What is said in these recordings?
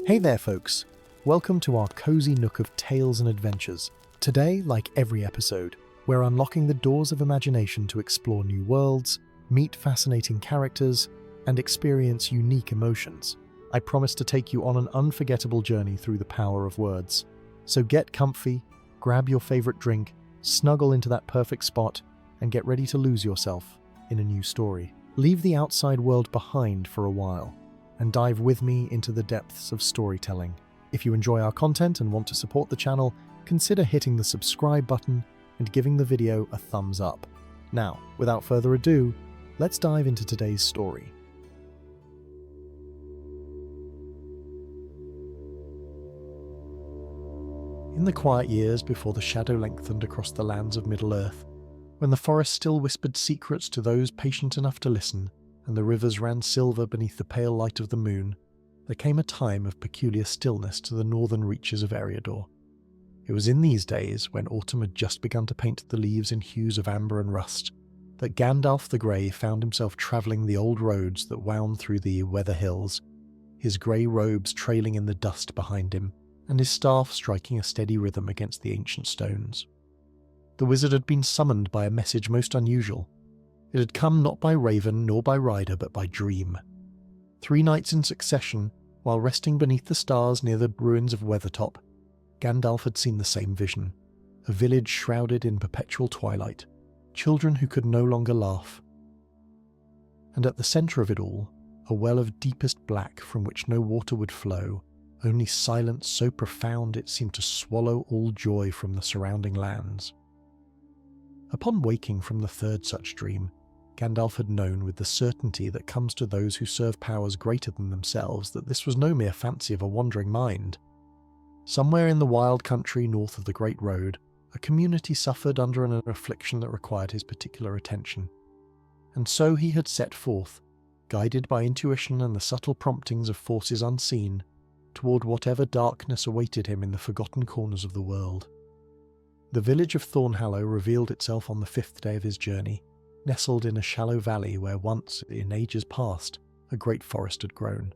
Hey there folks, welcome to our cozy nook of tales and adventures. Today, like every episode, we're unlocking the doors of imagination to explore new worlds, meet fascinating characters, and experience unique emotions. I promise to take you on an unforgettable journey through the power of words. So get comfy, grab your favorite drink, snuggle into that perfect spot, and get ready to lose yourself in a new story. Leave the outside world behind for a while, and dive with me into the depths of storytelling. If you enjoy our content and want to support the channel, consider hitting the subscribe button and giving the video a thumbs up. Now, without further ado, let's dive into today's story. In the quiet years before the shadow lengthened across the lands of Middle-earth, when the forest still whispered secrets to those patient enough to listen, and the rivers ran silver beneath the pale light of the moon, there came a time of peculiar stillness to the northern reaches of Eriador. It was in these days, when autumn had just begun to paint the leaves in hues of amber and rust, that Gandalf the Grey found himself travelling the old roads that wound through the weather hills, his grey robes trailing in the dust behind him, and his staff striking a steady rhythm against the ancient stones. The wizard had been summoned by a message most unusual. It had come not by raven nor by rider, but by dream. 3 nights in succession, while resting beneath the stars near the ruins of Weathertop, Gandalf had seen the same vision: a village shrouded in perpetual twilight, children who could no longer laugh. And at the centre of it all, a well of deepest black from which no water would flow, only silence so profound it seemed to swallow all joy from the surrounding lands. Upon waking from the third such dream, Gandalf had known with the certainty that comes to those who serve powers greater than themselves that this was no mere fancy of a wandering mind. Somewhere in the wild country north of the Great Road, a community suffered under an affliction that required his particular attention. And so he had set forth, guided by intuition and the subtle promptings of forces unseen, toward whatever darkness awaited him in the forgotten corners of the world. The village of Thornhallow revealed itself on the 5th day of his journey, nestled in a shallow valley where once, in ages past, a great forest had grown.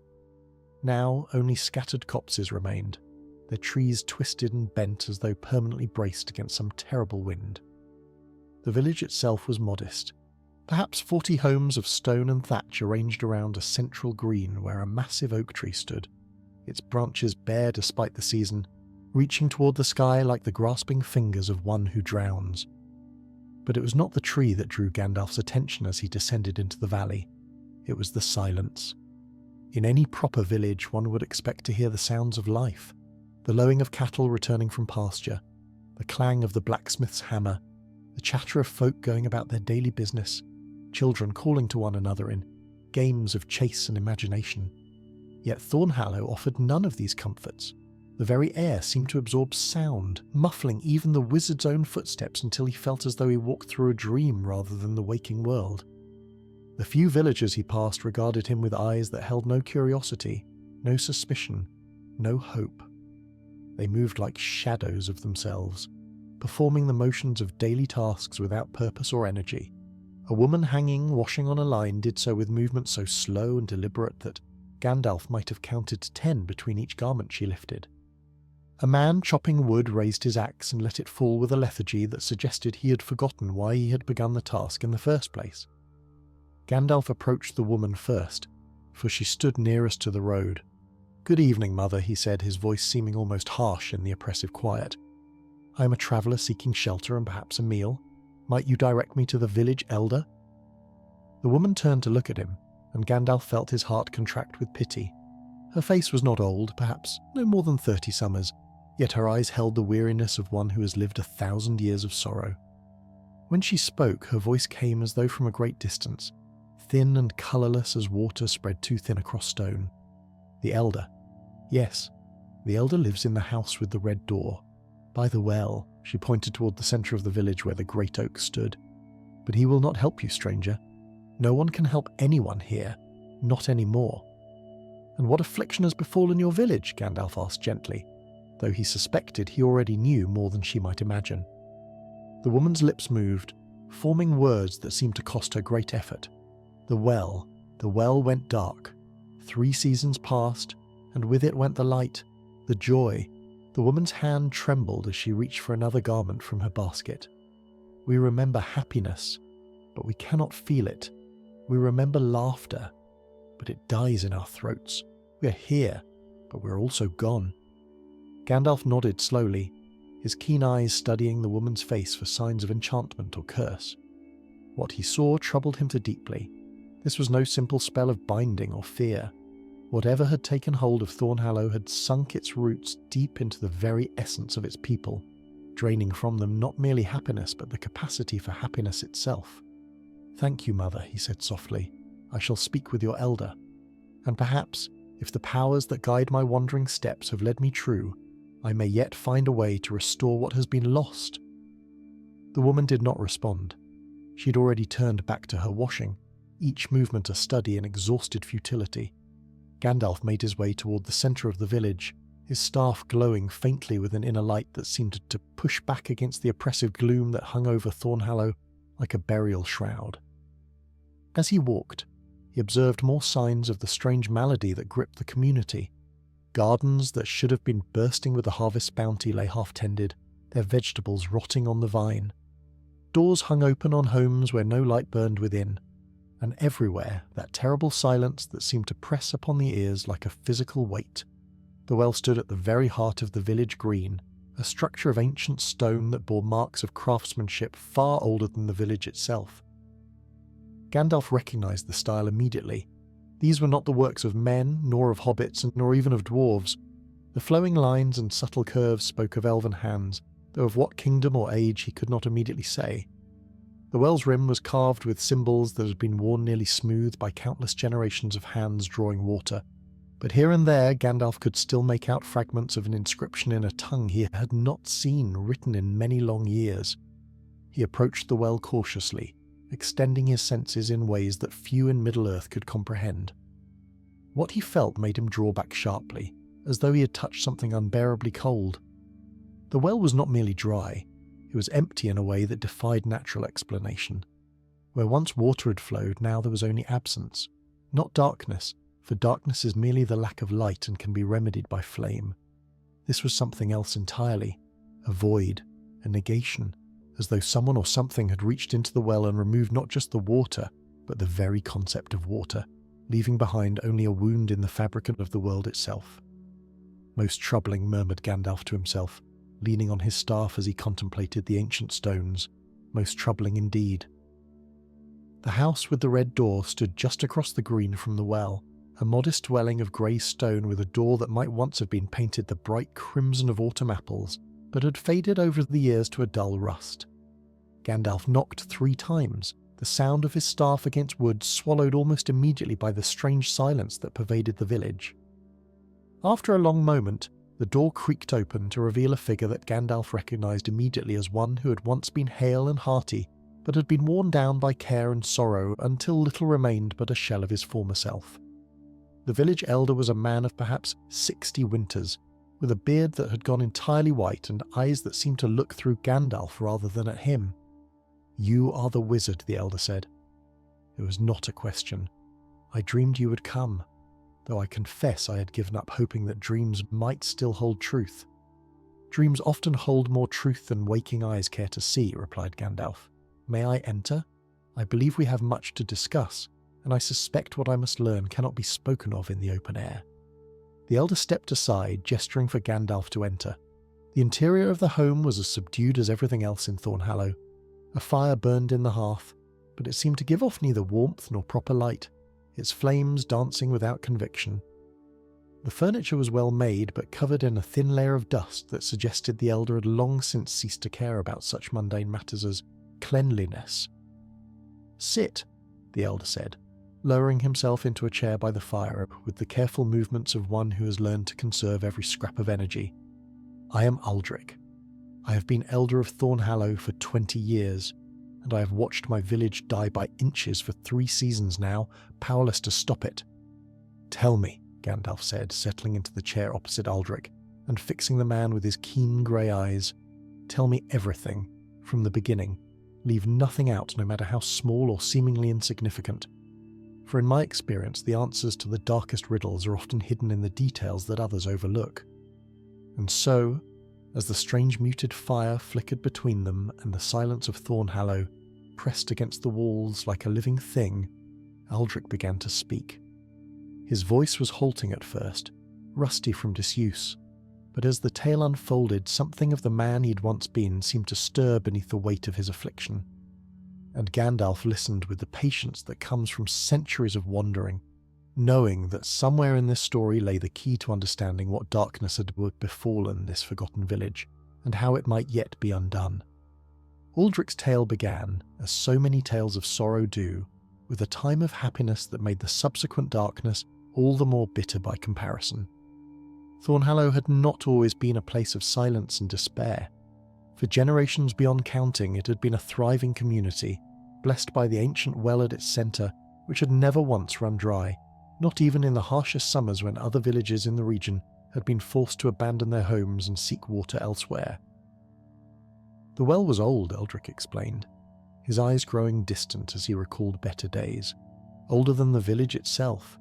Now only scattered copses remained, their trees twisted and bent as though permanently braced against some terrible wind. The village itself was modest, perhaps 40 homes of stone and thatch arranged around a central green where a massive oak tree stood, its branches bare despite the season, reaching toward the sky like the grasping fingers of one who drowns. But it was not the tree that drew Gandalf's attention as he descended into the valley. It was the silence. In any proper village, one would expect to hear the sounds of life: the lowing of cattle returning from pasture, the clang of the blacksmith's hammer, the chatter of folk going about their daily business, children calling to one another in games of chase and imagination. Yet Thornhallow offered none of these comforts. The very air seemed to absorb sound, muffling even the wizard's own footsteps until he felt as though he walked through a dream rather than the waking world. The few villagers he passed regarded him with eyes that held no curiosity, no suspicion, no hope. They moved like shadows of themselves, performing the motions of daily tasks without purpose or energy. A woman hanging washing on a line did so with movements so slow and deliberate that Gandalf might have counted 10 between each garment she lifted. A man chopping wood raised his axe and let it fall with a lethargy that suggested he had forgotten why he had begun the task in the first place. Gandalf approached the woman first, for she stood nearest to the road. "Good evening, mother," he said, his voice seeming almost harsh in the oppressive quiet. "I am a traveller seeking shelter and perhaps a meal. Might you direct me to the village elder?" The woman turned to look at him, and Gandalf felt his heart contract with pity. Her face was not old, perhaps no more than 30 summers, yet her eyes held the weariness of one who has lived 1,000 years of sorrow. When she spoke, her voice came as though from a great distance, thin and colourless as water spread too thin across stone. "The elder? Yes, the elder lives in the house with the red door. By the well," she pointed toward the centre of the village where the great oak stood. "But he will not help you, stranger. No one can help anyone here, not any more." "And what affliction has befallen your village?" Gandalf asked gently, though he suspected he already knew more than she might imagine. The woman's lips moved, forming words that seemed to cost her great effort. The well went dark. 3 seasons passed, and with it went the light, the joy. The woman's hand trembled as she reached for another garment from her basket. We remember happiness, but we cannot feel it. We remember laughter, but it dies in our throats. We are here, but we're also gone. Gandalf nodded slowly, his keen eyes studying the woman's face for signs of enchantment or curse. What he saw troubled him too deeply. This was no simple spell of binding or fear. Whatever had taken hold of Thornhallow had sunk its roots deep into the very essence of its people, draining from them not merely happiness but the capacity for happiness itself. "Thank you, Mother," he said softly. "I shall speak with your elder. And perhaps, if the powers that guide my wandering steps have led me true, I may yet find a way to restore what has been lost." The woman did not respond. She had already turned back to her washing, each movement a study in exhausted futility. Gandalf made his way toward the centre of the village, his staff glowing faintly with an inner light that seemed to push back against the oppressive gloom that hung over Thornhallow like a burial shroud. As he walked, he observed more signs of the strange malady that gripped the community. Gardens that should have been bursting with the harvest bounty lay half-tended, their vegetables rotting on the vine. Doors hung open on homes where no light burned within, and everywhere that terrible silence that seemed to press upon the ears like a physical weight. The well stood at the very heart of the village green, a structure of ancient stone that bore marks of craftsmanship far older than the village itself. Gandalf recognized the style immediately. These were not the works of men, nor of hobbits, nor even of dwarves. The flowing lines and subtle curves spoke of elven hands, though of what kingdom or age he could not immediately say. The well's rim was carved with symbols that had been worn nearly smooth by countless generations of hands drawing water, but here and there Gandalf could still make out fragments of an inscription in a tongue he had not seen written in many long years. He approached the well cautiously, extending his senses in ways that few in Middle-earth could comprehend. What he felt made him draw back sharply, as though he had touched something unbearably cold. The well was not merely dry, it was empty in a way that defied natural explanation. Where once water had flowed, now there was only absence. Not darkness, for darkness is merely the lack of light and can be remedied by flame. This was something else entirely, a void, a negation, as though someone or something had reached into the well and removed not just the water, but the very concept of water, leaving behind only a wound in the fabric of the world itself. "Most troubling," murmured Gandalf to himself, leaning on his staff as he contemplated the ancient stones. "Most troubling indeed." The house with the red door stood just across the green from the well, a modest dwelling of grey stone with a door that might once have been painted the bright crimson of autumn apples, but had faded over the years to a dull rust. Gandalf knocked 3 times, the sound of his staff against wood swallowed almost immediately by the strange silence that pervaded the village. After a long moment, the door creaked open to reveal a figure that Gandalf recognised immediately as one who had once been hale and hearty, but had been worn down by care and sorrow until little remained but a shell of his former self. The village elder was a man of perhaps 60 winters, with a beard that had gone entirely white and eyes that seemed to look through Gandalf rather than at him. "You are the wizard," the elder said. It was not a question. "I dreamed you would come, though I confess I had given up hoping that dreams might still hold truth." "Dreams often hold more truth than waking eyes care to see," replied Gandalf. "May I enter? I believe we have much to discuss, and I suspect what I must learn cannot be spoken of in the open air." The elder stepped aside, gesturing for Gandalf to enter. The interior of the home was as subdued as everything else in Thornhallow. A fire burned in the hearth, but it seemed to give off neither warmth nor proper light, its flames dancing without conviction. The furniture was well made, but covered in a thin layer of dust that suggested the elder had long since ceased to care about such mundane matters as cleanliness. "Sit," the elder said, lowering himself into a chair by the fire with the careful movements of one who has learned to conserve every scrap of energy. "I am Uldric. I have been elder of Thornhallow for 20 years, and I have watched my village die by inches for 3 seasons now, powerless to stop it." "Tell me," Gandalf said, settling into the chair opposite Uldric and fixing the man with his keen grey eyes. "Tell me everything, from the beginning. Leave nothing out, no matter how small or seemingly insignificant. for in my experience the answers to the darkest riddles are often hidden in the details that others overlook. And so, as the strange muted fire flickered between them and the silence of Thornhallow pressed against the walls like a living thing, Aldrich began to speak. His voice was halting at first, rusty from disuse, but as the tale unfolded, something of the man he'd once been seemed to stir beneath the weight of his affliction. And Gandalf listened with the patience that comes from centuries of wandering, knowing that somewhere in this story lay the key to understanding what darkness had befallen this forgotten village, and how it might yet be undone. Aldrich's tale began, as so many tales of sorrow do, with a time of happiness that made the subsequent darkness all the more bitter by comparison. Thornhallow had not always been a place of silence and despair. For generations beyond counting, it had been a thriving community, blessed by the ancient well at its centre, which had never once run dry, not even in the harshest summers when other villages in the region had been forced to abandon their homes and seek water elsewhere. The well was old, Eldrick explained, his eyes growing distant as he recalled better days. Older than the village itself,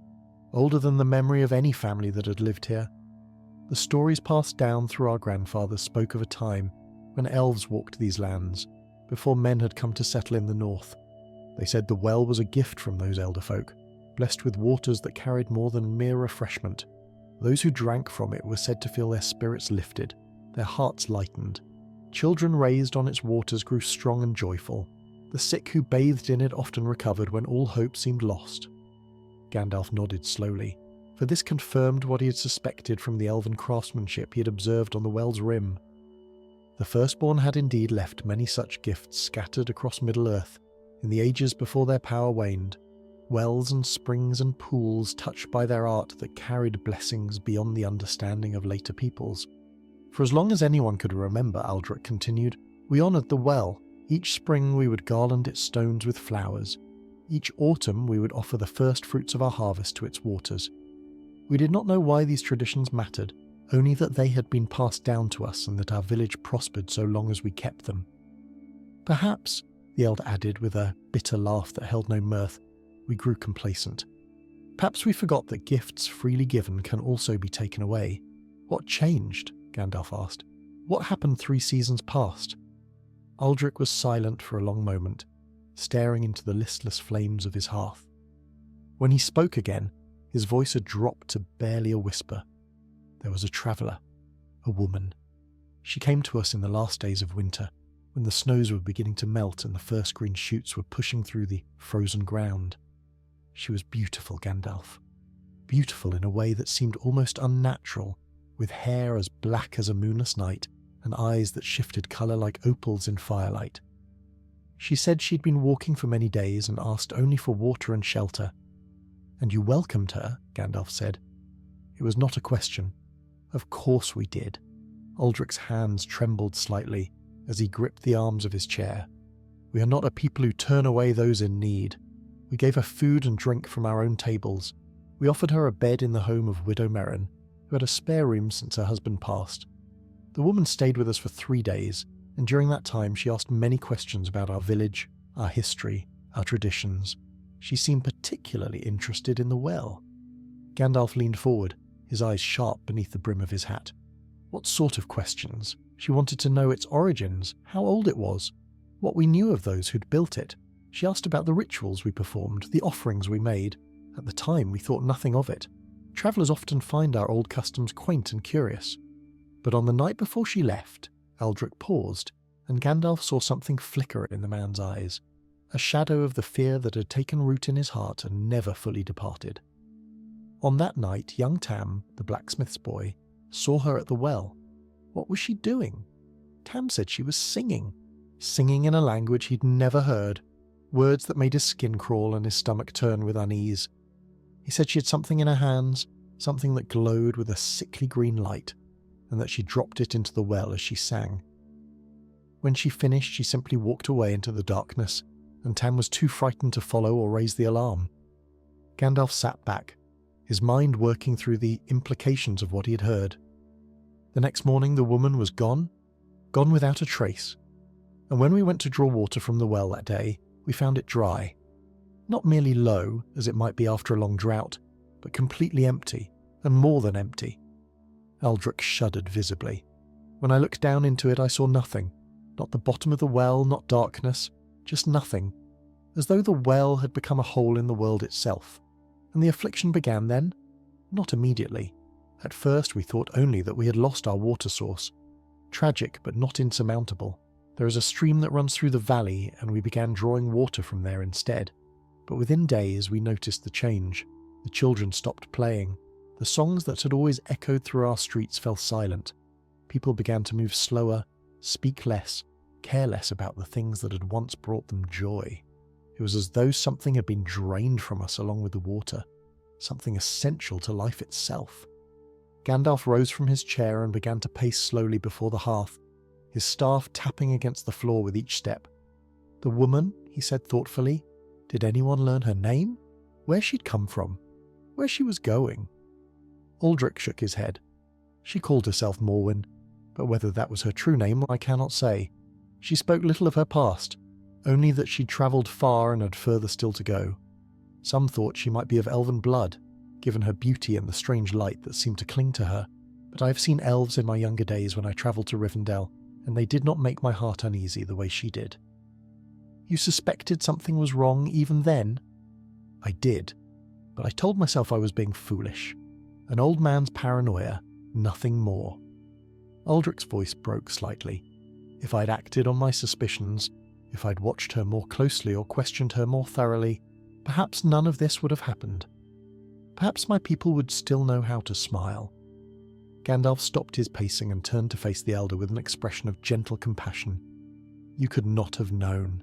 older than the memory of any family that had lived here. The stories passed down through our grandfathers spoke of a time when elves walked these lands, before men had come to settle in the north. They said the well was a gift from those elder folk, blessed with waters that carried more than mere refreshment. Those who drank from it were said to feel their spirits lifted, their hearts lightened. Children raised on its waters grew strong and joyful. The sick who bathed in it often recovered when all hope seemed lost. Gandalf nodded slowly, for this confirmed what he had suspected from the elven craftsmanship he had observed on the well's rim. The Firstborn had indeed left many such gifts scattered across Middle-earth in the ages before their power waned, wells and springs and pools touched by their art that carried blessings beyond the understanding of later peoples. For as long as anyone could remember, Aldrich continued, we honoured the well. Each spring we would garland its stones with flowers. Each autumn we would offer the first fruits of our harvest to its waters. We did not know why these traditions mattered, only that they had been passed down to us and that our village prospered so long as we kept them. Perhaps, the elder added with a bitter laugh that held no mirth, we grew complacent. Perhaps we forgot that gifts freely given can also be taken away. What changed? Gandalf asked. What happened 3 seasons past? Aldrich was silent for a long moment, staring into the listless flames of his hearth. When he spoke again, his voice had dropped to barely a whisper. There was a traveller, a woman. She came to us in the last days of winter, when the snows were beginning to melt and the first green shoots were pushing through the frozen ground. She was beautiful, Gandalf. Beautiful in a way that seemed almost unnatural, with hair as black as a moonless night and eyes that shifted colour like opals in firelight. She said she'd been walking for many days and asked only for water and shelter. And you welcomed her, Gandalf said. It was not a question. Of course we did. Aldrich's hands trembled slightly as he gripped the arms of his chair. We are not a people who turn away those in need. We gave her food and drink from our own tables. We offered her a bed in the home of Widow Merrin, who had a spare room since her husband passed. The woman stayed with us for 3 days, and during that time she asked many questions about our village, our history, our traditions. She seemed particularly interested in the well. Gandalf leaned forward, his eyes sharp beneath the brim of his hat. What sort of questions? She wanted to know its origins, how old it was, what we knew of those who'd built it. She asked about the rituals we performed, the offerings we made. At the time, we thought nothing of it. Travellers often find our old customs quaint and curious. But on the night before she left, Aldrich paused, and Gandalf saw something flicker in the man's eyes, a shadow of the fear that had taken root in his heart and never fully departed. On that night, young Tam, the blacksmith's boy, saw her at the well. What was she doing? Tam said she was singing in a language he'd never heard, words that made his skin crawl and his stomach turn with unease. He said she had something in her hands, something that glowed with a sickly green light, and that she dropped it into the well as she sang. When she finished, she simply walked away into the darkness, and Tam was too frightened to follow or raise the alarm. Gandalf sat back, his mind working through the implications of what he had heard. The next morning the woman was gone without a trace, and when we went to draw water from the well that day, we found it dry. Not merely low, as it might be after a long drought, but completely empty, and more than empty. Aldrich shuddered visibly. When I looked down into it, I saw nothing. Not the bottom of the well, not darkness, just nothing. As though the well had become a hole in the world itself. And the affliction began then? Not immediately. At first we thought only that we had lost our water source. Tragic, but not insurmountable. There is a stream that runs through the valley, and we began drawing water from there instead. But within days we noticed the change. The children stopped playing. The songs that had always echoed through our streets fell silent. People began to move slower, speak less, care less about the things that had once brought them joy. It was as though something had been drained from us along with the water, something essential to life itself. Gandalf rose from his chair and began to pace slowly before the hearth, his staff tapping against the floor with each step. The woman, he said thoughtfully, did anyone learn her name? Where she'd come from? Where she was going? Aldrich shook his head. She called herself Morwen, but whether that was her true name I cannot say. She spoke little of her past, only that she'd travelled far and had further still to go. Some thought she might be of elven blood, given her beauty and the strange light that seemed to cling to her, but I have seen elves in my younger days when I travelled to Rivendell, and they did not make my heart uneasy the way she did. You suspected something was wrong even then? I did, but I told myself I was being foolish. An old man's paranoia, nothing more. Aldrich's voice broke slightly. If I'd acted on my suspicions, if I'd watched her more closely or questioned her more thoroughly, perhaps none of this would have happened. Perhaps my people would still know how to smile. Gandalf stopped his pacing and turned to face the elder with an expression of gentle compassion. You could not have known.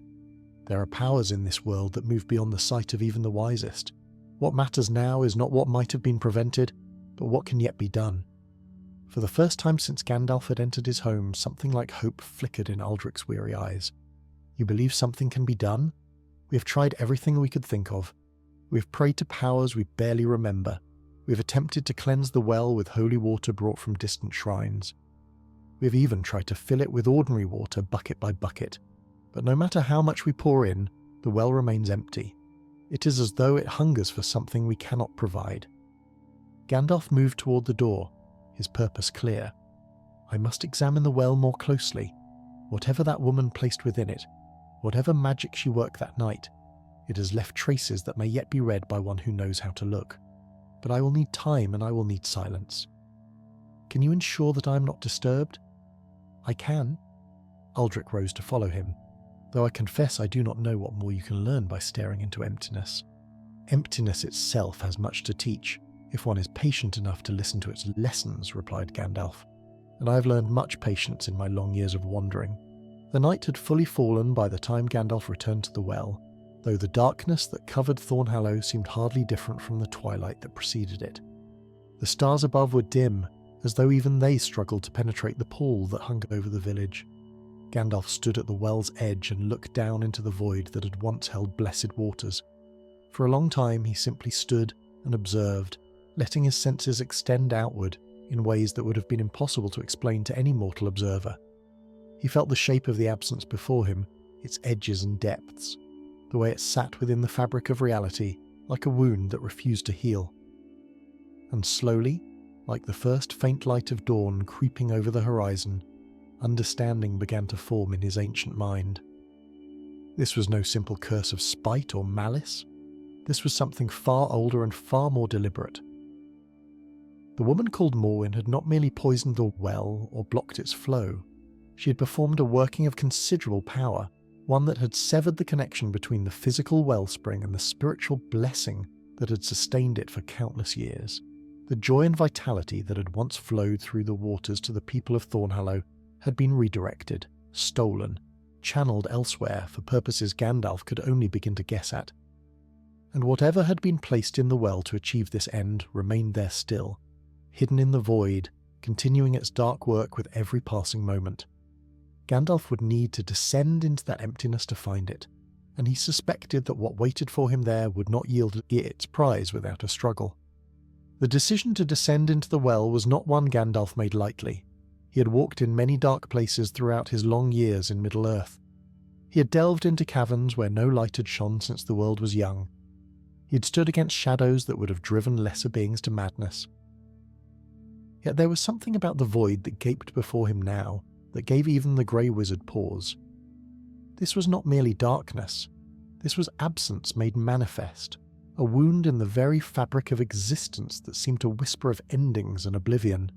There are powers in this world that move beyond the sight of even the wisest. What matters now is not what might have been prevented, but what can yet be done. For the first time since Gandalf had entered his home, something like hope flickered in Aldrich's weary eyes. You believe something can be done? We have tried everything we could think of. We have prayed to powers we barely remember. We have attempted to cleanse the well with holy water brought from distant shrines. We have even tried to fill it with ordinary water bucket by bucket. But no matter how much we pour in, the well remains empty. It is as though it hungers for something we cannot provide. Gandalf moved toward the door, his purpose clear. I must examine the well more closely. Whatever that woman placed within it, whatever magic she worked that night, it has left traces that may yet be read by one who knows how to look. But I will need time and I will need silence. Can you ensure that I am not disturbed? I can. Aldrich rose to follow him, though I confess I do not know what more you can learn by staring into emptiness. Emptiness itself has much to teach, if one is patient enough to listen to its lessons, replied Gandalf, and I have learned much patience in my long years of wandering. The night had fully fallen by the time Gandalf returned to the well, though the darkness that covered Thornhallow seemed hardly different from the twilight that preceded it. The stars above were dim, as though even they struggled to penetrate the pall that hung over the village. Gandalf stood at the well's edge and looked down into the void that had once held blessed waters. For a long time he simply stood and observed, letting his senses extend outward in ways that would have been impossible to explain to any mortal observer. He felt the shape of the absence before him, its edges and depths, the way it sat within the fabric of reality, like a wound that refused to heal. And slowly, like the first faint light of dawn creeping over the horizon, understanding began to form in his ancient mind. This was no simple curse of spite or malice. This was something far older and far more deliberate. The woman called Morwen had not merely poisoned the well or blocked its flow. She had performed a working of considerable power, one that had severed the connection between the physical wellspring and the spiritual blessing that had sustained it for countless years. The joy and vitality that had once flowed through the waters to the people of Thornhallow had been redirected, stolen, channeled elsewhere for purposes Gandalf could only begin to guess at. And whatever had been placed in the well to achieve this end remained there still, hidden in the void, continuing its dark work with every passing moment. Gandalf would need to descend into that emptiness to find it, and he suspected that what waited for him there would not yield its prize without a struggle. The decision to descend into the well was not one Gandalf made lightly. He had walked in many dark places throughout his long years in Middle-earth. He had delved into caverns where no light had shone since the world was young, He had stood against shadows that would have driven lesser beings to madness. Yet there was something about the void that gaped before him now that gave even the grey wizard pause. This was not merely darkness. This was absence made manifest, a wound in the very fabric of existence that seemed to whisper of endings and oblivion.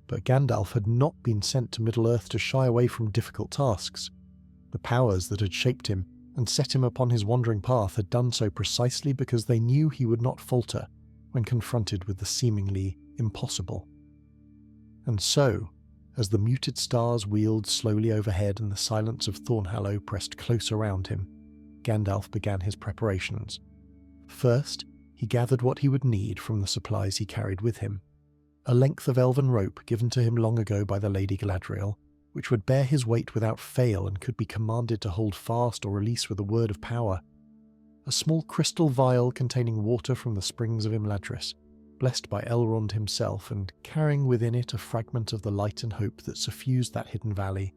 But Gandalf had not been sent to Middle-earth to shy away from difficult tasks. The powers that had shaped him and set him upon his wandering path had done so precisely because they knew he would not falter when confronted with the seemingly impossible. And so, as the muted stars wheeled slowly overhead and the silence of Thornhallow pressed close around him, Gandalf began his preparations. First, he gathered what he would need from the supplies he carried with him. A length of elven rope given to him long ago by the Lady Galadriel, which would bear his weight without fail and could be commanded to hold fast or release with a word of power. A small crystal vial containing water from the springs of Imladris, blessed by Elrond himself and carrying within it a fragment of the light and hope that suffused that hidden valley.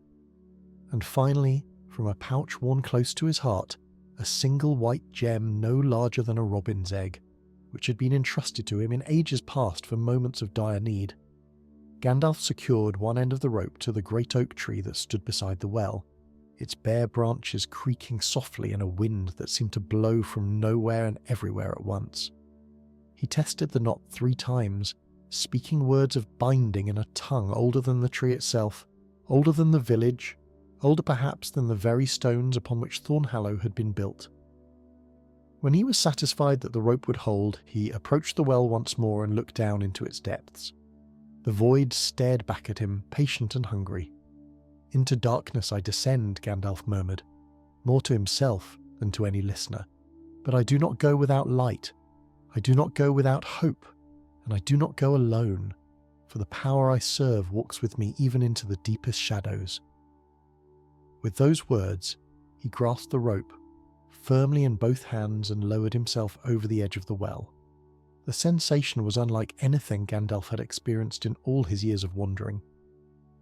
And finally, from a pouch worn close to his heart, a single white gem no larger than a robin's egg, which had been entrusted to him in ages past for moments of dire need. Gandalf secured one end of the rope to the great oak tree that stood beside the well, its bare branches creaking softly in a wind that seemed to blow from nowhere and everywhere at once. He tested the knot 3 times, speaking words of binding in a tongue older than the tree itself, older than the village, older perhaps than the very stones upon which Thornhallow had been built. When he was satisfied that the rope would hold, he approached the well once more and looked down into its depths. The void stared back at him, patient and hungry. "Into darkness I descend," Gandalf murmured, more to himself than to any listener. "But I do not go without light. I do not go without hope, and I do not go alone, for the power I serve walks with me even into the deepest shadows." With those words, he grasped the rope firmly in both hands and lowered himself over the edge of the well. The sensation was unlike anything Gandalf had experienced in all his years of wandering.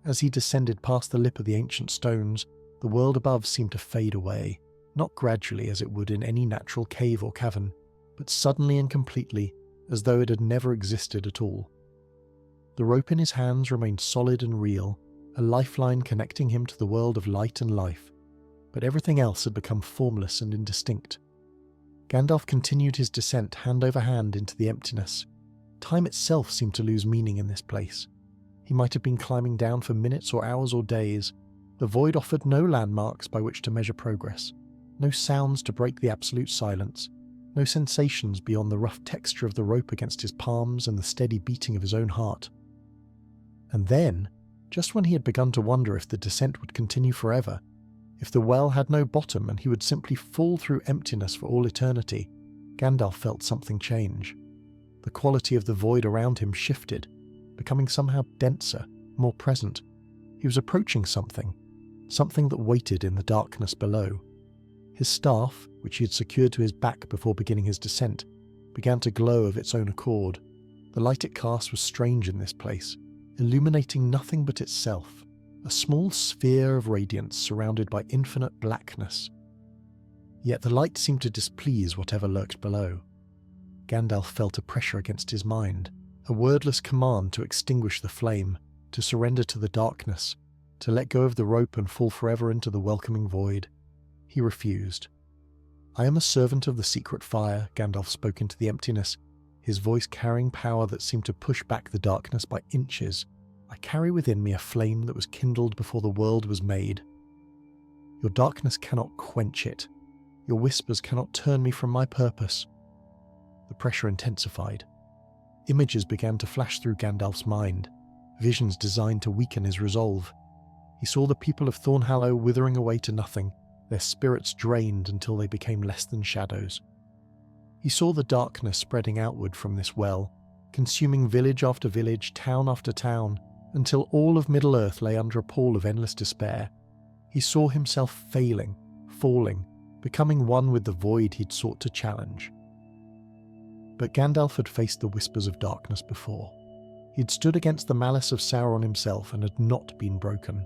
As he descended past the lip of the ancient stones, the world above seemed to fade away, not gradually as it would in any natural cave or cavern, but suddenly and completely, as though it had never existed at all. The rope in his hands remained solid and real, a lifeline connecting him to the world of light and life, but everything else had become formless and indistinct. Gandalf continued his descent hand over hand into the emptiness. Time itself seemed to lose meaning in this place. He might have been climbing down for minutes or hours or days. The void offered no landmarks by which to measure progress, no sounds to break the absolute silence, no sensations beyond the rough texture of the rope against his palms and the steady beating of his own heart. And then, just when he had begun to wonder if the descent would continue forever, if the well had no bottom and he would simply fall through emptiness for all eternity, Gandalf felt something change. The quality of the void around him shifted, becoming somehow denser, more present. He was approaching something that waited in the darkness below. His staff, which he had secured to his back before beginning his descent, began to glow of its own accord. The light it cast was strange in this place, illuminating nothing but itself, a small sphere of radiance surrounded by infinite blackness. Yet the light seemed to displease whatever lurked below. Gandalf felt a pressure against his mind, a wordless command to extinguish the flame, to surrender to the darkness, to let go of the rope and fall forever into the welcoming void. He refused. "I am a servant of the secret fire," Gandalf spoke into the emptiness, his voice carrying power that seemed to push back the darkness by inches. "I carry within me a flame that was kindled before the world was made. Your darkness cannot quench it. Your whispers cannot turn me from my purpose." The pressure intensified. Images began to flash through Gandalf's mind, visions designed to weaken his resolve. He saw the people of Thornhallow withering away to nothing, their spirits drained until they became less than shadows. He saw the darkness spreading outward from this well, consuming village after village, town after town, until all of Middle-earth lay under a pall of endless despair. He saw himself failing, falling, becoming one with the void he'd sought to challenge. But Gandalf had faced the whispers of darkness before. He'd stood against the malice of Sauron himself and had not been broken.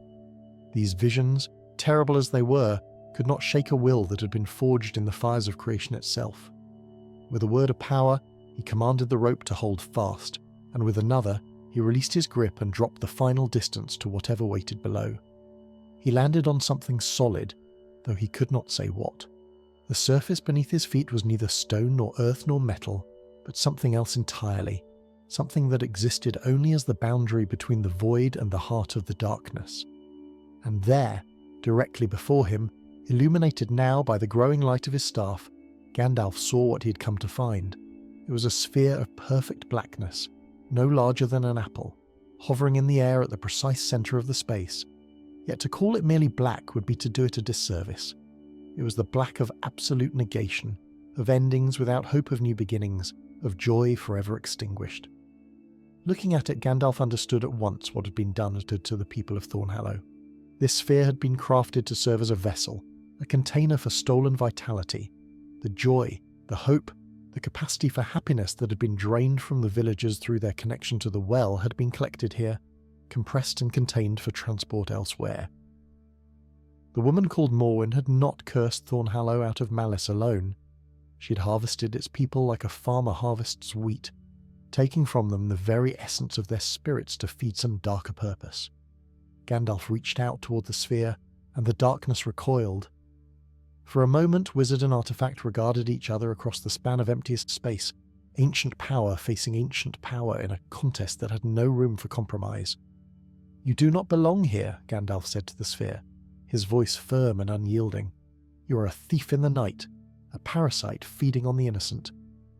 These visions, terrible as they were, could not shake a will that had been forged in the fires of creation itself. With a word of power, he commanded the rope to hold fast, and with another, he released his grip and dropped the final distance to whatever waited below. He landed on something solid, though he could not say what. The surface beneath his feet was neither stone nor earth nor metal, but something else entirely, something that existed only as the boundary between the void and the heart of the darkness. And there, directly before him, illuminated now by the growing light of his staff, Gandalf saw what he had come to find. It was a sphere of perfect blackness, no larger than an apple, hovering in the air at the precise centre of the space. Yet to call it merely black would be to do it a disservice. It was the black of absolute negation, of endings without hope of new beginnings, of joy forever extinguished. Looking at it, Gandalf understood at once what had been done to the people of Thornhallow. This sphere had been crafted to serve as a vessel, a container for stolen vitality. The joy, the hope, the capacity for happiness that had been drained from the villagers through their connection to the well had been collected here, compressed and contained for transport elsewhere. The woman called Morwen had not cursed Thornhallow out of malice alone. She had harvested its people like a farmer harvests wheat, taking from them the very essence of their spirits to feed some darker purpose. Gandalf reached out toward the sphere, and the darkness recoiled. For a moment, wizard and artifact regarded each other across the span of emptiest space, ancient power facing ancient power in a contest that had no room for compromise. "You do not belong here," Gandalf said to the sphere, his voice firm and unyielding. "You are a thief in the night, a parasite feeding on the innocent.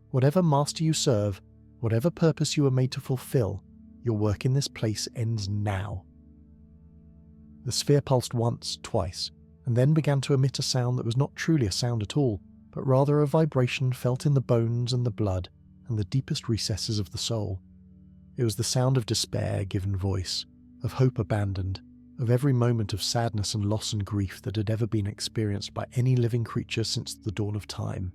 Whatever master you serve, whatever purpose you were made to fulfill, your work in this place ends now." The sphere pulsed once, twice, and then began to emit a sound that was not truly a sound at all, but rather a vibration felt in the bones and the blood and the deepest recesses of the soul. It was the sound of despair given voice, of hope abandoned, of every moment of sadness and loss and grief that had ever been experienced by any living creature since the dawn of time.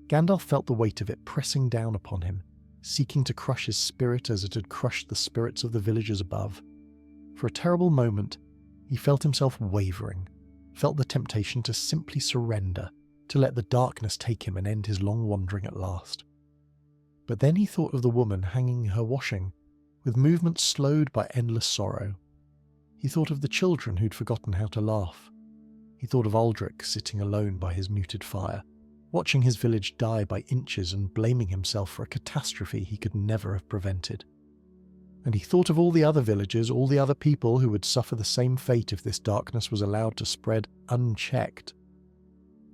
Gandalf felt the weight of it pressing down upon him, seeking to crush his spirit as it had crushed the spirits of the villagers above. For a terrible moment, he felt himself wavering, felt the temptation to simply surrender, to let the darkness take him and end his long wandering at last. But then he thought of the woman hanging her washing, with movements slowed by endless sorrow. He thought of the children who'd forgotten how to laugh. He thought of Aldrich sitting alone by his muted fire, watching his village die by inches and blaming himself for a catastrophe he could never have prevented. And he thought of all the other villagers, all the other people who would suffer the same fate if this darkness was allowed to spread unchecked.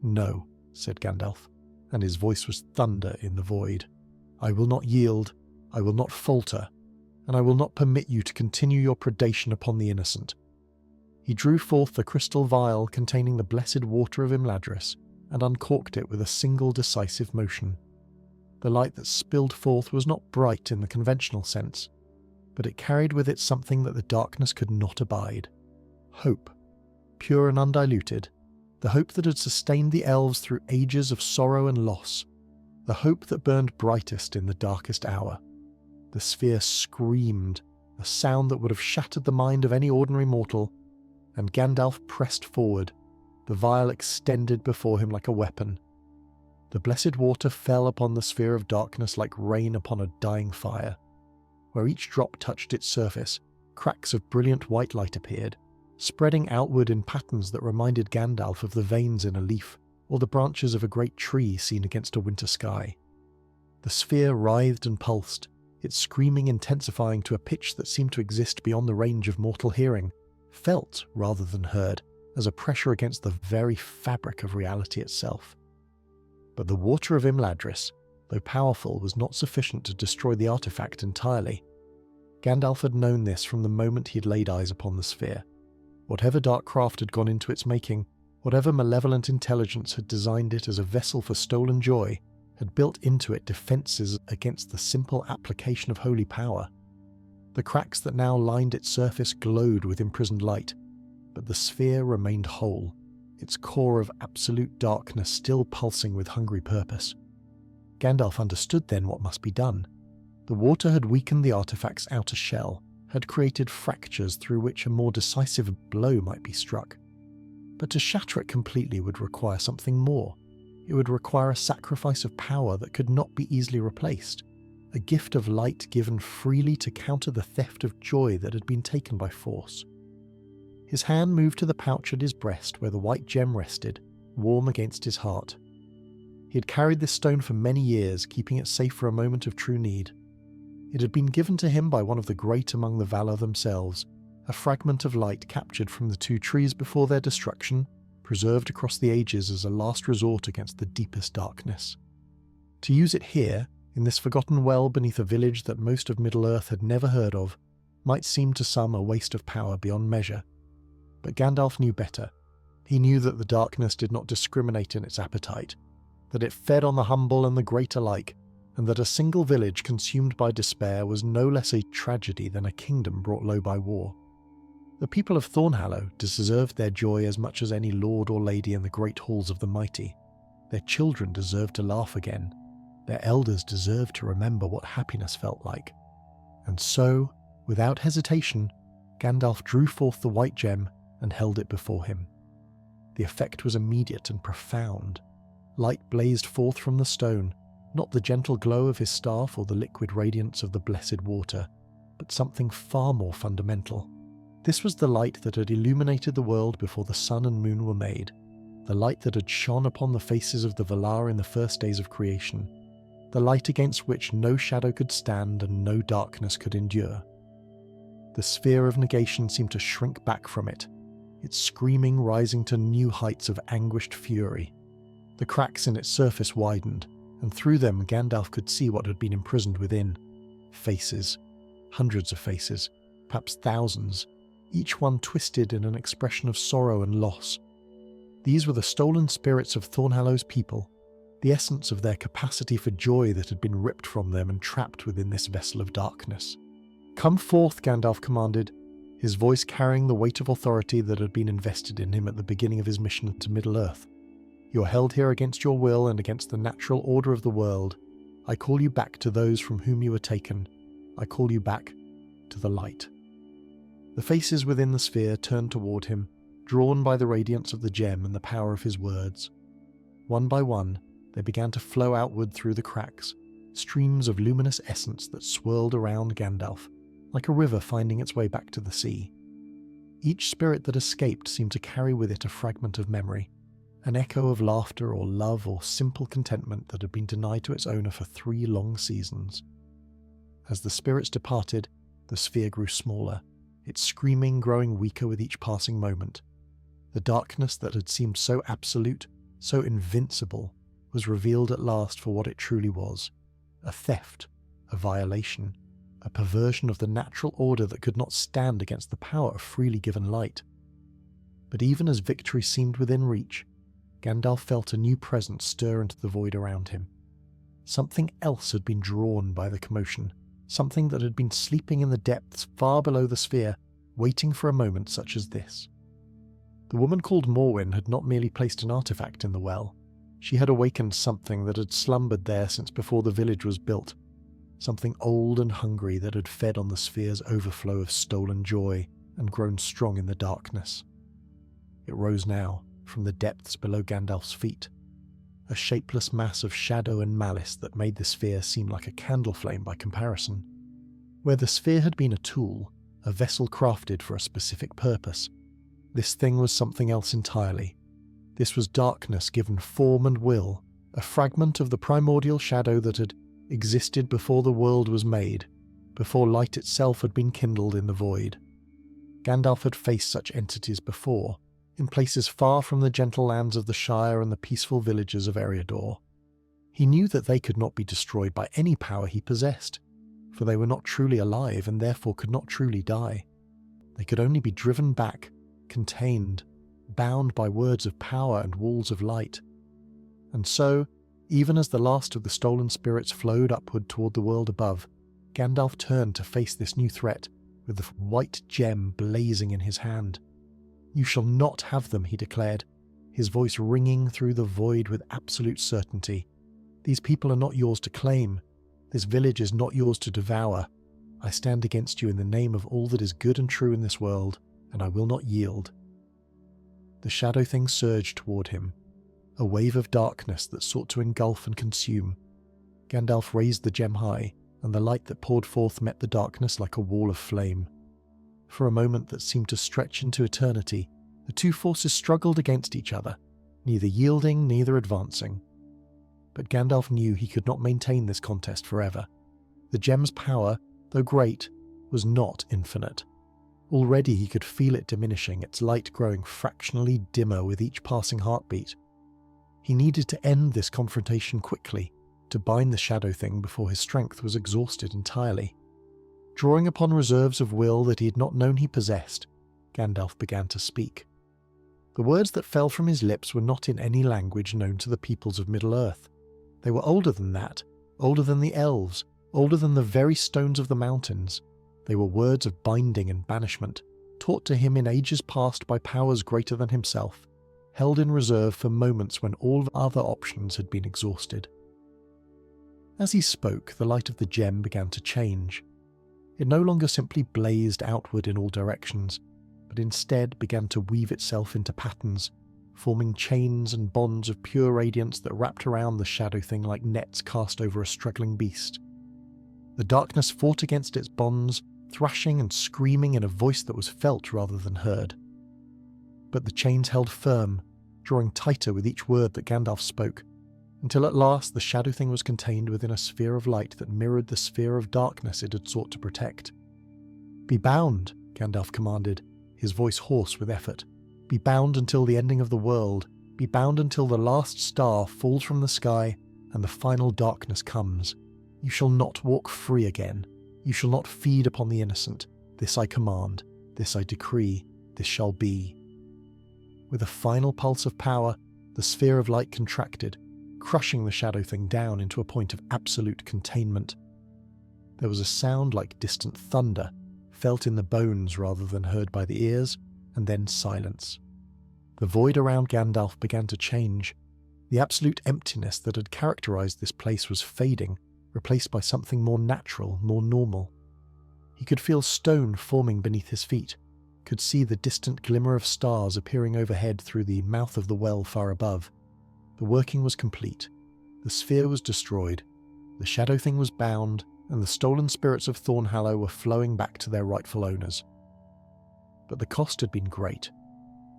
"No," said Gandalf, and his voice was thunder in the void. "I will not yield, I will not falter, and I will not permit you to continue your predation upon the innocent." He drew forth the crystal vial containing the blessed water of Imladris, and uncorked it with a single decisive motion. The light that spilled forth was not bright in the conventional sense, but it carried with it something that the darkness could not abide. Hope, pure and undiluted, the hope that had sustained the elves through ages of sorrow and loss, the hope that burned brightest in the darkest hour. The sphere screamed, a sound that would have shattered the mind of any ordinary mortal, and Gandalf pressed forward, the vial extended before him like a weapon. The blessed water fell upon the sphere of darkness like rain upon a dying fire. Where each drop touched its surface, cracks of brilliant white light appeared, spreading outward in patterns that reminded Gandalf of the veins in a leaf or the branches of a great tree seen against a winter sky. The sphere writhed and pulsed, its screaming intensifying to a pitch that seemed to exist beyond the range of mortal hearing, felt rather than heard, as a pressure against the very fabric of reality itself. But the water of Imladris, though powerful, was not sufficient to destroy the artifact entirely. Gandalf had known this from the moment he had laid eyes upon the sphere. Whatever dark craft had gone into its making, whatever malevolent intelligence had designed it as a vessel for stolen joy, had built into it defences against the simple application of holy power. The cracks that now lined its surface glowed with imprisoned light, but the sphere remained whole, its core of absolute darkness still pulsing with hungry purpose. Gandalf understood then what must be done. The water had weakened the artifact's outer shell, had created fractures through which a more decisive blow might be struck. But to shatter it completely would require something more. It would require a sacrifice of power that could not be easily replaced, a gift of light given freely to counter the theft of joy that had been taken by force. His hand moved to the pouch at his breast where the white gem rested, warm against his heart. He had carried this stone for many years, keeping it safe for a moment of true need. It had been given to him by one of the great among the Valar themselves, a fragment of light captured from the two trees before their destruction, preserved across the ages as a last resort against the deepest darkness. To use it here, in this forgotten well beneath a village that most of Middle-earth had never heard of, might seem to some a waste of power beyond measure. But Gandalf knew better. He knew that the darkness did not discriminate in its appetite, that it fed on the humble and the great alike, and that a single village consumed by despair was no less a tragedy than a kingdom brought low by war. The people of Thornhallow deserved their joy as much as any lord or lady in the great halls of the mighty. Their children deserved to laugh again. Their elders deserved to remember what happiness felt like. And so, without hesitation, Gandalf drew forth the white gem and held it before him. The effect was immediate and profound. Light blazed forth from the stone, not the gentle glow of his staff or the liquid radiance of the blessed water, but something far more fundamental. This was the light that had illuminated the world before the sun and moon were made, the light that had shone upon the faces of the Valar in the first days of creation, the light against which no shadow could stand and no darkness could endure. The sphere of negation seemed to shrink back from it, its screaming rising to new heights of anguished fury. The cracks in its surface widened, and through them Gandalf could see what had been imprisoned within. Faces. Hundreds of faces, perhaps thousands, each one twisted in an expression of sorrow and loss. These were the stolen spirits of Thornhallow's people, the essence of their capacity for joy that had been ripped from them and trapped within this vessel of darkness. "Come forth," Gandalf commanded, his voice carrying the weight of authority that had been invested in him at the beginning of his mission to Middle-earth. "You are held here against your will and against the natural order of the world. I call you back to those from whom you were taken. I call you back to the light." The faces within the sphere turned toward him, drawn by the radiance of the gem and the power of his words. One by one, they began to flow outward through the cracks, streams of luminous essence that swirled around Gandalf, like a river finding its way back to the sea. Each spirit that escaped seemed to carry with it a fragment of memory, an echo of laughter or love or simple contentment that had been denied to its owner for 3 long seasons. As the spirits departed, the sphere grew smaller, its screaming growing weaker with each passing moment. The darkness that had seemed so absolute, so invincible, was revealed at last for what it truly was: a theft, a violation, a perversion of the natural order that could not stand against the power of freely given light. But even as victory seemed within reach, Gandalf felt a new presence stir into the void around him. Something else had been drawn by the commotion, something that had been sleeping in the depths far below the sphere, waiting for a moment such as this. The woman called Morwen had not merely placed an artifact in the well. She had awakened something that had slumbered there since before the village was built, something old and hungry that had fed on the sphere's overflow of stolen joy and grown strong in the darkness. It rose now, from the depths below Gandalf's feet, a shapeless mass of shadow and malice that made the sphere seem like a candle flame by comparison. Where the sphere had been a tool, a vessel crafted for a specific purpose, this thing was something else entirely. This was darkness given form and will, a fragment of the primordial shadow that had existed before the world was made, before light itself had been kindled in the void. Gandalf had faced such entities before, in places far from the gentle lands of the Shire and the peaceful villages of Eriador. He knew that they could not be destroyed by any power he possessed, for they were not truly alive and therefore could not truly die. They could only be driven back, contained, bound by words of power and walls of light. And so, even as the last of the stolen spirits flowed upward toward the world above, Gandalf turned to face this new threat, with the white gem blazing in his hand. "You shall not have them," he declared, his voice ringing through the void with absolute certainty. "These people are not yours to claim. This village is not yours to devour. I stand against you in the name of all that is good and true in this world, and I will not yield." The shadow thing surged toward him, a wave of darkness that sought to engulf and consume. Gandalf raised the gem high, and the light that poured forth met the darkness like a wall of flame. For a moment that seemed to stretch into eternity, the two forces struggled against each other, neither yielding, neither advancing. But Gandalf knew he could not maintain this contest forever. The gem's power, though great, was not infinite. Already he could feel it diminishing, its light growing fractionally dimmer with each passing heartbeat. He needed to end this confrontation quickly, to bind the shadow thing before his strength was exhausted entirely. Drawing upon reserves of will that he had not known he possessed, Gandalf began to speak. The words that fell from his lips were not in any language known to the peoples of Middle-earth. They were older than that, older than the Elves, older than the very stones of the mountains. They were words of binding and banishment, taught to him in ages past by powers greater than himself, held in reserve for moments when all other options had been exhausted. As he spoke, the light of the gem began to change. It no longer simply blazed outward in all directions, but instead began to weave itself into patterns, forming chains and bonds of pure radiance that wrapped around the shadow thing like nets cast over a struggling beast. The darkness fought against its bonds, thrashing and screaming in a voice that was felt rather than heard. But the chains held firm, drawing tighter with each word that Gandalf spoke, until at last the shadow thing was contained within a sphere of light that mirrored the sphere of darkness it had sought to protect. "Be bound," Gandalf commanded, his voice hoarse with effort. "Be bound until the ending of the world. Be bound until the last star falls from the sky and the final darkness comes. You shall not walk free again. You shall not feed upon the innocent. This I command. This I decree. This shall be." With a final pulse of power, the sphere of light contracted, crushing the shadow thing down into a point of absolute containment. There was a sound like distant thunder, felt in the bones rather than heard by the ears, and then silence. The void around Gandalf began to change. The absolute emptiness that had characterized this place was fading, replaced by something more natural, more normal. He could feel stone forming beneath his feet, could see the distant glimmer of stars appearing overhead through the mouth of the well far above. The working was complete. The sphere was destroyed. The shadow thing was bound, and the stolen spirits of Thornhallow were flowing back to their rightful owners. But the cost had been great.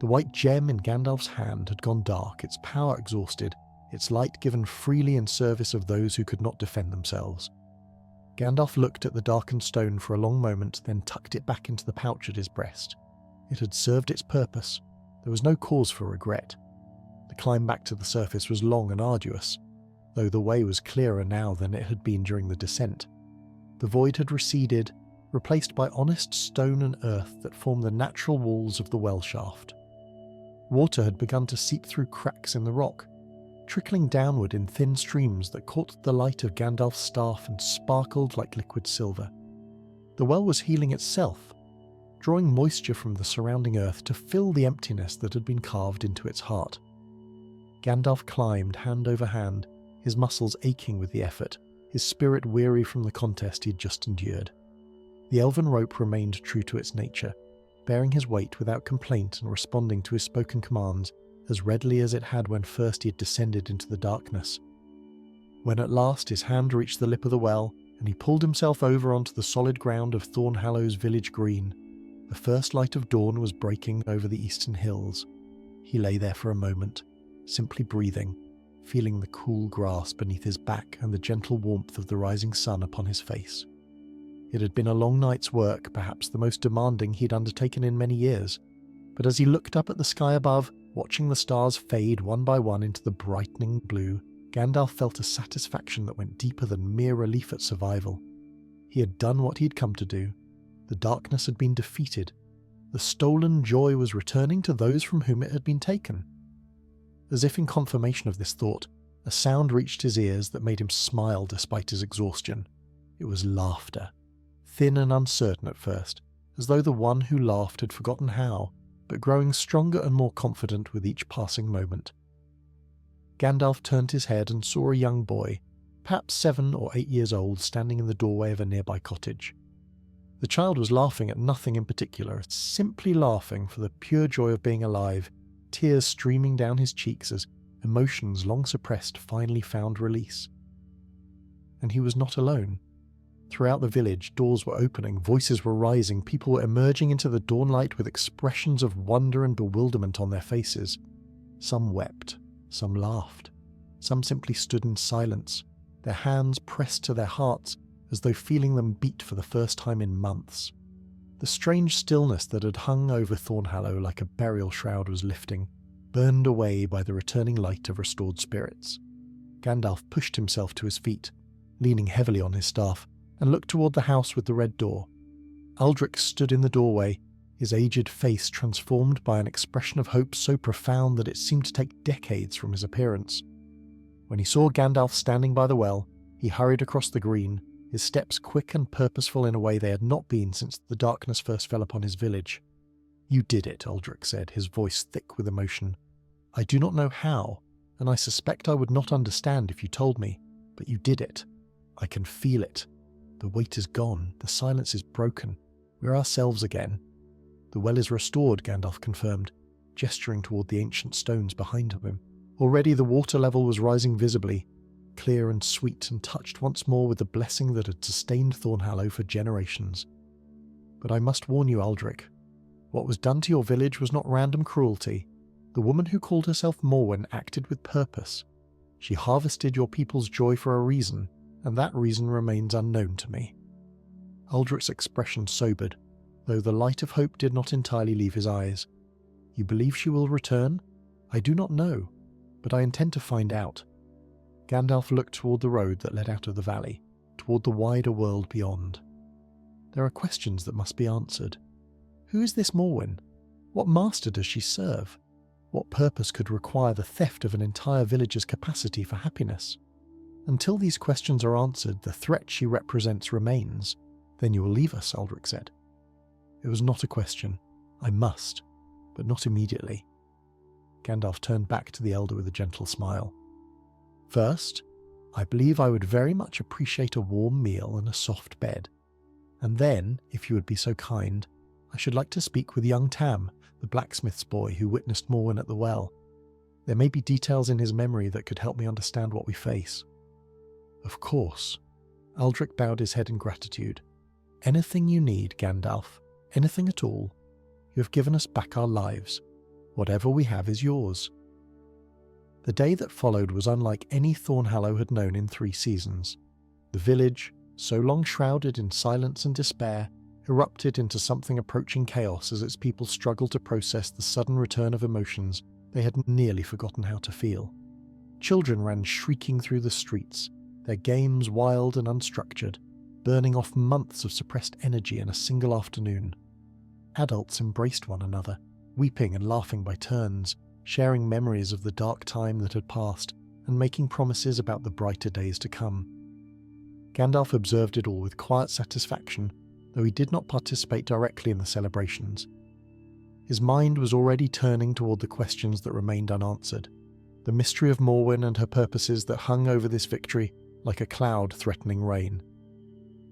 The white gem in Gandalf's hand had gone dark, its power exhausted, its light given freely in service of those who could not defend themselves. Gandalf looked at the darkened stone for a long moment, then tucked it back into the pouch at his breast. It had served its purpose. There was no cause for regret. The climb back to the surface was long and arduous, though the way was clearer now than it had been during the descent. The void had receded, replaced by honest stone and earth that formed the natural walls of the well shaft. Water had begun to seep through cracks in the rock, trickling downward in thin streams that caught the light of Gandalf's staff and sparkled like liquid silver. The well was healing itself, drawing moisture from the surrounding earth to fill the emptiness that had been carved into its heart. Gandalf climbed hand over hand, his muscles aching with the effort, his spirit weary from the contest he had just endured. The elven rope remained true to its nature, bearing his weight without complaint and responding to his spoken commands as readily as it had when first he had descended into the darkness. When at last his hand reached the lip of the well, and he pulled himself over onto the solid ground of Thornhallow's village green, the first light of dawn was breaking over the eastern hills. He lay there for a moment, simply breathing, feeling the cool grass beneath his back and the gentle warmth of the rising sun upon his face. It had been a long night's work, perhaps the most demanding he'd undertaken in many years, but as he looked up at the sky above, watching the stars fade one by one into the brightening blue, Gandalf felt a satisfaction that went deeper than mere relief at survival. He had done what he'd come to do. The darkness had been defeated. The stolen joy was returning to those from whom it had been taken. As if in confirmation of this thought, a sound reached his ears that made him smile despite his exhaustion. It was laughter, thin and uncertain at first, as though the one who laughed had forgotten how, but growing stronger and more confident with each passing moment. Gandalf turned his head and saw a young boy, perhaps 7 or 8 years old, standing in the doorway of a nearby cottage. The child was laughing at nothing in particular, simply laughing for the pure joy of being alive, tears streaming down his cheeks as Emotions long suppressed finally found release. And he was not alone. Throughout the village, doors were opening, voices were rising, people were emerging into the dawnlight with expressions of wonder and bewilderment on their faces. Some wept, some laughed, some simply stood in silence, their hands pressed to their hearts as though feeling them beat for the first time in months. The strange stillness that had hung over Thornhallow like a burial shroud was lifting, burned away by the returning light of restored spirits. Gandalf pushed himself to his feet, leaning heavily on his staff, and looked toward the house with the red door. Aldrich stood in the doorway, his aged face transformed by an expression of hope so profound that it seemed to take decades from his appearance. When he saw Gandalf standing by the well, he hurried across the green, his steps quick and purposeful in a way they had not been since the darkness first fell upon his village. "You did it," Aldrich said, his voice thick with emotion. "I do not know how, and I suspect I would not understand if you told me, but you did it. I can feel it. The weight is gone, the silence is broken. We're ourselves again." "The well is restored," Gandalf confirmed, gesturing toward the ancient stones behind him. Already the water level was rising visibly, clear and sweet, and touched once more with the blessing that had sustained Thornhallow for generations. "But I must warn you, Aldrich, what was done to your village was not random cruelty. The woman who called herself Morwen acted with purpose. She harvested your people's joy for a reason, and that reason remains unknown to me." Aldrich's expression sobered, though the light of hope did not entirely leave his eyes. "You believe she will return? I do not know, but I intend to find out." Gandalf looked toward the road that led out of the valley, toward the wider world beyond. "There are questions that must be answered. Who is this Morwen? What master does she serve? What purpose could require the theft of an entire village's capacity for happiness? Until these questions are answered, the threat she represents remains. Then you will leave us," Aldrich said. "It was not a question. I must, but not immediately." Gandalf turned back to the elder with a gentle smile. "First, I believe I would very much appreciate a warm meal and a soft bed. And then, if you would be so kind, I should like to speak with young Tam, the blacksmith's boy who witnessed Morwen at the well. There may be details in his memory that could help me understand what we face." "Of course." Aldrich bowed his head in gratitude. "Anything you need, Gandalf. Anything at all. You have given us back our lives. Whatever we have is yours." The day that followed was unlike any Thornhallow had known in 3 seasons. The village, so long shrouded in silence and despair, erupted into something approaching chaos as its people struggled to process the sudden return of emotions they had nearly forgotten how to feel. Children ran shrieking through the streets, their games wild and unstructured, burning off months of suppressed energy in a single afternoon. Adults embraced one another, weeping and laughing by turns, sharing memories of the dark time that had passed and making promises about the brighter days to come. Gandalf observed it all with quiet satisfaction, though he did not participate directly in the celebrations. His mind was already turning toward the questions that remained unanswered, the mystery of Morwen and her purposes that hung over this victory like a cloud threatening rain.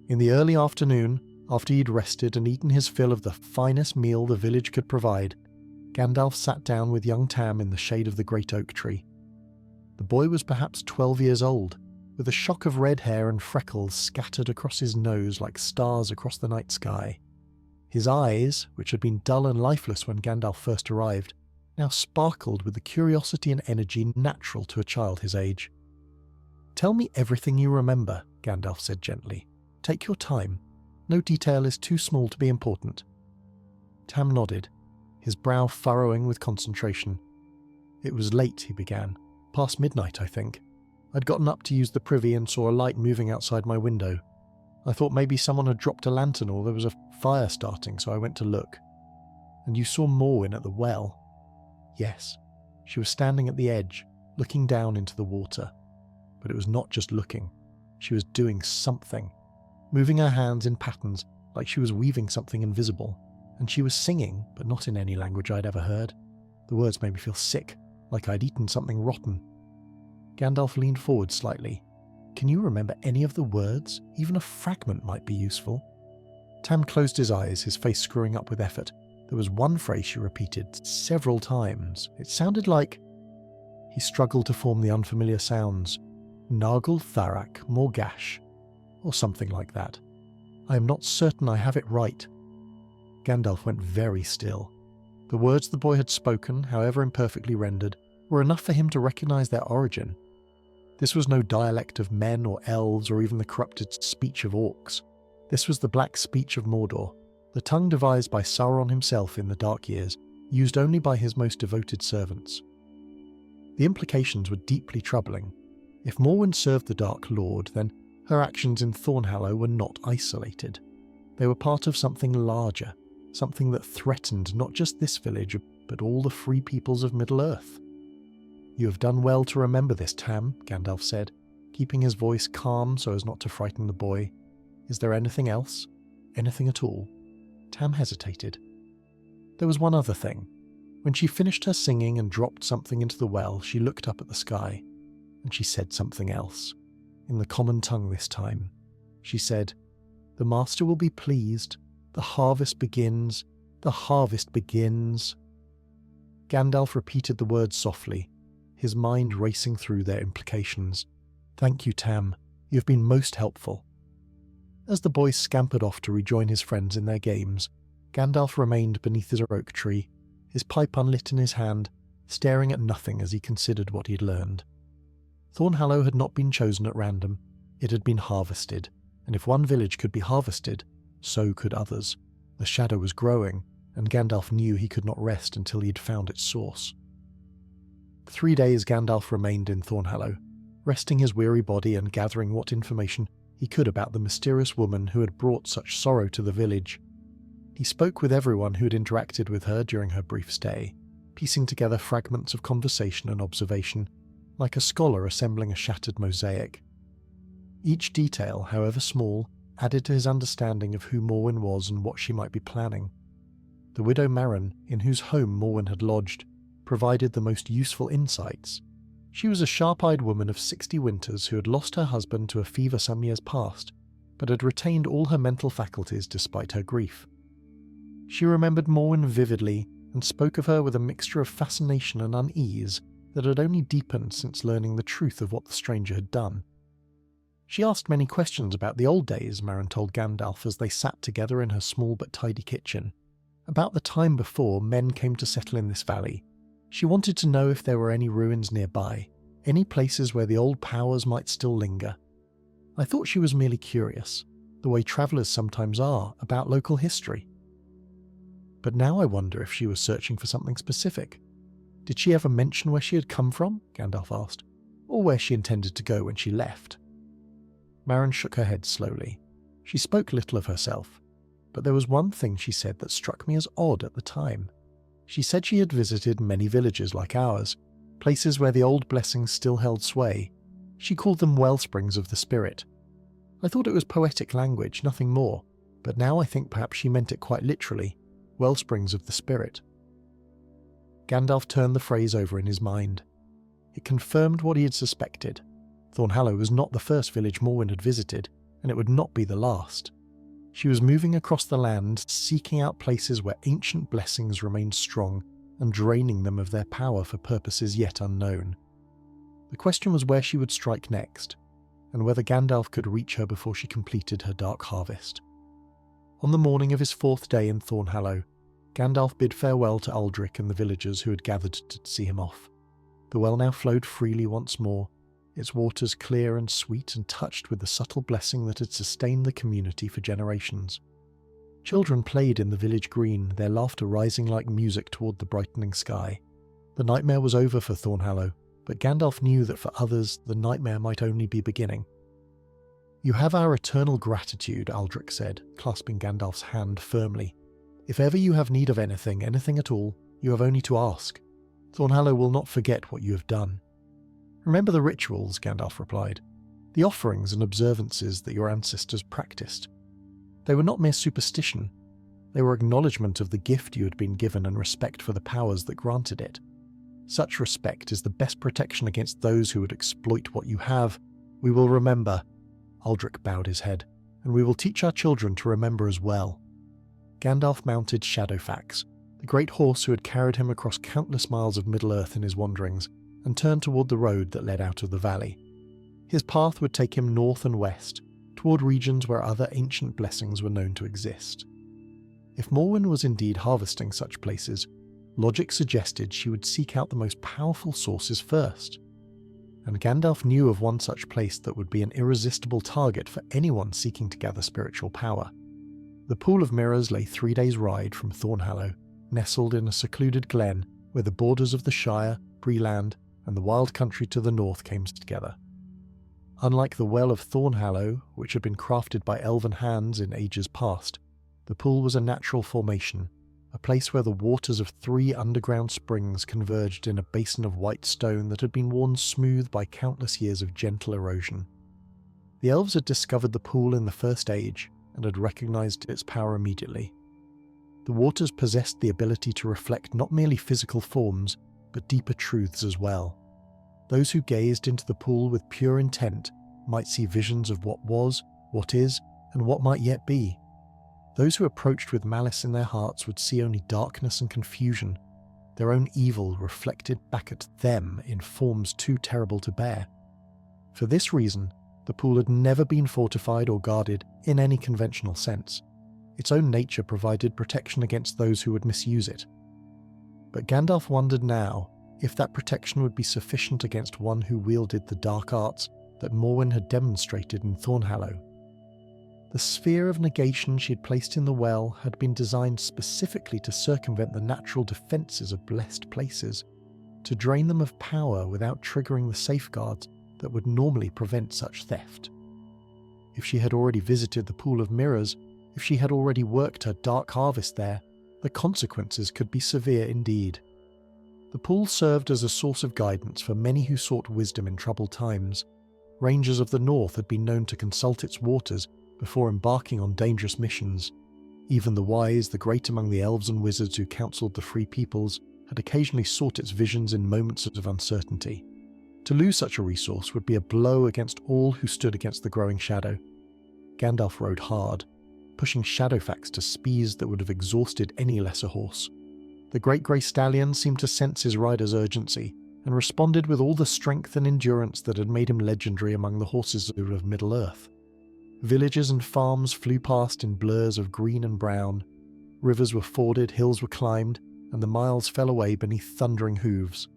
In the early afternoon, after he'd rested and eaten his fill of the finest meal the village could provide, Gandalf sat down with young Tam in the shade of the great oak tree. The boy was perhaps 12 years old, with a shock of red hair and freckles scattered across his nose like stars across the night sky. His eyes, which had been dull and lifeless when Gandalf first arrived, now sparkled with the curiosity and energy natural to a child his age. "Tell me everything you remember," Gandalf said gently. "Take your time. No detail is too small to be important." Tam nodded, his brow furrowing with concentration. "It was late," he began. "Past midnight, I think. I'd gotten up to use the privy and saw a light moving outside my window. I thought maybe someone had dropped a lantern or there was a fire starting, so I went to look." "And you saw Morwen at the well?" "Yes. She was standing at the edge, looking down into the water. But it was not just looking. She was doing something, moving her hands in patterns like she was weaving something invisible. And she was singing, but not in any language I'd ever heard. The words made me feel sick, like I'd eaten something rotten." Gandalf leaned forward slightly. "Can you remember any of the words? Even a fragment might be useful." Tam closed his eyes, his face screwing up with effort. There was one phrase she repeated several times. It sounded like... He struggled to form the unfamiliar sounds. Nargul Tharak Morgash, or something like that. I am not certain I have it right. Gandalf went very still. The words the boy had spoken, however imperfectly rendered, were enough for him to recognise their origin. This was no dialect of men or elves or even the corrupted speech of orcs. This was the black speech of Mordor, the tongue devised by Sauron himself in the Dark Years, used only by his most devoted servants. The implications were deeply troubling. If Morwen served the Dark Lord, then her actions in Thornhallow were not isolated. They were part of something larger, something that threatened not just this village, but all the free peoples of Middle-earth. "You have done well to remember this, Tam," Gandalf said, keeping his voice calm so as not to frighten the boy. "Is there anything else? Anything at all?" Tam hesitated. There was one other thing. When she finished her singing and dropped something into the well, she looked up at the sky, and she said something else. In the common tongue this time. She said, "The Master will be pleased. The harvest begins. The harvest begins." Gandalf repeated the words softly, his mind racing through their implications. "Thank you, Tam. You have been most helpful." As the boy scampered off to rejoin his friends in their games, Gandalf remained beneath his oak tree, his pipe unlit in his hand, staring at nothing as he considered what he had learned. Thornhallow had not been chosen at random. It had been harvested, and if one village could be harvested, so could others. The shadow was growing, and Gandalf knew he could not rest until he had found its source. 3 days Gandalf remained in Thornhallow, resting his weary body and gathering what information he could about the mysterious woman who had brought such sorrow to the village. He spoke with everyone who had interacted with her during her brief stay, piecing together fragments of conversation and observation, like a scholar assembling a shattered mosaic. Each detail, however small, added to his understanding of who Morwen was and what she might be planning. The widow Marin, in whose home Morwen had lodged, provided the most useful insights. She was a sharp-eyed woman of 60 winters who had lost her husband to a fever some years past, but had retained all her mental faculties despite her grief. She remembered Morwen vividly and spoke of her with a mixture of fascination and unease that had only deepened since learning the truth of what the stranger had done. She asked many questions about the old days, Marin told Gandalf as they sat together in her small but tidy kitchen, about the time before men came to settle in this valley. She wanted to know if there were any ruins nearby, any places where the old powers might still linger. I thought she was merely curious, the way travellers sometimes are about local history. But now I wonder if she was searching for something specific. Did she ever mention where she had come from? Gandalf asked, or where she intended to go when she left? Marin shook her head slowly. She spoke little of herself, but there was one thing she said that struck me as odd at the time. She said she had visited many villages like ours, places where the old blessings still held sway. She called them wellsprings of the spirit. I thought it was poetic language, nothing more, but now I think perhaps she meant it quite literally, wellsprings of the spirit. Gandalf turned the phrase over in his mind. It confirmed what he had suspected. Thornhallow was not the first village Morwen had visited, and it would not be the last. She was moving across the land, seeking out places where ancient blessings remained strong and draining them of their power for purposes yet unknown. The question was where she would strike next, and whether Gandalf could reach her before she completed her dark harvest. On the morning of his 4th day in Thornhallow, Gandalf bid farewell to Aldrich and the villagers who had gathered to see him off. The well now flowed freely once more, its waters clear and sweet and touched with the subtle blessing that had sustained the community for generations. Children played in the village green, their laughter rising like music toward the brightening sky. The nightmare was over for Thornhallow, but Gandalf knew that for others the nightmare might only be beginning. "You have our eternal gratitude," Aldrich said, clasping Gandalf's hand firmly. "If ever you have need of anything at all, you have only to ask. Thornhallow will not forget what you have done." "Remember the rituals," Gandalf replied, "the offerings and observances that your ancestors practiced. They were not mere superstition. They were acknowledgement of the gift you had been given and respect for the powers that granted it. Such respect is the best protection against those who would exploit what you have. We will remember." Aldrich bowed his head. "And we will teach our children to remember as well." Gandalf mounted Shadowfax, the great horse who had carried him across countless miles of Middle-earth in his wanderings, and turned toward the road that led out of the valley. His path would take him north and west, toward regions where other ancient blessings were known to exist. If Morwen was indeed harvesting such places, logic suggested she would seek out the most powerful sources first. And Gandalf knew of one such place that would be an irresistible target for anyone seeking to gather spiritual power. The Pool of Mirrors lay 3 days' ride from Thornhallow, nestled in a secluded glen where the borders of the Shire, Breeland, and the wild country to the north came together. Unlike the Well of Thornhallow, which had been crafted by elven hands in ages past, the pool was a natural formation, a place where the waters of 3 underground springs converged in a basin of white stone that had been worn smooth by countless years of gentle erosion. The elves had discovered the pool in the First Age and had recognized its power immediately. The waters possessed the ability to reflect not merely physical forms, but deeper truths as well. Those who gazed into the pool with pure intent might see visions of what was, what is, and what might yet be. Those who approached with malice in their hearts would see only darkness and confusion, their own evil reflected back at them in forms too terrible to bear. For this reason, the pool had never been fortified or guarded in any conventional sense. Its own nature provided protection against those who would misuse it. But Gandalf wondered now if that protection would be sufficient against one who wielded the dark arts that Morwen had demonstrated in Thornhallow. The sphere of negation she had placed in the well had been designed specifically to circumvent the natural defences of blessed places, to drain them of power without triggering the safeguards that would normally prevent such theft. If she had already visited the Pool of Mirrors, if she had already worked her dark harvest there, the consequences could be severe indeed. The pool served as a source of guidance for many who sought wisdom in troubled times. Rangers of the north had been known to consult its waters before embarking on dangerous missions. Even the wise, the great among the elves and wizards who counselled the free peoples, had occasionally sought its visions in moments of uncertainty. To lose such a resource would be a blow against all who stood against the growing shadow. Gandalf rode hard, pushing Shadowfax to speeds that would have exhausted any lesser horse. The great grey stallion seemed to sense his rider's urgency, and responded with all the strength and endurance that had made him legendary among the horses of Middle-earth. Villages and farms flew past in blurs of green and brown. Rivers were forded, hills were climbed, and the miles fell away beneath thundering hooves.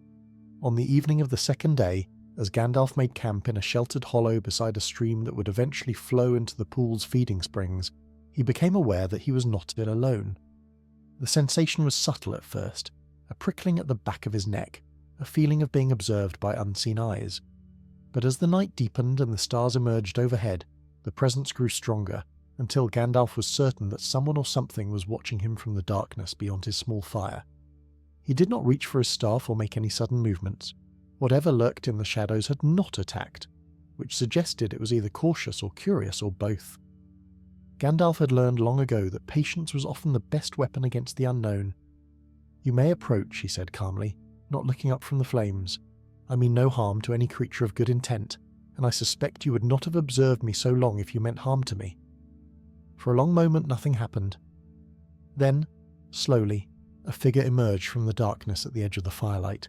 On the evening of the second day, as Gandalf made camp in a sheltered hollow beside a stream that would eventually flow into the pool's feeding springs, he became aware that he was not alone. The sensation was subtle at first, a prickling at the back of his neck, a feeling of being observed by unseen eyes. But as the night deepened and the stars emerged overhead, the presence grew stronger, until Gandalf was certain that someone or something was watching him from the darkness beyond his small fire. He did not reach for his staff or make any sudden movements. Whatever lurked in the shadows had not attacked, which suggested it was either cautious or curious or both. Gandalf had learned long ago that patience was often the best weapon against the unknown. "You may approach," he said calmly, not looking up from the flames. "I mean no harm to any creature of good intent, and I suspect you would not have observed me so long if you meant harm to me." For a long moment nothing happened. Then, slowly, a figure emerged from the darkness at the edge of the firelight.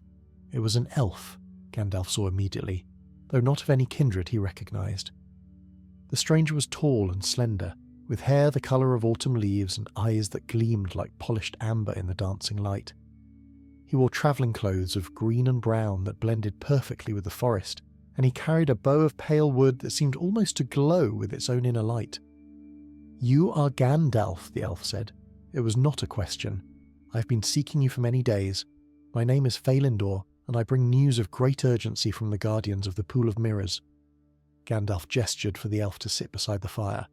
It was an elf, Gandalf saw immediately, though not of any kindred he recognised. The stranger was tall and slender, with hair the colour of autumn leaves and eyes that gleamed like polished amber in the dancing light. He wore travelling clothes of green and brown that blended perfectly with the forest, and he carried a bow of pale wood that seemed almost to glow with its own inner light. "You are Gandalf," the elf said. "It was not a question. I have been seeking you for many days. My name is Faelindor, and I bring news of great urgency from the guardians of the Pool of Mirrors." Gandalf gestured for the elf to sit beside the fire.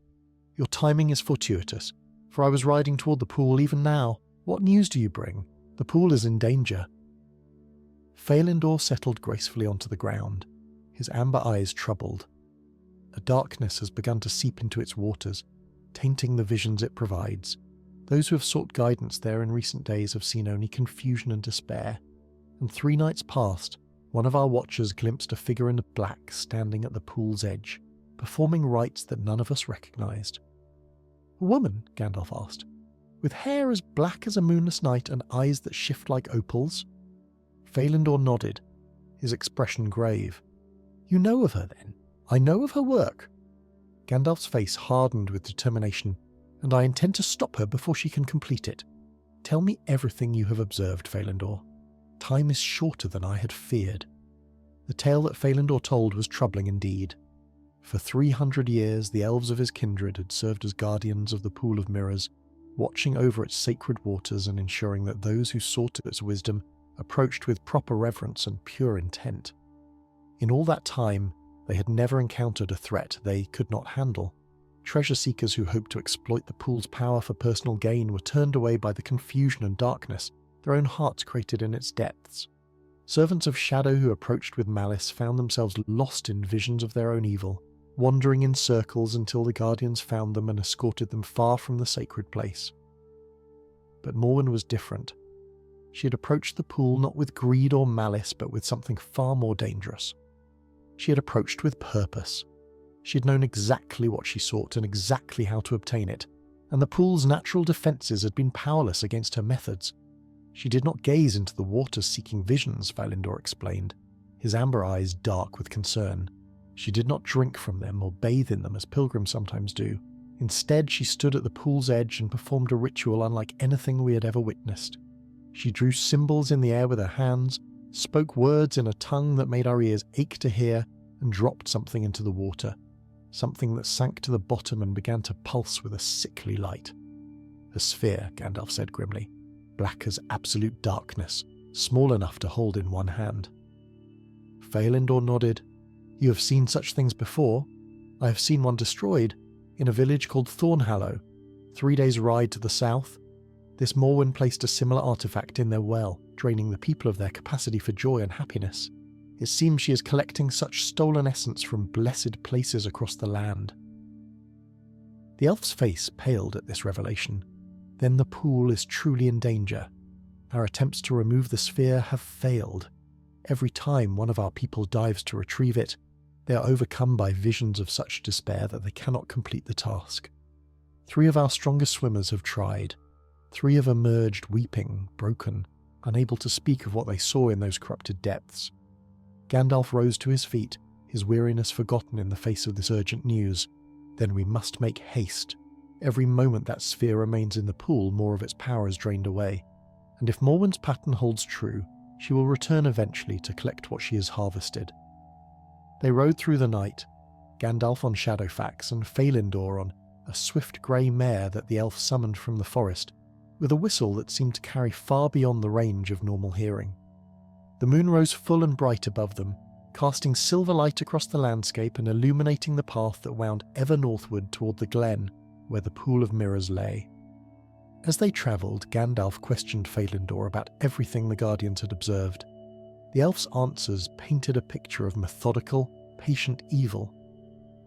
"Your timing is fortuitous, for I was riding toward the pool even now. What news do you bring? The pool is in danger." Faelindor settled gracefully onto the ground, his amber eyes troubled. A darkness has begun to seep into its waters, tainting the visions it provides. Those who have sought guidance there in recent days have seen only confusion and despair. And 3 nights past, one of our watchers glimpsed a figure in black standing at the pool's edge, performing rites that none of us recognised. "A woman?" Gandalf asked. "With hair as black as a moonless night and eyes that shift like opals?" Faelindor nodded. his expression grave. "You know of her, then? I know of her work." Gandalf's face hardened with determination, "and I intend to stop her before she can complete it. Tell me everything you have observed, Faelindor. Time is shorter than I had feared." The tale that Faelindor told was troubling indeed. For 300 years the elves of his kindred had served as guardians of the Pool of Mirrors, watching over its sacred waters and ensuring that those who sought its wisdom approached with proper reverence and pure intent. In all that time, they had never encountered a threat they could not handle. Treasure seekers who hoped to exploit the pool's power for personal gain were turned away by the confusion and darkness their own hearts created in its depths. Servants of shadow who approached with malice found themselves lost in visions of their own evil, wandering in circles until the guardians found them and escorted them far from the sacred place. But Morwen was different. She had approached the pool not with greed or malice, but with something far more dangerous. She had approached with purpose. She had known exactly what she sought and exactly how to obtain it, and the pool's natural defences had been powerless against her methods. She did not gaze into the waters seeking visions, Faelindor explained, his amber eyes dark with concern. She did not drink from them or bathe in them as pilgrims sometimes do. Instead, she stood at the pool's edge and performed a ritual unlike anything we had ever witnessed. She drew symbols in the air with her hands, spoke words in a tongue that made our ears ache to hear, and dropped something into the water, something that sank to the bottom and began to pulse with a sickly light. "A sphere," Gandalf said grimly, "black as absolute darkness, small enough to hold in one hand." Faelindor nodded. "You have seen such things before. I have seen one destroyed, in a village called Thornhallow, 3 days' ride to the south. This Morwen placed a similar artifact in their well, draining the people of their capacity for joy and happiness. It seems she is collecting such stolen essence from blessed places across the land." The elf's face paled at this revelation. Then the pool is truly in danger. Our attempts to remove the sphere have failed. Every time one of our people dives to retrieve it, they are overcome by visions of such despair that they cannot complete the task. 3 of our strongest swimmers have tried. 3 have emerged weeping, broken, unable to speak of what they saw in those corrupted depths. Gandalf rose to his feet, his weariness forgotten in the face of this urgent news. "Then we must make haste. Every moment that sphere remains in the pool, more of its power is drained away. And if Morwen's pattern holds true, she will return eventually to collect what she has harvested." They rode through the night, Gandalf on Shadowfax and Faelindor on a swift grey mare that the elf summoned from the forest, with a whistle that seemed to carry far beyond the range of normal hearing. The moon rose full and bright above them, casting silver light across the landscape and illuminating the path that wound ever northward toward the glen where the Pool of Mirrors lay. As they travelled, Gandalf questioned Faelindor about everything the Guardians had observed. The elf's answers painted a picture of methodical, patient evil.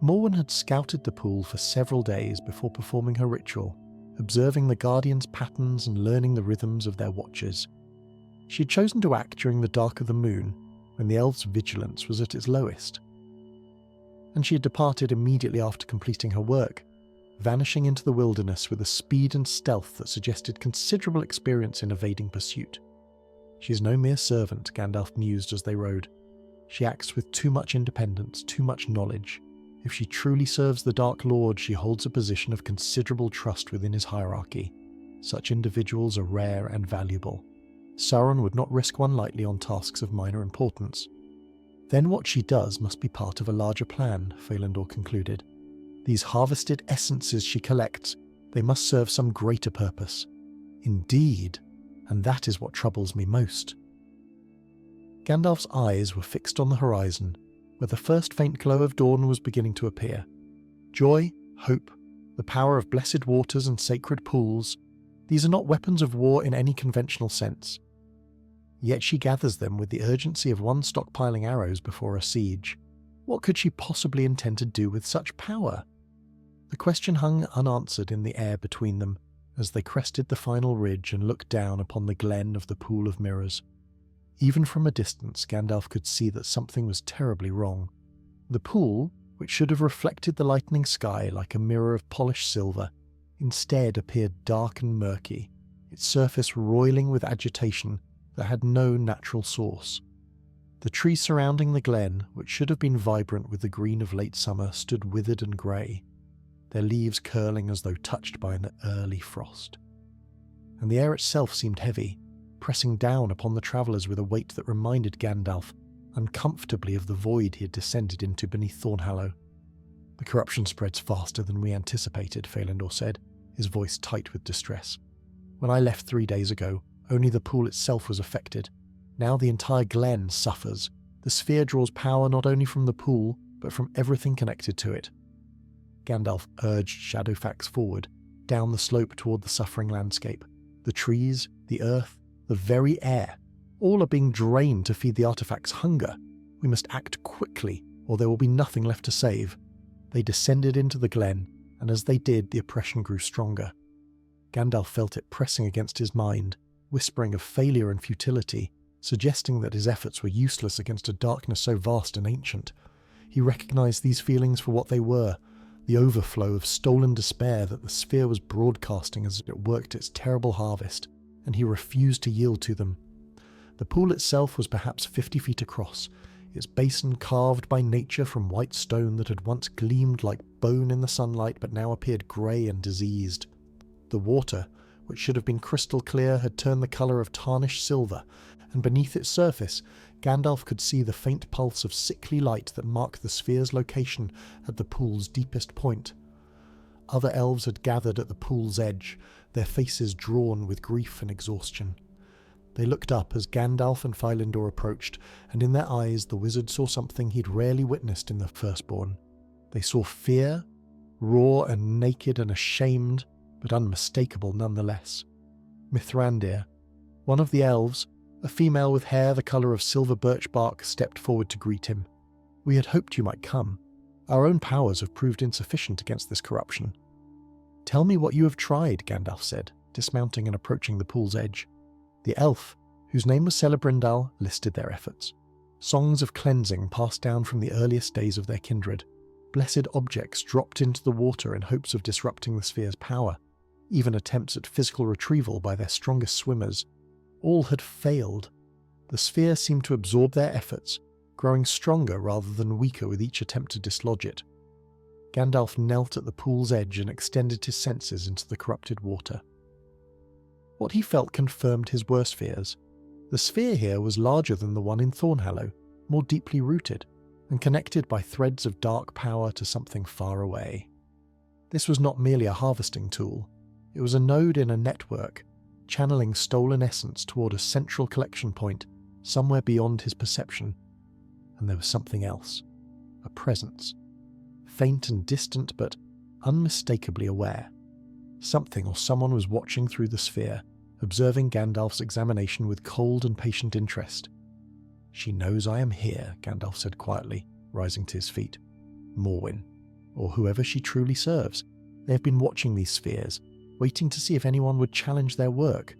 Morwen had scouted the pool for several days before performing her ritual, observing the Guardians' patterns and learning the rhythms of their watches. She had chosen to act during the dark of the moon, when the elves' vigilance was at its lowest. And she had departed immediately after completing her work, vanishing into the wilderness with a speed and stealth that suggested considerable experience in evading pursuit. She is no mere servant, Gandalf mused as they rode. She acts with too much independence, too much knowledge. If she truly serves the Dark Lord, she holds a position of considerable trust within his hierarchy. Such individuals are rare and valuable. Sauron would not risk one lightly on tasks of minor importance. Then what she does must be part of a larger plan, Faelindor concluded. These harvested essences she collects, they must serve some greater purpose. Indeed, and that is what troubles me most. Gandalf's eyes were fixed on the horizon, where the first faint glow of dawn was beginning to appear. Joy, hope, the power of blessed waters and sacred pools, these are not weapons of war in any conventional sense. Yet she gathers them with the urgency of one stockpiling arrows before a siege. What could she possibly intend to do with such power? The question hung unanswered in the air between them as they crested the final ridge and looked down upon the glen of the Pool of Mirrors. Even from a distance, Gandalf could see that something was terribly wrong. The pool, which should have reflected the lightening sky like a mirror of polished silver, instead appeared dark and murky, its surface roiling with agitation that had no natural source. The trees surrounding the glen, which should have been vibrant with the green of late summer, stood withered and grey, their leaves curling as though touched by an early frost. And the air itself seemed heavy, pressing down upon the travellers with a weight that reminded Gandalf uncomfortably of the void he had descended into beneath Thornhallow. "The corruption spreads faster than we anticipated," Felinor said, his voice tight with distress. "When I left 3 days ago, only the pool itself was affected. Now the entire glen suffers. The sphere draws power not only from the pool, but from everything connected to it." Gandalf urged Shadowfax forward, down the slope toward the suffering landscape. The trees, the earth, the very air, all are being drained to feed the artifact's hunger. We must act quickly, or there will be nothing left to save. They descended into the glen, and as they did, the oppression grew stronger. Gandalf felt it pressing against his mind, whispering of failure and futility, suggesting that his efforts were useless against a darkness so vast and ancient. He recognized these feelings for what they were, the overflow of stolen despair that the sphere was broadcasting as it worked its terrible harvest, and he refused to yield to them. The pool itself was perhaps 50 feet across, its basin carved by nature from white stone that had once gleamed like bone in the sunlight but now appeared grey and diseased. The water, which should have been crystal clear, had turned the colour of tarnished silver, and beneath its surface, Gandalf could see the faint pulse of sickly light that marked the sphere's location at the pool's deepest point. Other elves had gathered at the pool's edge, their faces drawn with grief and exhaustion. They looked up as Gandalf and Felinor approached, and in their eyes the wizard saw something he'd rarely witnessed in the Firstborn. They saw fear, raw and naked and ashamed, but unmistakable nonetheless. Mithrandir, one of the elves, a female with hair the colour of silver birch bark, stepped forward to greet him. "We had hoped you might come. Our own powers have proved insufficient against this corruption." "Tell me what you have tried," Gandalf said, dismounting and approaching the pool's edge. The elf, whose name was Celebrimbor, listed their efforts. Songs of cleansing passed down from the earliest days of their kindred. Blessed objects dropped into the water in hopes of disrupting the sphere's power. Even attempts at physical retrieval by their strongest swimmers. All had failed. The sphere seemed to absorb their efforts, growing stronger rather than weaker with each attempt to dislodge it. Gandalf knelt at the pool's edge and extended his senses into the corrupted water. What he felt confirmed his worst fears. The sphere here was larger than the one in Thornhallow, more deeply rooted, and connected by threads of dark power to something far away. This was not merely a harvesting tool. It was a node in a network, channeling stolen essence toward a central collection point somewhere beyond his perception. And there was something else. A presence. Faint and distant, but unmistakably aware. Something or someone was watching through the sphere, observing Gandalf's examination with cold and patient interest. "She knows I am here," Gandalf said quietly, rising to his feet. "Morwen, or whoever she truly serves. They have been watching these spheres, waiting to see if anyone would challenge their work."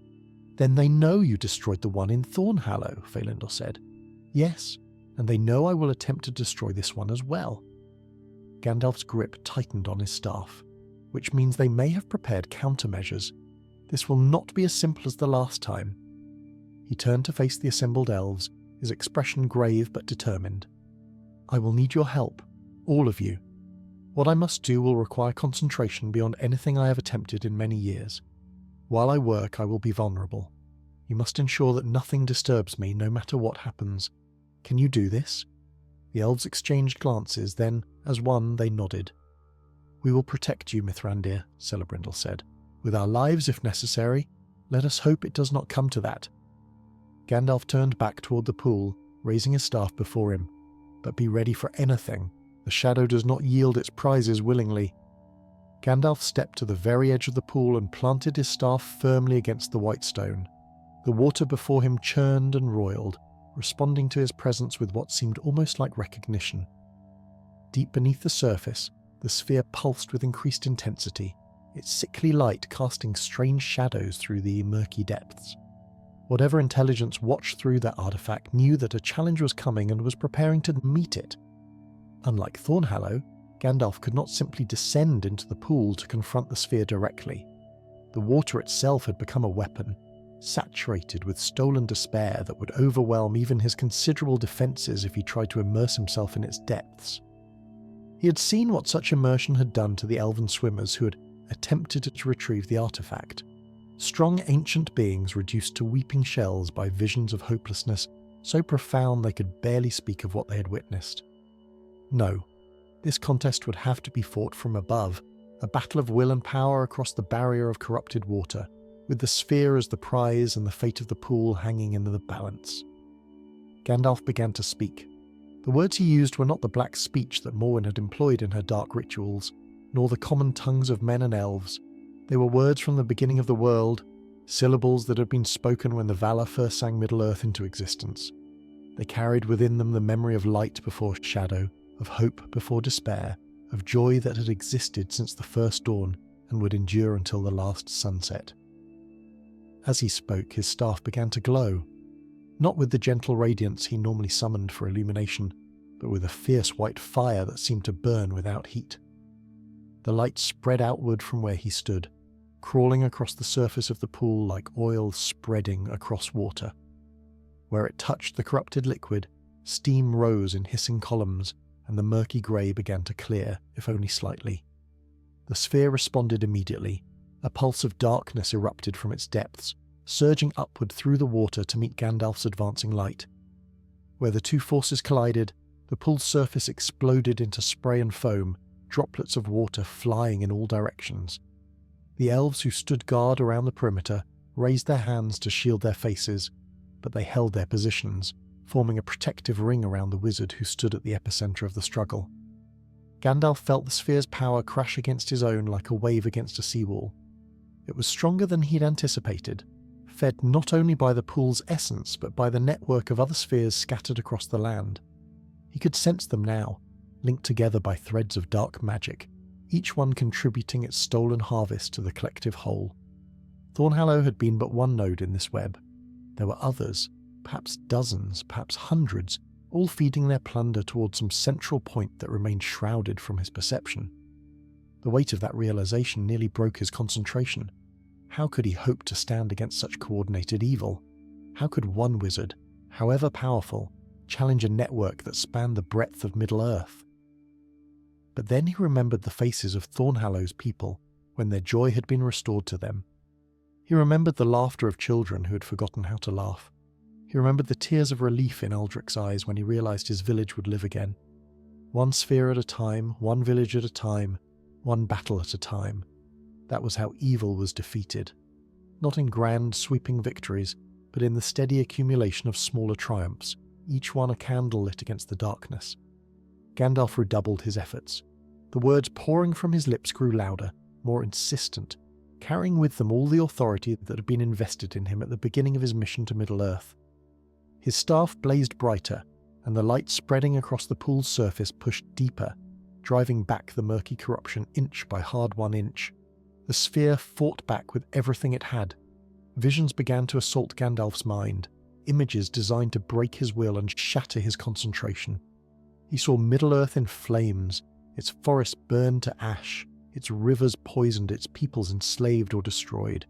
"Then they know you destroyed the one in Thornhallow," Felinor said. "Yes, and they know I will attempt to destroy this one as well." Gandalf's grip tightened on his staff, which means they may have prepared countermeasures. This will not be as simple as the last time. He turned to face the assembled elves, his expression grave but determined. "I will need your help, all of you. What I must do will require concentration beyond anything I have attempted in many years. While I work, I will be vulnerable. You must ensure that nothing disturbs me, no matter what happens. Can you do this?" The elves exchanged glances, then, as one, they nodded. "We will protect you, Mithrandir," Celebrimbor said. "With our lives, if necessary. Let us hope it does not come to that." Gandalf turned back toward the pool, raising his staff before him. "But be ready for anything. The shadow does not yield its prizes willingly." Gandalf stepped to the very edge of the pool and planted his staff firmly against the white stone. The water before him churned and roiled, responding to his presence with what seemed almost like recognition. Deep beneath the surface, the sphere pulsed with increased intensity, its sickly light casting strange shadows through the murky depths. Whatever intelligence watched through that artifact knew that a challenge was coming and was preparing to meet it. Unlike Thornhallow, Gandalf could not simply descend into the pool to confront the sphere directly. The water itself had become a weapon, saturated with stolen despair that would overwhelm even his considerable defences if he tried to immerse himself in its depths. He had seen what such immersion had done to the elven swimmers who had attempted to retrieve the artifact. Strong ancient beings reduced to weeping shells by visions of hopelessness so profound they could barely speak of what they had witnessed. No, this contest would have to be fought from above, a battle of will and power across the barrier of corrupted water, with the sphere as the prize and the fate of the pool hanging in the balance. Gandalf began to speak. The words he used were not the black speech that Morwen had employed in her dark rituals, nor the common tongues of men and elves. They were words from the beginning of the world, syllables that had been spoken when the Valar first sang Middle-earth into existence. They carried within them the memory of light before shadow, of hope before despair, of joy that had existed since the first dawn and would endure until the last sunset. As he spoke, his staff began to glow, not with the gentle radiance he normally summoned for illumination, but with a fierce white fire that seemed to burn without heat. The light spread outward from where he stood, crawling across the surface of the pool like oil spreading across water. Where it touched the corrupted liquid, steam rose in hissing columns, and the murky grey began to clear, if only slightly. The sphere responded immediately. A pulse of darkness erupted from its depths, surging upward through the water to meet Gandalf's advancing light. Where the two forces collided, the pool's surface exploded into spray and foam, droplets of water flying in all directions. The elves who stood guard around the perimeter raised their hands to shield their faces, but they held their positions, forming a protective ring around the wizard who stood at the epicenter of the struggle. Gandalf felt the sphere's power crash against his own like a wave against a seawall. It was stronger than he'd anticipated, fed not only by the pool's essence but by the network of other spheres scattered across the land. He could sense them now, linked together by threads of dark magic, each one contributing its stolen harvest to the collective whole. Thornhallow had been but one node in this web. There were others, perhaps dozens, perhaps hundreds, all feeding their plunder towards some central point that remained shrouded from his perception. The weight of that realization nearly broke his concentration. How could he hope to stand against such coordinated evil? How could one wizard, however powerful, challenge a network that spanned the breadth of Middle-earth? But then he remembered the faces of Thornhallow's people when their joy had been restored to them. He remembered the laughter of children who had forgotten how to laugh. He remembered the tears of relief in Aldrich's eyes when he realized his village would live again. One sphere at a time, one village at a time, one battle at a time. That was how evil was defeated. Not in grand, sweeping victories, but in the steady accumulation of smaller triumphs, each one a candle lit against the darkness. Gandalf redoubled his efforts. The words pouring from his lips grew louder, more insistent, carrying with them all the authority that had been invested in him at the beginning of his mission to Middle-earth. His staff blazed brighter, and the light spreading across the pool's surface pushed deeper, driving back the murky corruption inch by hard-won inch. The sphere fought back with everything it had. Visions began to assault Gandalf's mind, images designed to break his will and shatter his concentration. He saw Middle-earth in flames, its forests burned to ash, its rivers poisoned, its peoples enslaved or destroyed.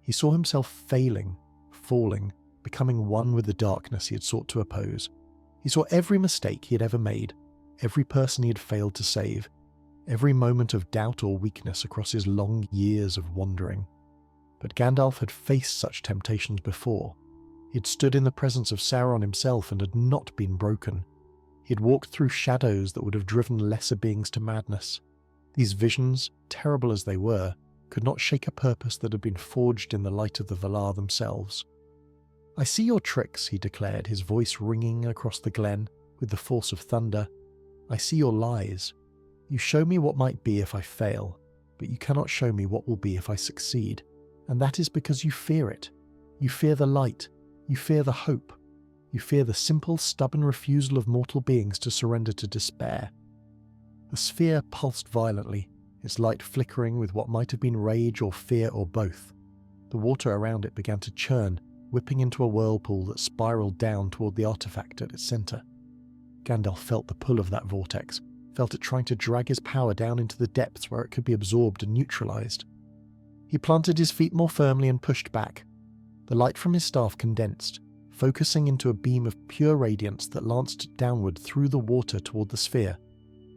He saw himself failing, falling, becoming one with the darkness he had sought to oppose. He saw every mistake he had ever made, every person he had failed to save, every moment of doubt or weakness across his long years of wandering. But Gandalf had faced such temptations before. He had stood in the presence of Sauron himself and had not been broken. He had walked through shadows that would have driven lesser beings to madness. These visions, terrible as they were, could not shake a purpose that had been forged in the light of the Valar themselves. "I see your tricks," he declared, his voice ringing across the glen with the force of thunder. "I see your lies. You show me what might be if I fail, but you cannot show me what will be if I succeed. And that is because you fear it. You fear the light. You fear the hope. You fear the simple, stubborn refusal of mortal beings to surrender to despair." The sphere pulsed violently, its light flickering with what might have been rage or fear or both. The water around it began to churn, whipping into a whirlpool that spiraled down toward the artifact at its center. Gandalf felt the pull of that vortex, felt it trying to drag his power down into the depths where it could be absorbed and neutralized. He planted his feet more firmly and pushed back. The light from his staff condensed, focusing into a beam of pure radiance that lanced downward through the water toward the sphere.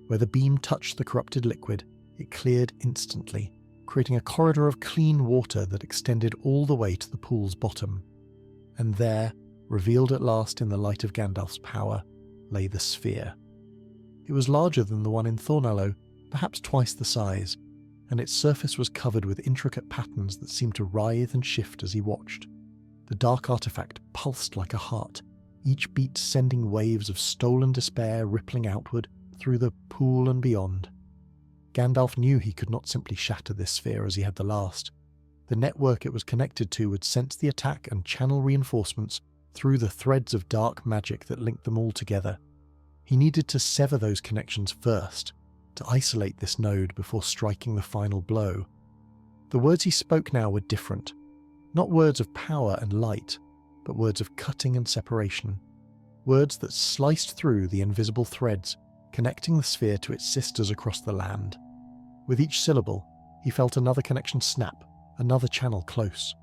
Where the beam touched the corrupted liquid, it cleared instantly, creating a corridor of clean water that extended all the way to the pool's bottom. And there, revealed at last in the light of Gandalf's power, lay the sphere. It was larger than the one in Thornhallow, perhaps twice the size, and its surface was covered with intricate patterns that seemed to writhe and shift as he watched. The dark artifact pulsed like a heart, each beat sending waves of stolen despair rippling outward through the pool and beyond. Gandalf knew he could not simply shatter this sphere as he had the last. The network it was connected to would sense the attack and channel reinforcements through the threads of dark magic that linked them all together. He needed to sever those connections first, to isolate this node before striking the final blow. The words he spoke now were different. Not words of power and light, but words of cutting and separation. Words that sliced through the invisible threads, connecting the sphere to its sisters across the land. With each syllable, he felt another connection snap, another channel close.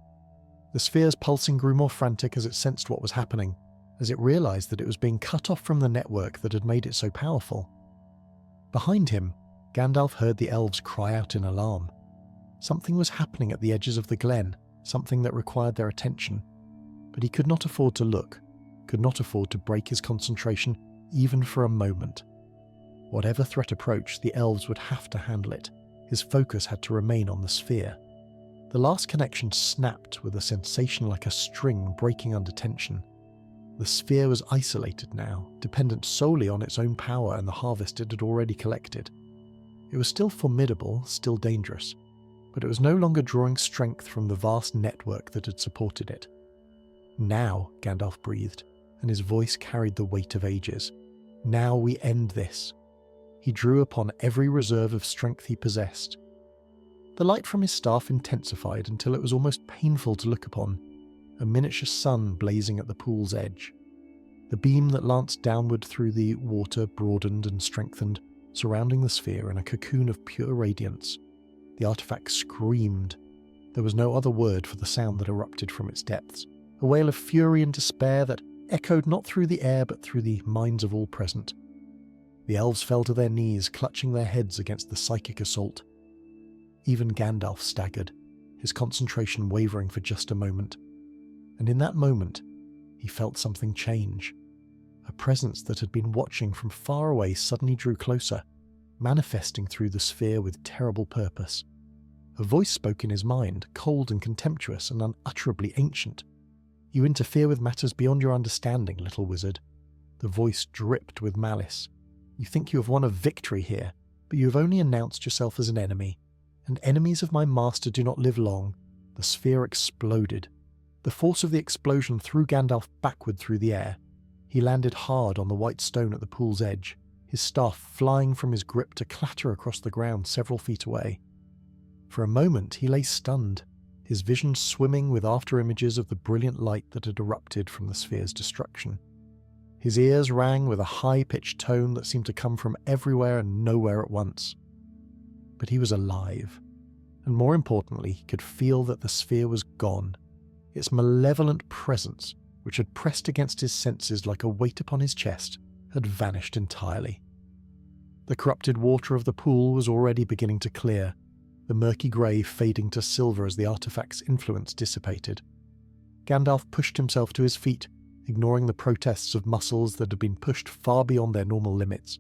The sphere's pulsing grew more frantic as it sensed what was happening, as it realized that it was being cut off from the network that had made it so powerful. Behind him, Gandalf heard the elves cry out in alarm. Something was happening at the edges of the glen, something that required their attention. But he could not afford to look, could not afford to break his concentration even for a moment. Whatever threat approached, the elves would have to handle it. His focus had to remain on the sphere. The last connection snapped with a sensation like a string breaking under tension. The sphere was isolated now, dependent solely on its own power and the harvest it had already collected. It was still formidable, still dangerous, but it was no longer drawing strength from the vast network that had supported it. Now, Gandalf breathed, and his voice carried the weight of ages. Now we end this. He drew upon every reserve of strength he possessed. The light from his staff intensified until it was almost painful to look upon, a miniature sun blazing at the pool's edge. The beam that lanced downward through the water broadened and strengthened, surrounding the sphere in a cocoon of pure radiance. The artifact screamed. There was no other word for the sound that erupted from its depths, a wail of fury and despair that echoed not through the air but through the minds of all present. The elves fell to their knees, clutching their heads against the psychic assault. Even Gandalf staggered, his concentration wavering for just a moment. And in that moment, he felt something change. A presence that had been watching from far away suddenly drew closer, manifesting through the sphere with terrible purpose. A voice spoke in his mind, cold and contemptuous and unutterably ancient. "You interfere with matters beyond your understanding, little wizard." The voice dripped with malice. "You think you have won a victory here, but you have only announced yourself as an enemy. And enemies of my master do not live long." The sphere exploded. The force of the explosion threw Gandalf backward through the air. He landed hard on the white stone at the pool's edge, his staff flying from his grip to clatter across the ground several feet away. For a moment he lay stunned, his vision swimming with after-images of the brilliant light that had erupted from the sphere's destruction. His ears rang with a high-pitched tone that seemed to come from everywhere and nowhere at once. But he was alive, and more importantly, he could feel that the sphere was gone. Its malevolent presence, which had pressed against his senses like a weight upon his chest, had vanished entirely. The corrupted water of the pool was already beginning to clear, the murky grey fading to silver as the artifact's influence dissipated. Gandalf pushed himself to his feet, ignoring the protests of muscles that had been pushed far beyond their normal limits.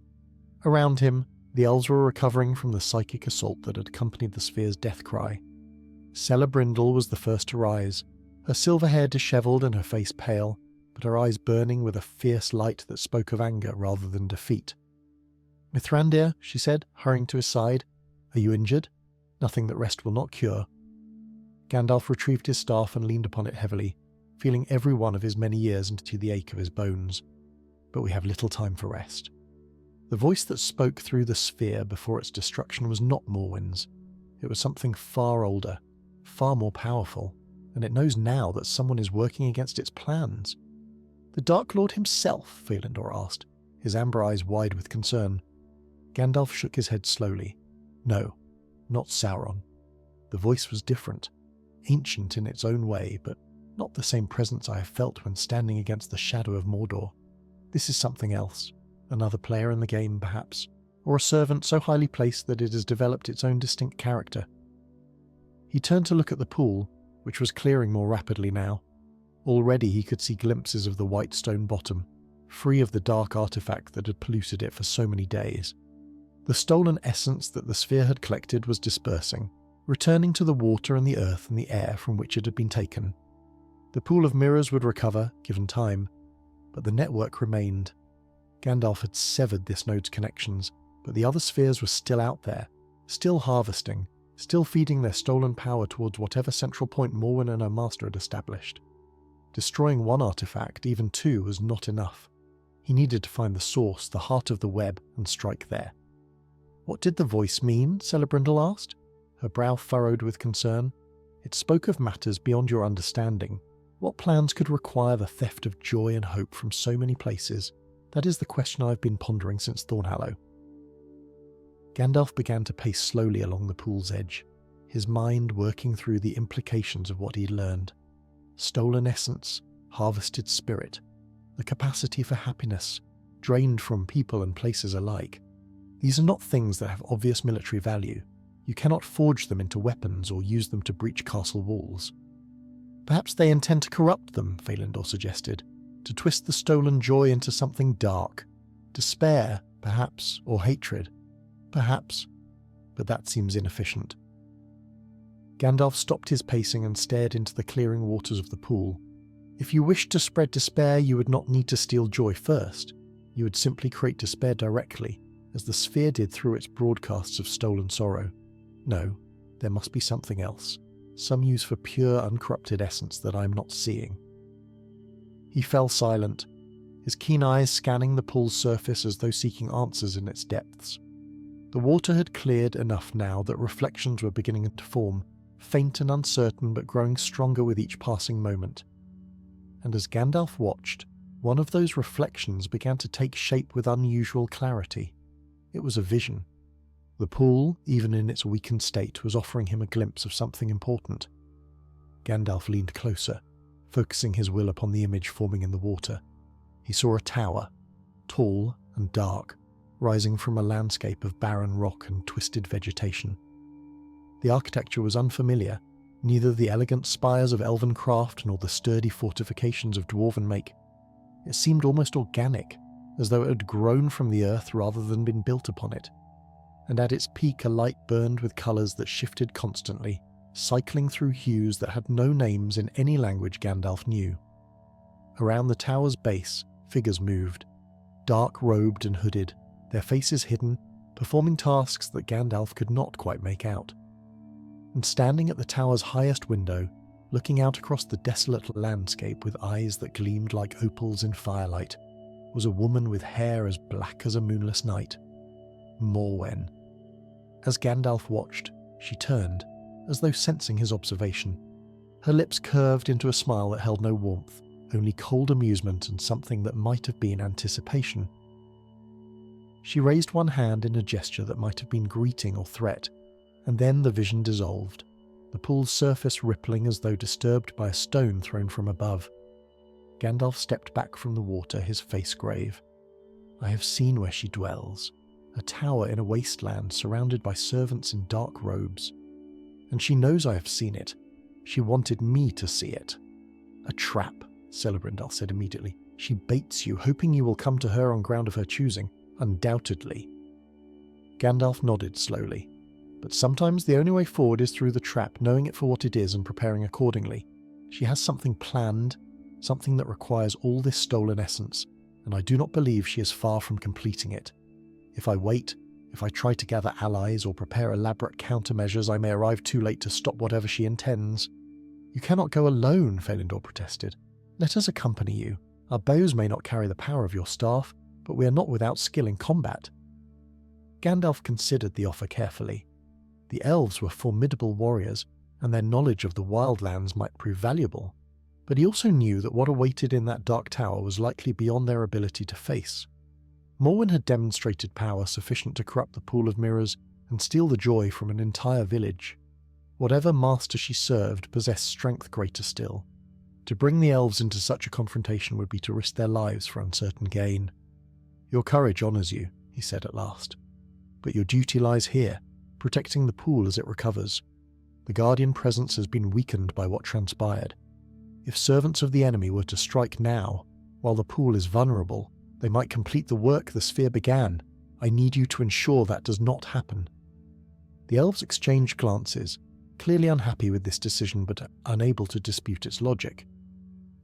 Around him, the elves were recovering from the psychic assault that had accompanied the sphere's death cry. Celebrindle was the first to rise, her silver hair dishevelled and her face pale, but her eyes burning with a fierce light that spoke of anger rather than defeat. "Mithrandir," she said, hurrying to his side, "are you injured? Nothing that rest will not cure." Gandalf retrieved his staff and leaned upon it heavily, feeling every one of his many years into the ache of his bones. "But we have little time for rest." The voice that spoke through the sphere before its destruction was not Morwyn's. It was something far older, far more powerful, and it knows now that someone is working against its plans. "The Dark Lord himself?" Felindor asked, his amber eyes wide with concern. Gandalf shook his head slowly. "No, not Sauron." The voice was different, ancient in its own way, but Not the same presence I have felt when standing against the shadow of Mordor. This is something else. Another player in the game, perhaps. Or a servant so highly placed that it has developed its own distinct character. He turned to look at the pool, which was clearing more rapidly now. Already he could see glimpses of the white stone bottom, free of the dark artifact that had polluted it for so many days. The stolen essence that the sphere had collected was dispersing, returning to the water and the earth and the air from which it had been taken. The pool of mirrors would recover, given time, but the network remained. Gandalf had severed this node's connections, but the other spheres were still out there, still harvesting, still feeding their stolen power towards whatever central point Morwen and her master had established. Destroying one artifact, even two, was not enough. He needed to find the source, the heart of the web, and strike there. What did the voice mean? Celebrindle asked, her brow furrowed with concern. It spoke of matters beyond your understanding. What plans could require the theft of joy and hope from so many places? That is the question I have been pondering since Thornhallow. Gandalf began to pace slowly along the pool's edge, his mind working through the implications of what he had learned. Stolen essence, harvested spirit, the capacity for happiness, drained from people and places alike. These are not things that have obvious military value. You cannot forge them into weapons or use them to breach castle walls. Perhaps they intend to corrupt them, Valinor suggested, to twist the stolen joy into something dark. Despair, perhaps, or hatred. Perhaps, but that seems inefficient. Gandalf stopped his pacing and stared into the clearing waters of the pool. If you wished to spread despair, you would not need to steal joy first. You would simply create despair directly, as the sphere did through its broadcasts of stolen sorrow. No, there must be something else. Some use for pure, uncorrupted essence that I am not seeing. He fell silent, his keen eyes scanning the pool's surface as though seeking answers in its depths. The water had cleared enough now that reflections were beginning to form, faint and uncertain but growing stronger with each passing moment. And as Gandalf watched, one of those reflections began to take shape with unusual clarity. It was a vision. The pool, even in its weakened state, was offering him a glimpse of something important. Gandalf leaned closer, focusing his will upon the image forming in the water. He saw a tower, tall and dark, rising from a landscape of barren rock and twisted vegetation. The architecture was unfamiliar, neither the elegant spires of elven craft nor the sturdy fortifications of dwarven make. It seemed almost organic, as though it had grown from the earth rather than been built upon it. And at its peak a light burned with colours that shifted constantly, cycling through hues that had no names in any language Gandalf knew. Around the tower's base, figures moved, dark-robed and hooded, their faces hidden, performing tasks that Gandalf could not quite make out. And standing at the tower's highest window, looking out across the desolate landscape with eyes that gleamed like opals in firelight, was a woman with hair as black as a moonless night. Morwen. As Gandalf watched, she turned, as though sensing his observation. Her lips curved into a smile that held no warmth, only cold amusement and something that might have been anticipation. She raised one hand in a gesture that might have been greeting or threat, and then the vision dissolved, the pool's surface rippling as though disturbed by a stone thrown from above. Gandalf stepped back from the water, his face grave. I have seen where she dwells, a tower in a wasteland surrounded by servants in dark robes. And she knows I have seen it. She wanted me to see it. A trap, Celebrindle said immediately. She baits you, hoping you will come to her on ground of her choosing. Undoubtedly. Gandalf nodded slowly. But sometimes the only way forward is through the trap, knowing it for what it is and preparing accordingly. She has something planned, something that requires all this stolen essence, and I do not believe she is far from completing it. If I wait, if I try to gather allies or prepare elaborate countermeasures, I may arrive too late to stop whatever she intends. You cannot go alone, Valinor protested. Let us accompany you. Our bows may not carry the power of your staff, but we are not without skill in combat. Gandalf considered the offer carefully. The elves were formidable warriors, and their knowledge of the wildlands might prove valuable, but he also knew that what awaited in that dark tower was likely beyond their ability to face. Morwen had demonstrated power sufficient to corrupt the pool of mirrors and steal the joy from an entire village. Whatever master she served possessed strength greater still. To bring the elves into such a confrontation would be to risk their lives for uncertain gain. "Your courage honours you," he said at last. "But your duty lies here, protecting the pool as it recovers. The Guardian presence has been weakened by what transpired. If servants of the enemy were to strike now, while the pool is vulnerable, they might complete the work the sphere began. I need you to ensure that does not happen." The elves exchanged glances, clearly unhappy with this decision but unable to dispute its logic.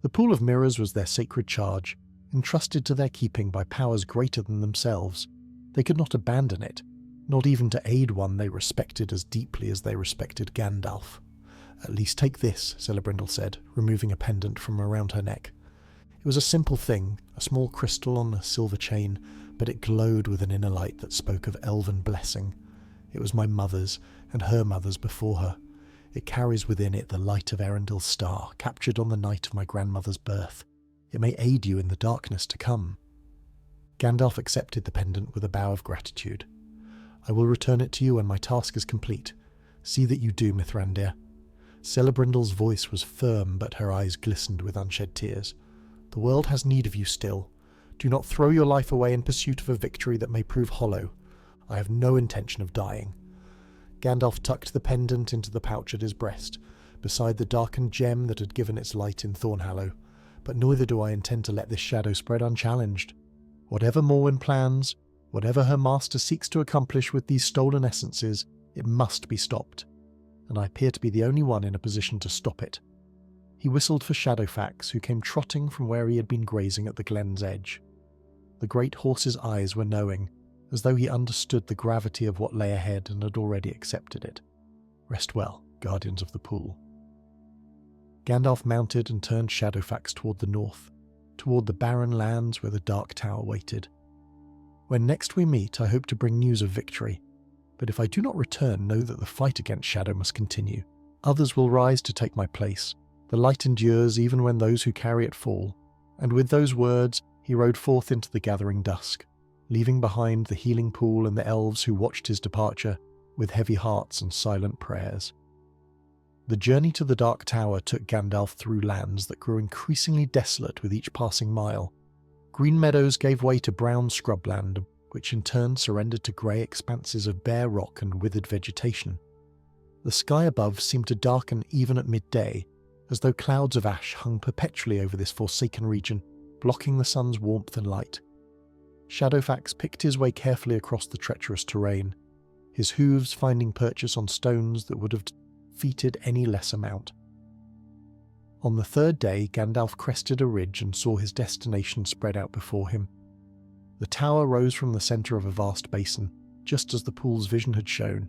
The Pool of Mirrors was their sacred charge, entrusted to their keeping by powers greater than themselves. They could not abandon it, not even to aid one they respected as deeply as they respected Gandalf. "At least take this," Celebrindle said, removing a pendant from around her neck. It was a simple thing, a small crystal on a silver chain, but it glowed with an inner light that spoke of elven blessing. It was my mother's, and her mother's before her. It carries within it the light of Erendil's star, captured on the night of my grandmother's birth. It may aid you in the darkness to come." Gandalf accepted the pendant with a bow of gratitude. "I will return it to you when my task is complete. See that you do, Mithrandir." Celebrindle's voice was firm, but her eyes glistened with unshed tears. "The world has need of you still. Do not throw your life away in pursuit of a victory that may prove hollow. I have no intention of dying." Gandalf tucked the pendant into the pouch at his breast, beside the darkened gem that had given its light in Thornhallow. "But neither do I intend to let this shadow spread unchallenged. Whatever Morwen plans, whatever her master seeks to accomplish with these stolen essences, it must be stopped. And I appear to be the only one in a position to stop it." He whistled for Shadowfax, who came trotting from where he had been grazing at the glen's edge. The great horse's eyes were knowing, as though he understood the gravity of what lay ahead and had already accepted it. "Rest well, guardians of the pool." Gandalf mounted and turned Shadowfax toward the north, toward the barren lands where the Dark Tower waited. "When next we meet, I hope to bring news of victory. But if I do not return, know that the fight against Shadow must continue. Others will rise to take my place. The light endures even when those who carry it fall." And with those words, he rode forth into the gathering dusk, leaving behind the healing pool and the elves who watched his departure with heavy hearts and silent prayers. The journey to the Dark Tower took Gandalf through lands that grew increasingly desolate with each passing mile. Green meadows gave way to brown scrubland, which in turn surrendered to grey expanses of bare rock and withered vegetation. The sky above seemed to darken even at midday, as though clouds of ash hung perpetually over this forsaken region, blocking the sun's warmth and light. Shadowfax picked his way carefully across the treacherous terrain, his hooves finding purchase on stones that would have defeated any lesser mount. On the third day, Gandalf crested a ridge and saw his destination spread out before him. The tower rose from the centre of a vast basin, just as the pool's vision had shown.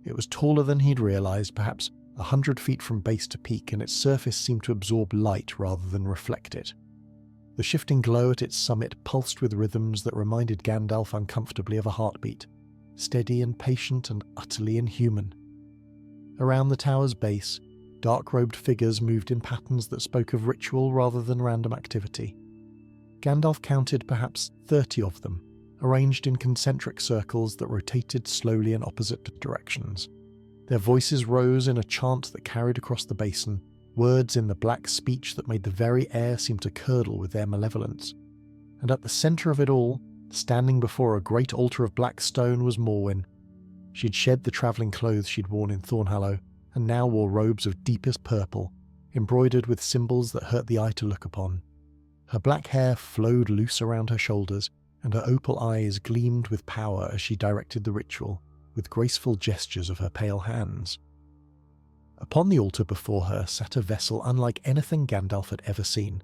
It was taller than he'd realised, perhaps 100 feet from base to peak, and its surface seemed to absorb light rather than reflect it. The shifting glow at its summit pulsed with rhythms that reminded Gandalf uncomfortably of a heartbeat, steady and patient and utterly inhuman. Around the tower's base, dark-robed figures moved in patterns that spoke of ritual rather than random activity. Gandalf counted perhaps 30 of them, arranged in concentric circles that rotated slowly in opposite directions. Their voices rose in a chant that carried across the basin, words in the black speech that made the very air seem to curdle with their malevolence. And at the centre of it all, standing before a great altar of black stone, was Morwen. She'd shed the travelling clothes she'd worn in Thornhallow, and now wore robes of deepest purple, embroidered with symbols that hurt the eye to look upon. Her black hair flowed loose around her shoulders, and her opal eyes gleamed with power as she directed the ritual, with graceful gestures of her pale hands. Upon the altar before her sat a vessel unlike anything Gandalf had ever seen.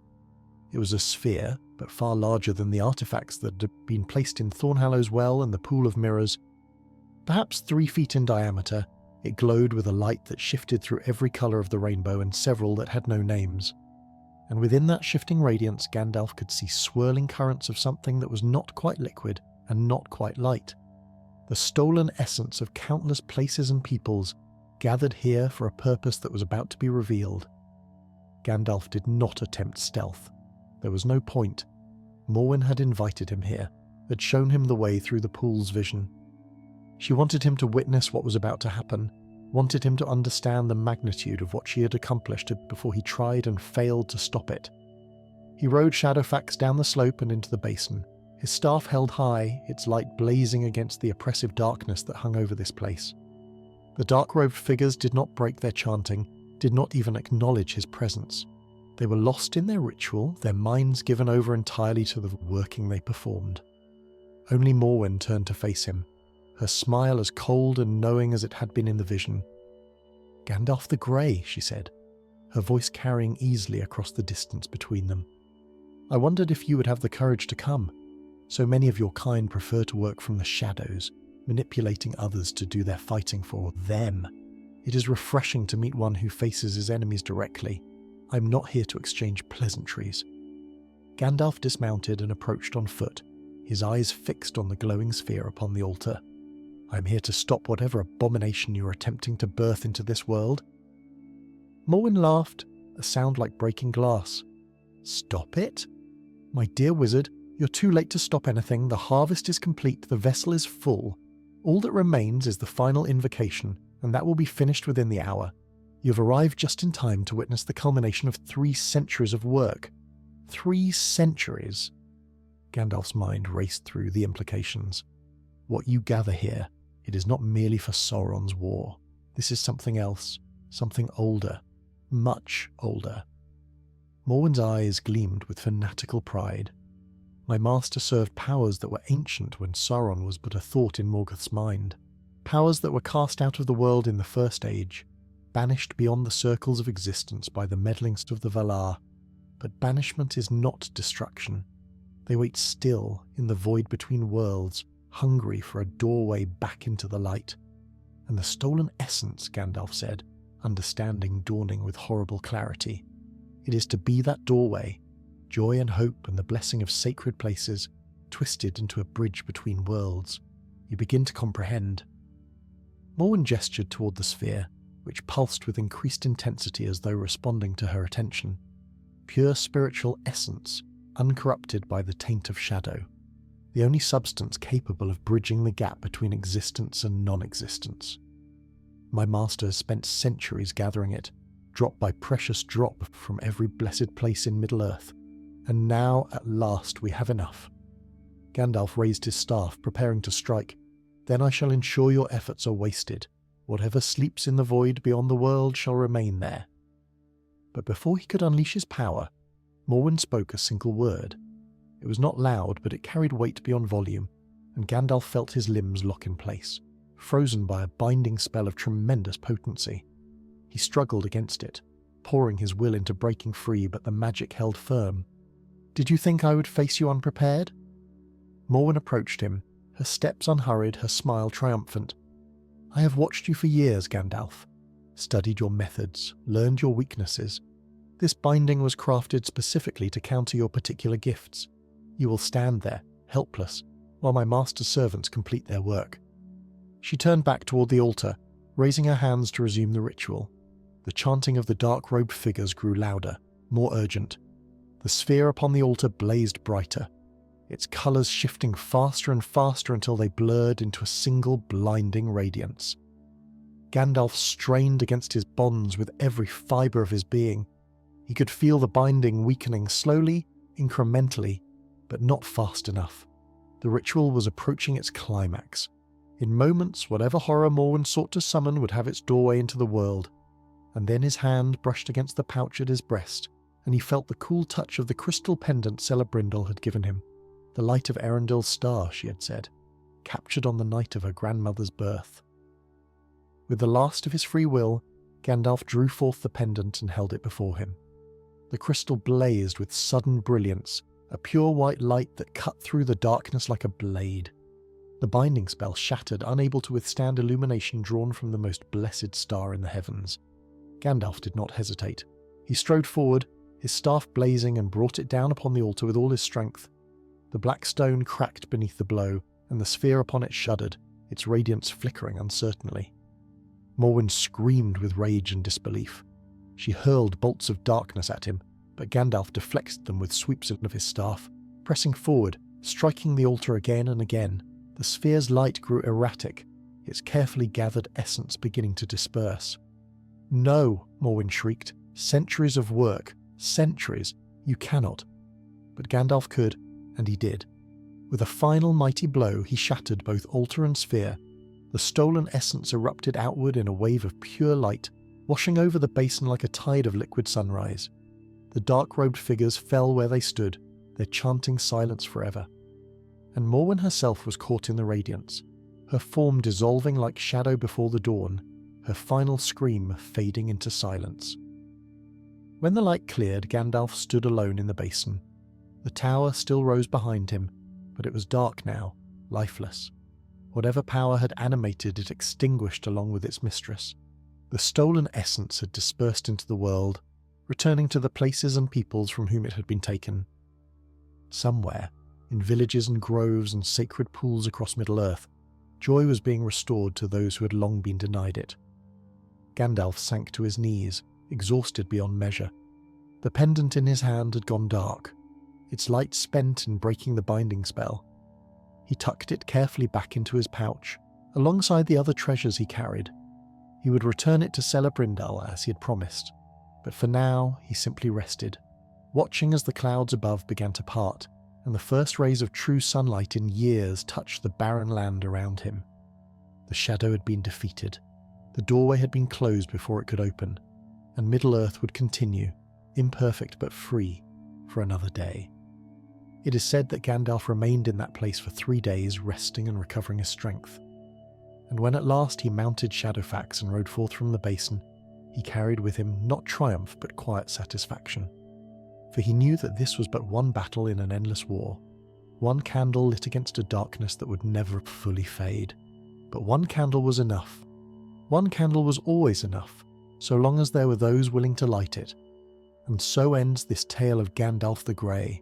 It was a sphere, but far larger than the artefacts that had been placed in Thornhallow's well and the Pool of Mirrors. Perhaps 3 feet in diameter, it glowed with a light that shifted through every colour of the rainbow and several that had no names. And within that shifting radiance, Gandalf could see swirling currents of something that was not quite liquid and not quite light. The stolen essence of countless places and peoples, gathered here for a purpose that was about to be revealed. Gandalf did not attempt stealth. There was no point. Morwen had invited him here, had shown him the way through the pool's vision. She wanted him to witness what was about to happen, wanted him to understand the magnitude of what she had accomplished before he tried and failed to stop it. He rode Shadowfax down the slope and into the basin, his staff held high, its light blazing against the oppressive darkness that hung over this place. The dark-robed figures did not break their chanting, did not even acknowledge his presence. They were lost in their ritual, their minds given over entirely to the working they performed. Only Morwen turned to face him, her smile as cold and knowing as it had been in the vision. "Gandalf the Grey," she said, her voice carrying easily across the distance between them. "I wondered if you would have the courage to come. So many of your kind prefer to work from the shadows, manipulating others to do their fighting for them. It is refreshing to meet one who faces his enemies directly. I'm not here to exchange pleasantries." Gandalf dismounted and approached on foot, his eyes fixed on the glowing sphere upon the altar. "I'm here to stop whatever abomination you are attempting to birth into this world." Morwen laughed, a sound like breaking glass. "Stop it? My dear wizard, you're too late to stop anything. The harvest is complete, the vessel is full. All that remains is the final invocation, and that will be finished within the hour. You've arrived just in time to witness the culmination of 3 centuries of work. 3 centuries? Gandalf's mind raced through the implications. What you gather here, it is not merely for Sauron's war. This is something else, something older, much older. Morwen's eyes gleamed with fanatical pride. My master served powers that were ancient when Sauron was but a thought in Morgoth's mind. Powers that were cast out of the world in the First Age, banished beyond the circles of existence by the meddlings of the Valar. But banishment is not destruction. They wait still in the void between worlds, hungry for a doorway back into the light. And the stolen essence, Gandalf said, understanding dawning with horrible clarity. It is to be that doorway, joy and hope and the blessing of sacred places, twisted into a bridge between worlds. You begin to comprehend. Morwen gestured toward the sphere, which pulsed with increased intensity as though responding to her attention. Pure spiritual essence, uncorrupted by the taint of shadow. The only substance capable of bridging the gap between existence and non-existence. My master has spent centuries gathering it, drop by precious drop from every blessed place in Middle-earth. And now, at last, we have enough. Gandalf raised his staff, preparing to strike. Then I shall ensure your efforts are wasted. Whatever sleeps in the void beyond the world shall remain there. But before he could unleash his power, Morwen spoke a single word. It was not loud, but it carried weight beyond volume, and Gandalf felt his limbs lock in place, frozen by a binding spell of tremendous potency. He struggled against it, pouring his will into breaking free, but the magic held firm. "Did you think I would face you unprepared?" Morwen approached him, her steps unhurried, her smile triumphant. "I have watched you for years, Gandalf. Studied your methods, learned your weaknesses. This binding was crafted specifically to counter your particular gifts. You will stand there, helpless, while my master's servants complete their work." She turned back toward the altar, raising her hands to resume the ritual. The chanting of the dark-robed figures grew louder, more urgent. The sphere upon the altar blazed brighter, its colours shifting faster and faster until they blurred into a single blinding radiance. Gandalf strained against his bonds with every fibre of his being. He could feel the binding weakening slowly, incrementally, but not fast enough. The ritual was approaching its climax. In moments, whatever horror Morwen sought to summon would have its doorway into the world. And then his hand brushed against the pouch at his breast, and he felt the cool touch of the crystal pendant Celebrimbor had given him. The light of Erendil's star, she had said, captured on the night of her grandmother's birth. With the last of his free will, Gandalf drew forth the pendant and held it before him. The crystal blazed with sudden brilliance, a pure white light that cut through the darkness like a blade. The binding spell shattered, unable to withstand illumination drawn from the most blessed star in the heavens. Gandalf did not hesitate. He strode forward, his staff blazing, and brought it down upon the altar with all his strength. The black stone cracked beneath the blow, and the sphere upon it shuddered, its radiance flickering uncertainly. Morwen screamed with rage and disbelief. She hurled bolts of darkness at him, but Gandalf deflected them with sweeps of his staff, pressing forward, striking the altar again and again. The sphere's light grew erratic, its carefully gathered essence beginning to disperse. "No," Morwen shrieked. "Centuries of work. Centuries. You cannot." But Gandalf could, and he did. With a final mighty blow, he shattered both altar and sphere. The stolen essence erupted outward in a wave of pure light, washing over the basin like a tide of liquid sunrise. The dark-robed figures fell where they stood, their chanting silence forever. And Morwen herself was caught in the radiance, her form dissolving like shadow before the dawn, her final scream fading into silence. When the light cleared, Gandalf stood alone in the basin. The tower still rose behind him, but it was dark now, lifeless. Whatever power had animated it extinguished along with its mistress. The stolen essence had dispersed into the world, returning to the places and peoples from whom it had been taken. Somewhere, in villages and groves and sacred pools across Middle-earth, joy was being restored to those who had long been denied it. Gandalf sank to his knees, exhausted beyond measure. The pendant in his hand had gone dark, its light spent in breaking the binding spell. He tucked it carefully back into his pouch, alongside the other treasures he carried. He would return it to Celebrimbor as he had promised, but for now he simply rested, watching as the clouds above began to part, and the first rays of true sunlight in years touched the barren land around him. The shadow had been defeated, the doorway had been closed before it could open, and Middle-earth would continue, imperfect but free, for another day. It is said that Gandalf remained in that place for 3 days, resting and recovering his strength. And when at last he mounted Shadowfax and rode forth from the basin, he carried with him not triumph but quiet satisfaction. For he knew that this was but one battle in an endless war, one candle lit against a darkness that would never fully fade. But one candle was enough. One candle was always enough, so long as there were those willing to light it. And so ends this tale of Gandalf the Grey,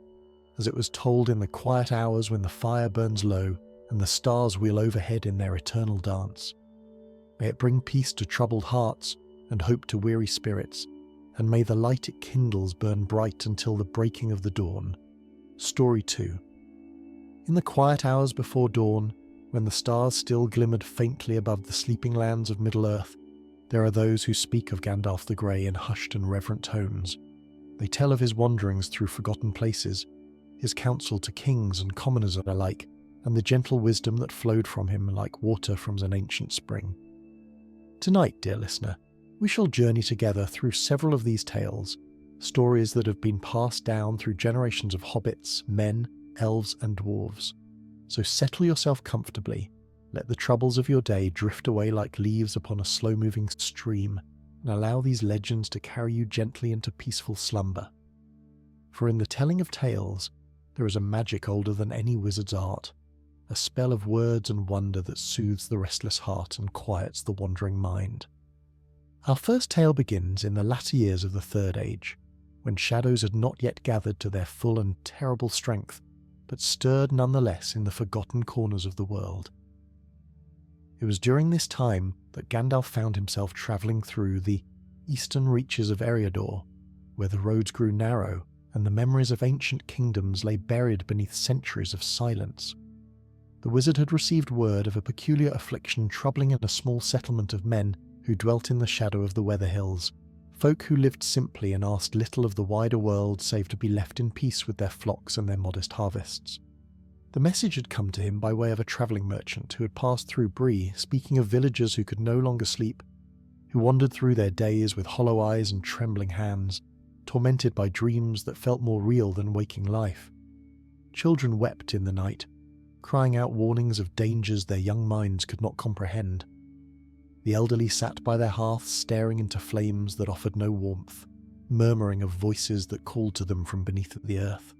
as it was told in the quiet hours when the fire burns low and the stars wheel overhead in their eternal dance. May it bring peace to troubled hearts and hope to weary spirits, and may the light it kindles burn bright until the breaking of the dawn. Story 2. In the quiet hours before dawn, when the stars still glimmered faintly above the sleeping lands of Middle-earth, there are those who speak of Gandalf the Grey in hushed and reverent tones. They tell of his wanderings through forgotten places, his counsel to kings and commoners alike, and the gentle wisdom that flowed from him like water from an ancient spring. Tonight, dear listener, we shall journey together through several of these tales, stories that have been passed down through generations of hobbits, men, elves and dwarves. So settle yourself comfortably, let the troubles of your day drift away like leaves upon a slow-moving stream, and allow these legends to carry you gently into peaceful slumber. For in the telling of tales, there is a magic older than any wizard's art, a spell of words and wonder that soothes the restless heart and quiets the wandering mind. Our first tale begins in the latter years of the Third Age, when shadows had not yet gathered to their full and terrible strength, but stirred nonetheless in the forgotten corners of the world. It was during this time that Gandalf found himself travelling through the eastern reaches of Eriador, where the roads grew narrow and the memories of ancient kingdoms lay buried beneath centuries of silence. The wizard had received word of a peculiar affliction troubling in a small settlement of men who dwelt in the shadow of the Weather Hills, folk who lived simply and asked little of the wider world save to be left in peace with their flocks and their modest harvests. The message had come to him by way of a travelling merchant who had passed through Bree, speaking of villagers who could no longer sleep, who wandered through their days with hollow eyes and trembling hands, tormented by dreams that felt more real than waking life. Children wept in the night, crying out warnings of dangers their young minds could not comprehend. The elderly sat by their hearths staring into flames that offered no warmth, murmuring of voices that called to them from beneath the earth.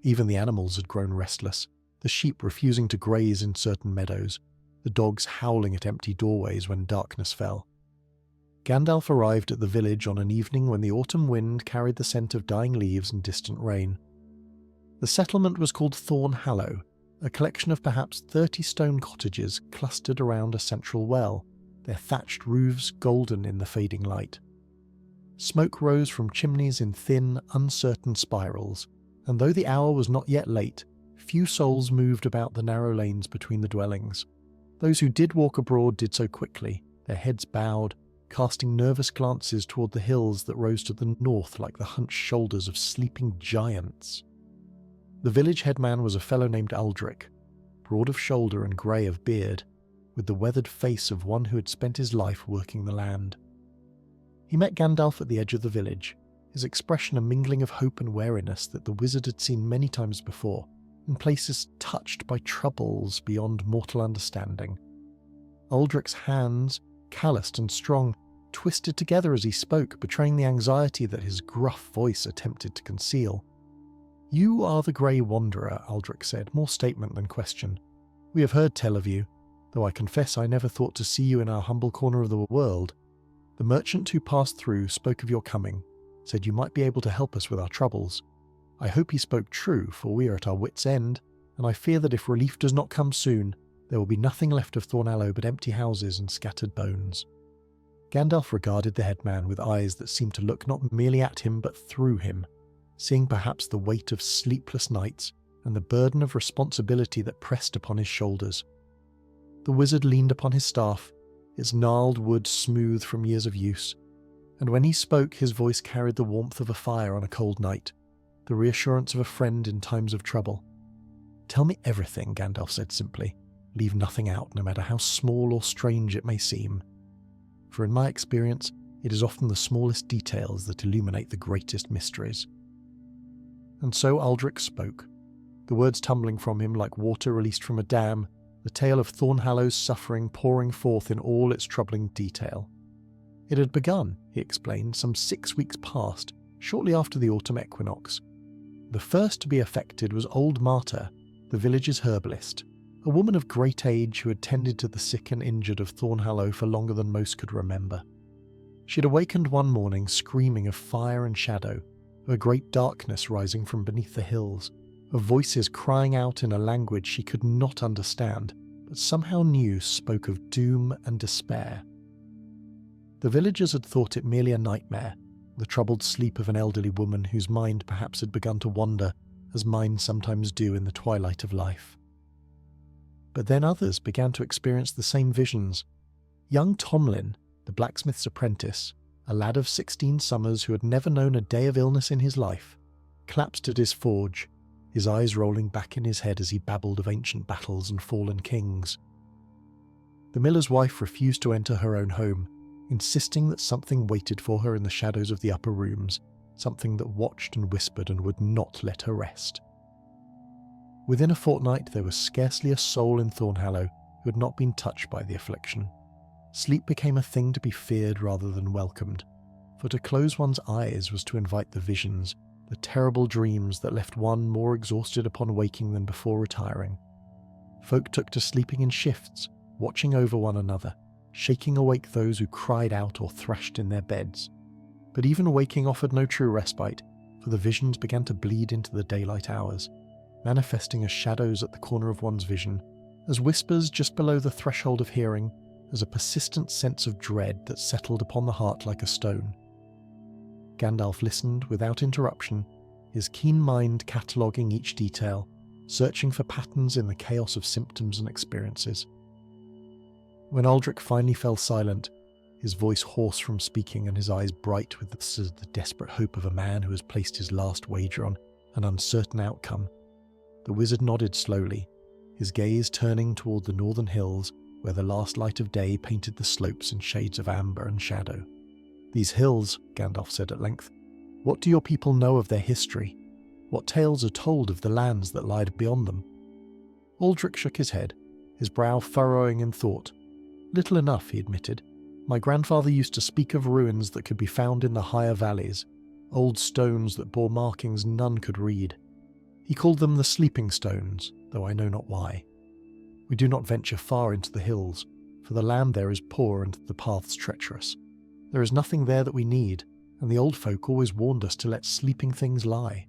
Even the animals had grown restless, the sheep refusing to graze in certain meadows, the dogs howling at empty doorways when darkness fell. Gandalf arrived at the village on an evening when the autumn wind carried the scent of dying leaves and distant rain. The settlement was called Thornhallow, a collection of perhaps 30 stone cottages clustered around a central well, their thatched roofs golden in the fading light. Smoke rose from chimneys in thin, uncertain spirals, and though the hour was not yet late, few souls moved about the narrow lanes between the dwellings. Those who did walk abroad did so quickly, their heads bowed, casting nervous glances toward the hills that rose to the north like the hunched shoulders of sleeping giants. The village headman was a fellow named Aldrich, broad of shoulder and grey of beard, with the weathered face of one who had spent his life working the land. He met Gandalf at the edge of the village, his expression a mingling of hope and wariness that the wizard had seen many times before, in places touched by troubles beyond mortal understanding. Aldrich's hands, calloused and strong, twisted together as he spoke, betraying the anxiety that his gruff voice attempted to conceal. "You are the Grey Wanderer," Aldrich said, more statement than question. "We have heard tell of you, though I confess I never thought to see you in our humble corner of the world. The merchant who passed through spoke of your coming, said you might be able to help us with our troubles. I hope he spoke true, for we are at our wits' end, and I fear that if relief does not come soon, there will be nothing left of Thornhallow but empty houses and scattered bones." Gandalf regarded the headman with eyes that seemed to look not merely at him but through him, seeing perhaps the weight of sleepless nights and the burden of responsibility that pressed upon his shoulders. The wizard leaned upon his staff, its gnarled wood smooth from years of use, and when he spoke his voice carried the warmth of a fire on a cold night, the reassurance of a friend in times of trouble. "Tell me everything," Gandalf said simply. "Leave nothing out, no matter how small or strange it may seem. For in my experience, it is often the smallest details that illuminate the greatest mysteries." And so Aldrich spoke, the words tumbling from him like water released from a dam, the tale of Thornhallow's suffering pouring forth in all its troubling detail. It had begun, he explained, some 6 weeks past, shortly after the autumn equinox. The first to be affected was old Marta, the village's herbalist, a woman of great age who had tended to the sick and injured of Thornhallow for longer than most could remember. She had awakened one morning screaming of fire and shadow, of a great darkness rising from beneath the hills, of voices crying out in a language she could not understand, but somehow knew spoke of doom and despair. The villagers had thought it merely a nightmare, the troubled sleep of an elderly woman whose mind perhaps had begun to wander, as minds sometimes do in the twilight of life. But then others began to experience the same visions. Young Tomlin, the blacksmith's apprentice, a lad of 16 summers who had never known a day of illness in his life, collapsed at his forge, his eyes rolling back in his head as he babbled of ancient battles and fallen kings. The miller's wife refused to enter her own home, insisting that something waited for her in the shadows of the upper rooms, something that watched and whispered and would not let her rest. Within a fortnight there was scarcely a soul in Thornhallow who had not been touched by the affliction. Sleep became a thing to be feared rather than welcomed, for to close one's eyes was to invite the visions, the terrible dreams that left one more exhausted upon waking than before retiring. Folk took to sleeping in shifts, watching over one another, shaking awake those who cried out or thrashed in their beds. But even waking offered no true respite, for the visions began to bleed into the daylight hours, manifesting as shadows at the corner of one's vision, as whispers just below the threshold of hearing, as a persistent sense of dread that settled upon the heart like a stone. Gandalf listened without interruption, his keen mind cataloguing each detail, searching for patterns in the chaos of symptoms and experiences. When Aldrich finally fell silent, his voice hoarse from speaking and his eyes bright with the desperate hope of a man who has placed his last wager on an uncertain outcome, the wizard nodded slowly, his gaze turning toward the northern hills where the last light of day painted the slopes in shades of amber and shadow. "These hills," Gandalf said at length, "what do your people know of their history? What tales are told of the lands that lie beyond them?" Aldrich shook his head, his brow furrowing in thought. "Little enough," he admitted. "My grandfather used to speak of ruins that could be found in the higher valleys, old stones that bore markings none could read. He called them the sleeping stones, though I know not why. We do not venture far into the hills, for the land there is poor and the paths treacherous. There is nothing there that we need, and the old folk always warned us to let sleeping things lie."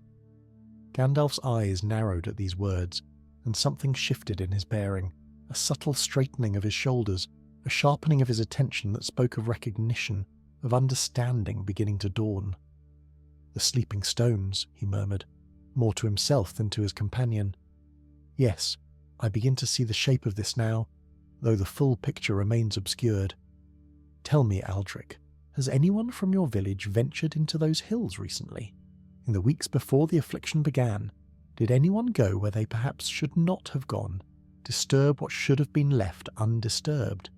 Gandalf's eyes narrowed at these words, and something shifted in his bearing, a subtle straightening of his shoulders, a sharpening of his attention that spoke of recognition, of understanding beginning to dawn. "The sleeping stones," he murmured, more to himself than to his companion. "Yes, I begin to see the shape of this now. though the full picture remains obscured. "Tell me, Aldrich, has anyone from your village ventured into those hills recently? In the weeks before the affliction began, did anyone go where they perhaps should not have gone, disturb what should have been left undisturbed?"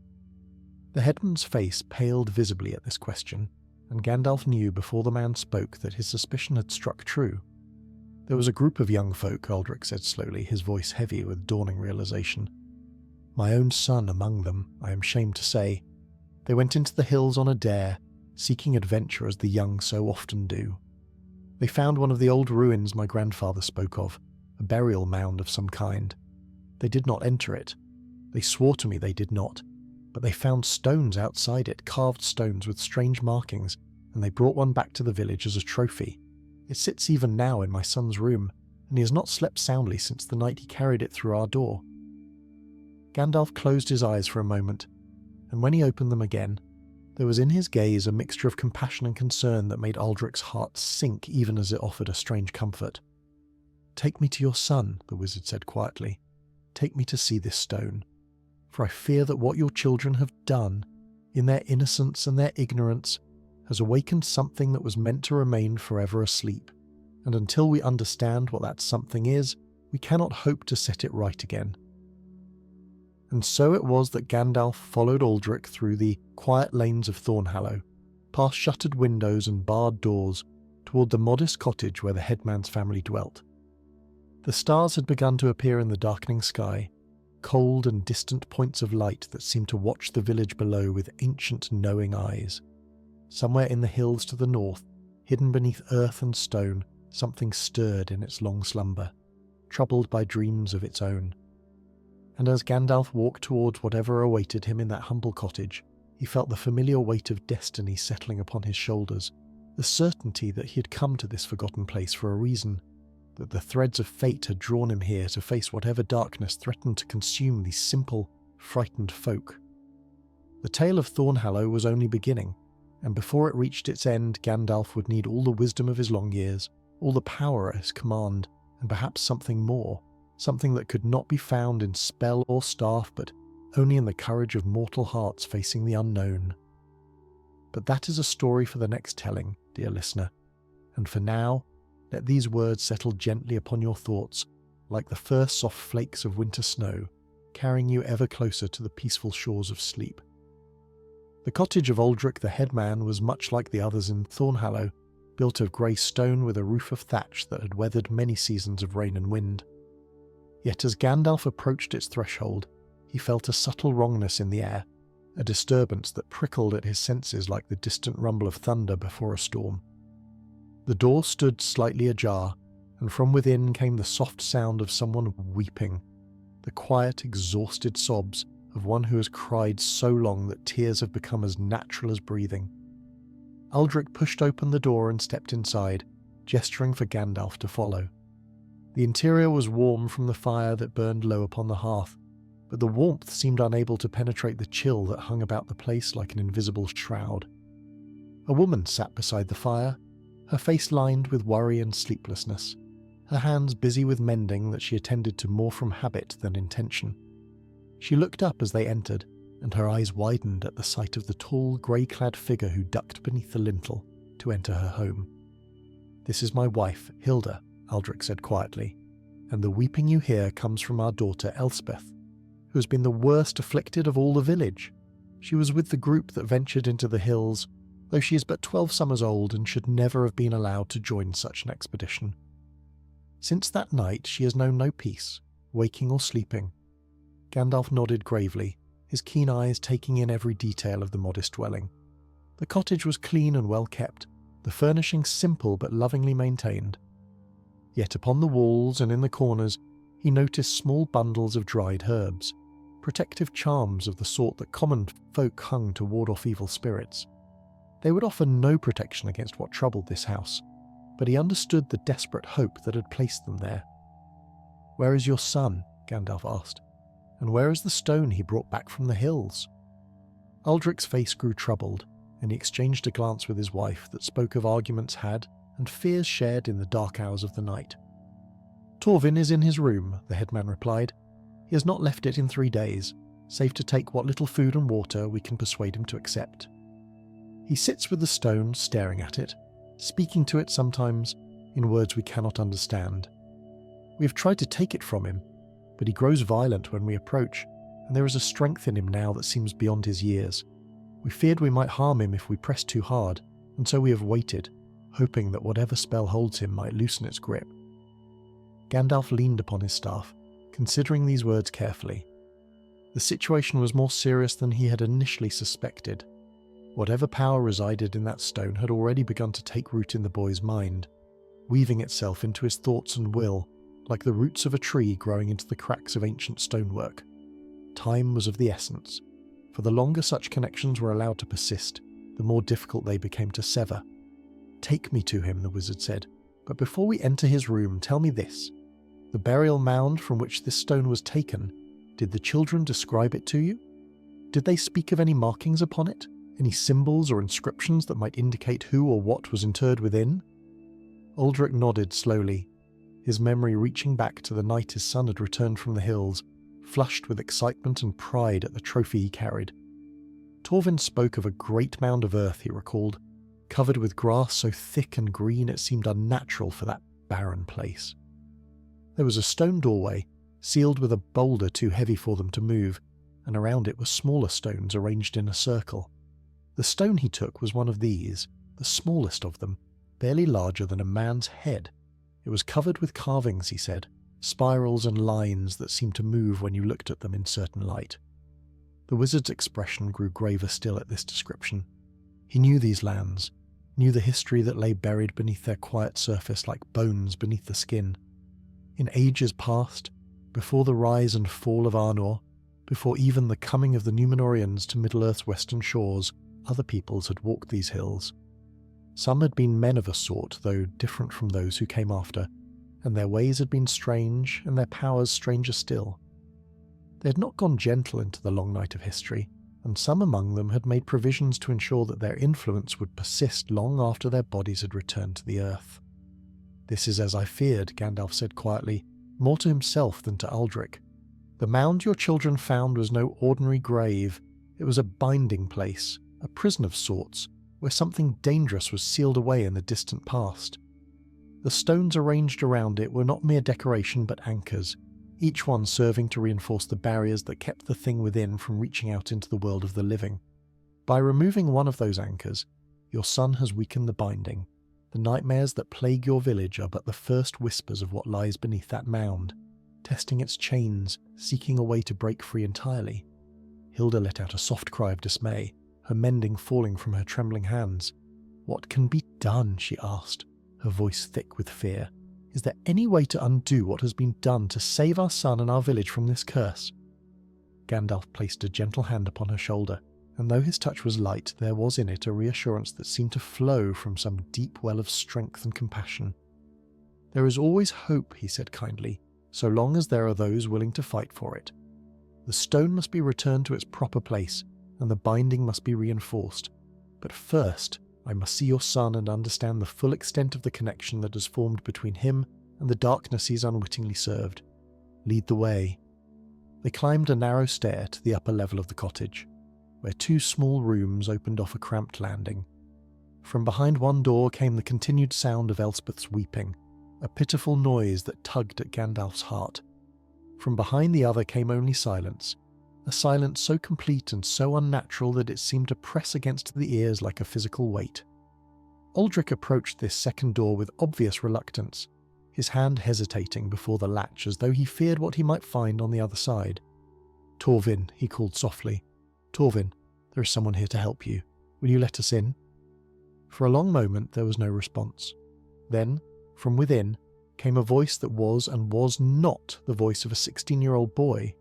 The headman's face paled visibly at this question, and Gandalf knew before the man spoke that his suspicion had struck true. "There was a group of young folk," Aldrich said slowly, his voice heavy with dawning realization. "My own son among them, I am ashamed to say. They went into the hills on a dare, seeking adventure as the young so often do. They found one of the old ruins my grandfather spoke of, a burial mound of some kind. They did not enter it. They swore to me they did not, but they found stones outside it, carved stones with strange markings, and they brought one back to the village as a trophy. It sits even now in my son's room, and he has not slept soundly since the night he carried it through our door." Gandalf closed his eyes for a moment, and when he opened them again, there was in his gaze a mixture of compassion and concern that made Aldrich's heart sink even as it offered a strange comfort. "Take me to your son," the wizard said quietly. "Take me to see this stone. For I fear that what your children have done, in their innocence and their ignorance, has awakened something that was meant to remain forever asleep, and until we understand what that something is, we cannot hope to set it right again." And so it was that Gandalf followed Aldrich through the quiet lanes of Thornhallow, past shuttered windows and barred doors, toward the modest cottage where the headman's family dwelt. The stars had begun to appear in the darkening sky, cold and distant points of light that seemed to watch the village below with ancient knowing eyes. Somewhere in the hills to the north, hidden beneath earth and stone, something stirred in its long slumber, troubled by dreams of its own. And as Gandalf walked towards whatever awaited him in that humble cottage, he felt the familiar weight of destiny settling upon his shoulders, the certainty that he had come to this forgotten place for a reason, that the threads of fate had drawn him here to face whatever darkness threatened to consume these simple, frightened folk. The tale of Thornhallow was only beginning, and before it reached its end, Gandalf would need all the wisdom of his long years, all the power at his command, and perhaps something more, something that could not be found in spell or staff, but only in the courage of mortal hearts facing the unknown. But that is a story for the next telling, dear listener, and for now, let these words settle gently upon your thoughts, like the first soft flakes of winter snow, carrying you ever closer to the peaceful shores of sleep. The cottage of Aldrich the headman was much like the others in Thornhallow, built of grey stone with a roof of thatch that had weathered many seasons of rain and wind. Yet as Gandalf approached its threshold, he felt a subtle wrongness in the air, a disturbance that prickled at his senses like the distant rumble of thunder before a storm. The door stood slightly ajar, and from within came the soft sound of someone weeping, the quiet, exhausted sobs of one who has cried so long that tears have become as natural as breathing. Aldrich pushed open the door and stepped inside, gesturing for Gandalf to follow. The interior was warm from the fire that burned low upon the hearth, but the warmth seemed unable to penetrate the chill that hung about the place like an invisible shroud. A woman sat beside the fire, her face lined with worry and sleeplessness, her hands busy with mending that she attended to more from habit than intention. She looked up as they entered, and her eyes widened at the sight of the tall, grey-clad figure who ducked beneath the lintel to enter her home. "This is my wife, Hilda," Aldrich said quietly, "and the weeping you hear comes from our daughter Elspeth, who has been the worst afflicted of all the village. She was with the group that ventured into the hills, though she is but 12 summers old and should never have been allowed to join such an expedition. Since that night she has known no peace, waking or sleeping." Gandalf nodded gravely, his keen eyes taking in every detail of the modest dwelling. The cottage was clean and well kept, the furnishings simple but lovingly maintained. Yet upon the walls and in the corners he noticed small bundles of dried herbs, protective charms of the sort that common folk hung to ward off evil spirits. They would offer no protection against what troubled this house, but he understood the desperate hope that had placed them there. "Where is your son?" Gandalf asked. "And where is the stone he brought back from the hills?" Aldrich's face grew troubled, and he exchanged a glance with his wife that spoke of arguments had and fears shared in the dark hours of the night. "Torvin is in his room," the headman replied. "He has not left it in 3 days. save to take what little food and water we can persuade him to accept. He sits with the stone, staring at it, speaking to it sometimes in words we cannot understand. We have tried to take it from him, but he grows violent when we approach, and there is a strength in him now that seems beyond his years. We feared we might harm him if we pressed too hard, and so we have waited, hoping that whatever spell holds him might loosen its grip. Gandalf leaned upon his staff, considering these words carefully. The situation was more serious than he had initially suspected. Whatever power resided in that stone had already begun to take root in the boy's mind, weaving itself into his thoughts and will, like the roots of a tree growing into the cracks of ancient stonework. Time was of the essence, for the longer such connections were allowed to persist, the more difficult they became to sever. "Take me to him," the wizard said, "but before we enter his room, tell me this. The burial mound from which this stone was taken, did the children describe it to you? Did they speak of any markings upon it? Any symbols or inscriptions that might indicate who or what was interred within?" Aldrich nodded slowly, his memory reaching back to the night his son had returned from the hills, flushed with excitement and pride at the trophy he carried. Torvin spoke of a great mound of earth, he recalled, covered with grass so thick and green it seemed unnatural for that barren place. There was a stone doorway, sealed with a boulder too heavy for them to move, and around it were smaller stones arranged in a circle. The stone he took was one of these, the smallest of them, barely larger than a man's head. It was covered with carvings, he said, spirals and lines that seemed to move when you looked at them in certain light. The wizard's expression grew graver still at this description. He knew these lands, knew the history that lay buried beneath their quiet surface like bones beneath the skin. In ages past, before the rise and fall of Arnor, before even the coming of the Númenóreans to Middle-earth's western shores, other peoples had walked these hills. Some had been men of a sort, though different from those who came after, and their ways had been strange, and their powers stranger still. They had not gone gentle into the long night of history, and some among them had made provisions to ensure that their influence would persist long after their bodies had returned to the earth. "This is as I feared," Gandalf said quietly, more to himself than to Aldrich. "The mound your children found was no ordinary grave. It was a binding place, a prison of sorts, where something dangerous was sealed away in the distant past. The stones arranged around it were not mere decoration but anchors, each one serving to reinforce the barriers that kept the thing within from reaching out into the world of the living. By removing one of those anchors, your son has weakened the binding. The nightmares that plague your village are but the first whispers of what lies beneath that mound, testing its chains, seeking a way to break free entirely." Hilda let out a soft cry of dismay, her mending falling from her trembling hands. "What can be done?" she asked, her voice thick with fear. "Is there any way to undo what has been done to save our son and our village from this curse?" Gandalf placed a gentle hand upon her shoulder, and though his touch was light, there was in it a reassurance that seemed to flow from some deep well of strength and compassion. "There is always hope," he said kindly, "so long as there are those willing to fight for it. The stone must be returned to its proper place, and the binding must be reinforced. But first, I must see your son and understand the full extent of the connection that has formed between him and the darkness he's unwittingly served. Lead the way." They climbed a narrow stair to the upper level of the cottage, where two small rooms opened off a cramped landing. From behind one door came the continued sound of Elspeth's weeping, a pitiful noise that tugged at Gandalf's heart. From behind the other came only silence, a silence so complete and so unnatural that it seemed to press against the ears like a physical weight. Aldrich approached this second door with obvious reluctance, his hand hesitating before the latch as though he feared what he might find on the other side. "Torvin," he called softly. "Torvin, there is someone here to help you. Will you let us in?" For a long moment there was no response. Then, from within, came a voice that was and was not the voice of a 16-year-old boy.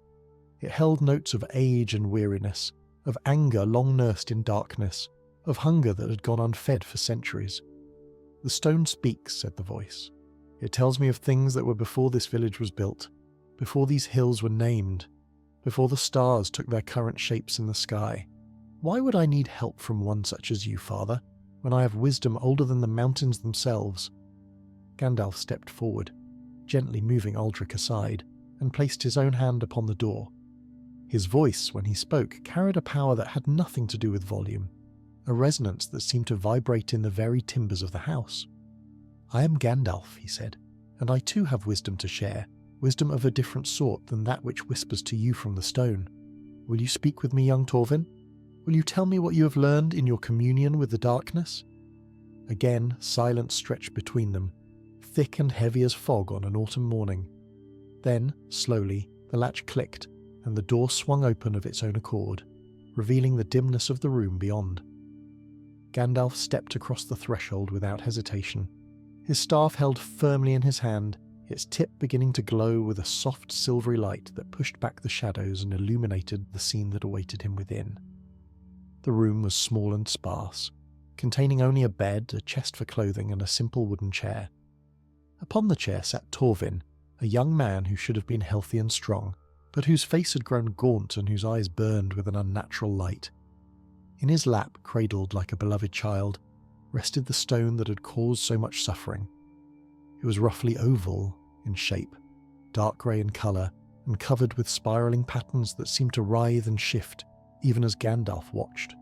It held notes of age and weariness, of anger long nursed in darkness, of hunger that had gone unfed for centuries. "The stone speaks," said the voice. "It tells me of things that were before this village was built, before these hills were named, before the stars took their current shapes in the sky. Why would I need help from one such as you, father, when I have wisdom older than the mountains themselves?" Gandalf stepped forward, gently moving Aldrich aside, and placed his own hand upon the door. His voice, when he spoke, carried a power that had nothing to do with volume, a resonance that seemed to vibrate in the very timbers of the house. "I am Gandalf," he said, "and I too have wisdom to share, wisdom of a different sort than that which whispers to you from the stone. Will you speak with me, young Torvin? Will you tell me what you have learned in your communion with the darkness?" Again, silence stretched between them, thick and heavy as fog on an autumn morning. Then, slowly, the latch clicked, and the door swung open of its own accord, revealing the dimness of the room beyond. Gandalf stepped across the threshold without hesitation, his staff held firmly in his hand, its tip beginning to glow with a soft silvery light that pushed back the shadows and illuminated the scene that awaited him within. The room was small and sparse, containing only a bed, a chest for clothing, and a simple wooden chair. Upon the chair sat Torvin, a young man who should have been healthy and strong, but whose face had grown gaunt and whose eyes burned with an unnatural light. In his lap, cradled like a beloved child, rested the stone that had caused so much suffering. It was roughly oval in shape, dark grey in colour, and covered with spiralling patterns that seemed to writhe and shift, even as Gandalf watched.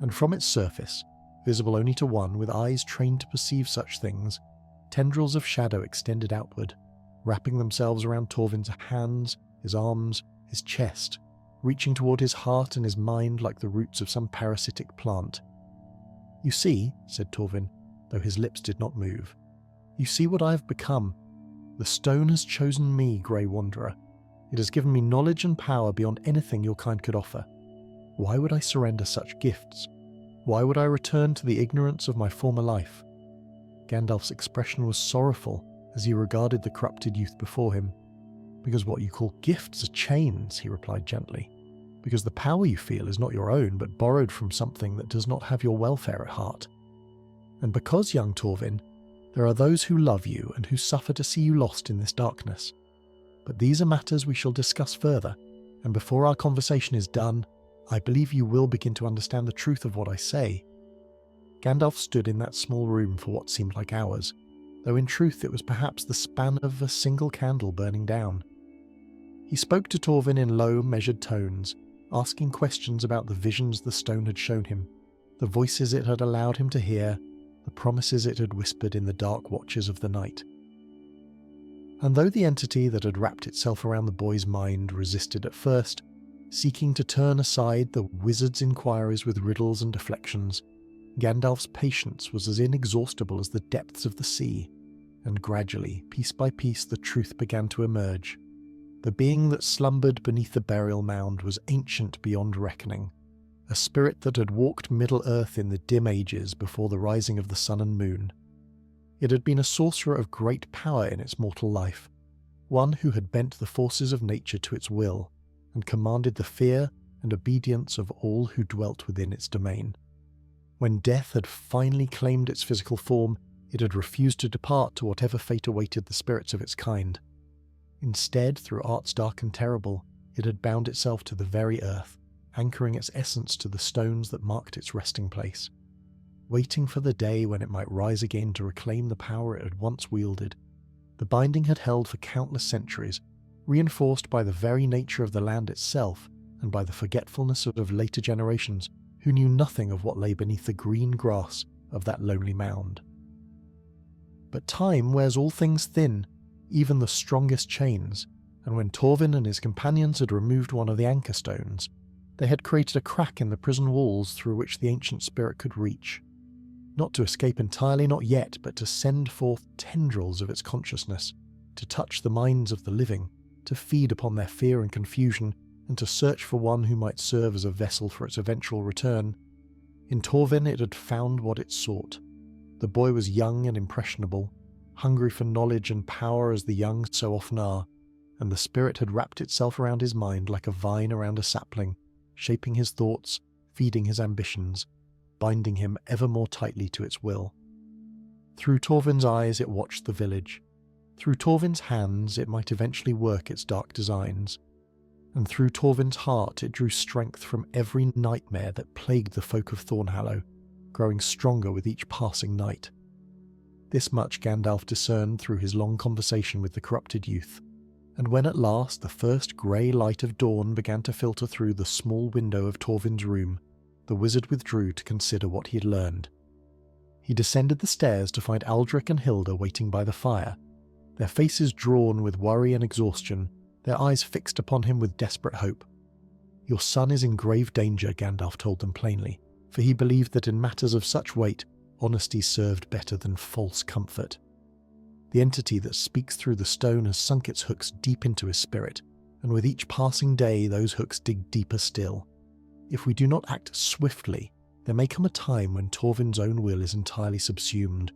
And from its surface, visible only to one with eyes trained to perceive such things, tendrils of shadow extended outward, wrapping themselves around Torvin's hands, his arms, his chest, reaching toward his heart and his mind like the roots of some parasitic plant. "You see," said Torvin, though his lips did not move, "you see what I have become. The stone has chosen me, Grey Wanderer. It has given me knowledge and power beyond anything your kind could offer. Why would I surrender such gifts? Why would I return to the ignorance of my former life?" Gandalf's expression was sorrowful as he regarded the corrupted youth before him. "Because what you call gifts are chains," he replied gently. "Because the power you feel is not your own, but borrowed from something that does not have your welfare at heart. And because, young Torvin, there are those who love you and who suffer to see you lost in this darkness. But these are matters we shall discuss further, and before our conversation is done, I believe you will begin to understand the truth of what I say." Gandalf stood in that small room for what seemed like hours, though in truth it was perhaps the span of a single candle burning down. He spoke to Torvin in low, measured tones, asking questions about the visions the stone had shown him, the voices it had allowed him to hear, the promises it had whispered in the dark watches of the night. And though the entity that had wrapped itself around the boy's mind resisted at first, seeking to turn aside the wizard's inquiries with riddles and deflections, Gandalf's patience was as inexhaustible as the depths of the sea, and gradually, piece by piece, the truth began to emerge. The being that slumbered beneath the burial mound was ancient beyond reckoning, a spirit that had walked Middle-earth in the dim ages before the rising of the sun and moon. It had been a sorcerer of great power in its mortal life, one who had bent the forces of nature to its will, and commanded the fear and obedience of all who dwelt within its domain. When death had finally claimed its physical form, it had refused to depart to whatever fate awaited the spirits of its kind. Instead, through arts dark and terrible, it had bound itself to the very earth, anchoring its essence to the stones that marked its resting place, waiting for the day when it might rise again to reclaim the power it had once wielded. The binding had held for countless centuries, reinforced by the very nature of the land itself and by the forgetfulness of later generations who knew nothing of what lay beneath the green grass of that lonely mound. But time wears all things thin, even the strongest chains, and when Torvin and his companions had removed one of the anchor stones, they had created a crack in the prison walls through which the ancient spirit could reach. Not to escape entirely, not yet, but to send forth tendrils of its consciousness, to touch the minds of the living, to feed upon their fear and confusion, and to search for one who might serve as a vessel for its eventual return. In Torvin it had found what it sought. The boy was young and impressionable, hungry for knowledge and power as the young so often are, and the spirit had wrapped itself around his mind like a vine around a sapling, shaping his thoughts, feeding his ambitions, binding him ever more tightly to its will. Through Torvin's eyes it watched the village. Through Torvin's hands it might eventually work its dark designs. And through Torvin's heart it drew strength from every nightmare that plagued the folk of Thornhallow, growing stronger with each passing night. This much Gandalf discerned through his long conversation with the corrupted youth, and when at last the first grey light of dawn began to filter through the small window of Torvin's room, the wizard withdrew to consider what he had learned. He descended the stairs to find Aldrich and Hilda waiting by the fire, their faces drawn with worry and exhaustion, their eyes fixed upon him with desperate hope. "Your son is in grave danger," Gandalf told them plainly, for he believed that in matters of such weight, honesty served better than false comfort. The entity that speaks through the stone has sunk its hooks deep into his spirit, and with each passing day those hooks dig deeper still. If we do not act swiftly, there may come a time when Torvin's own will is entirely subsumed,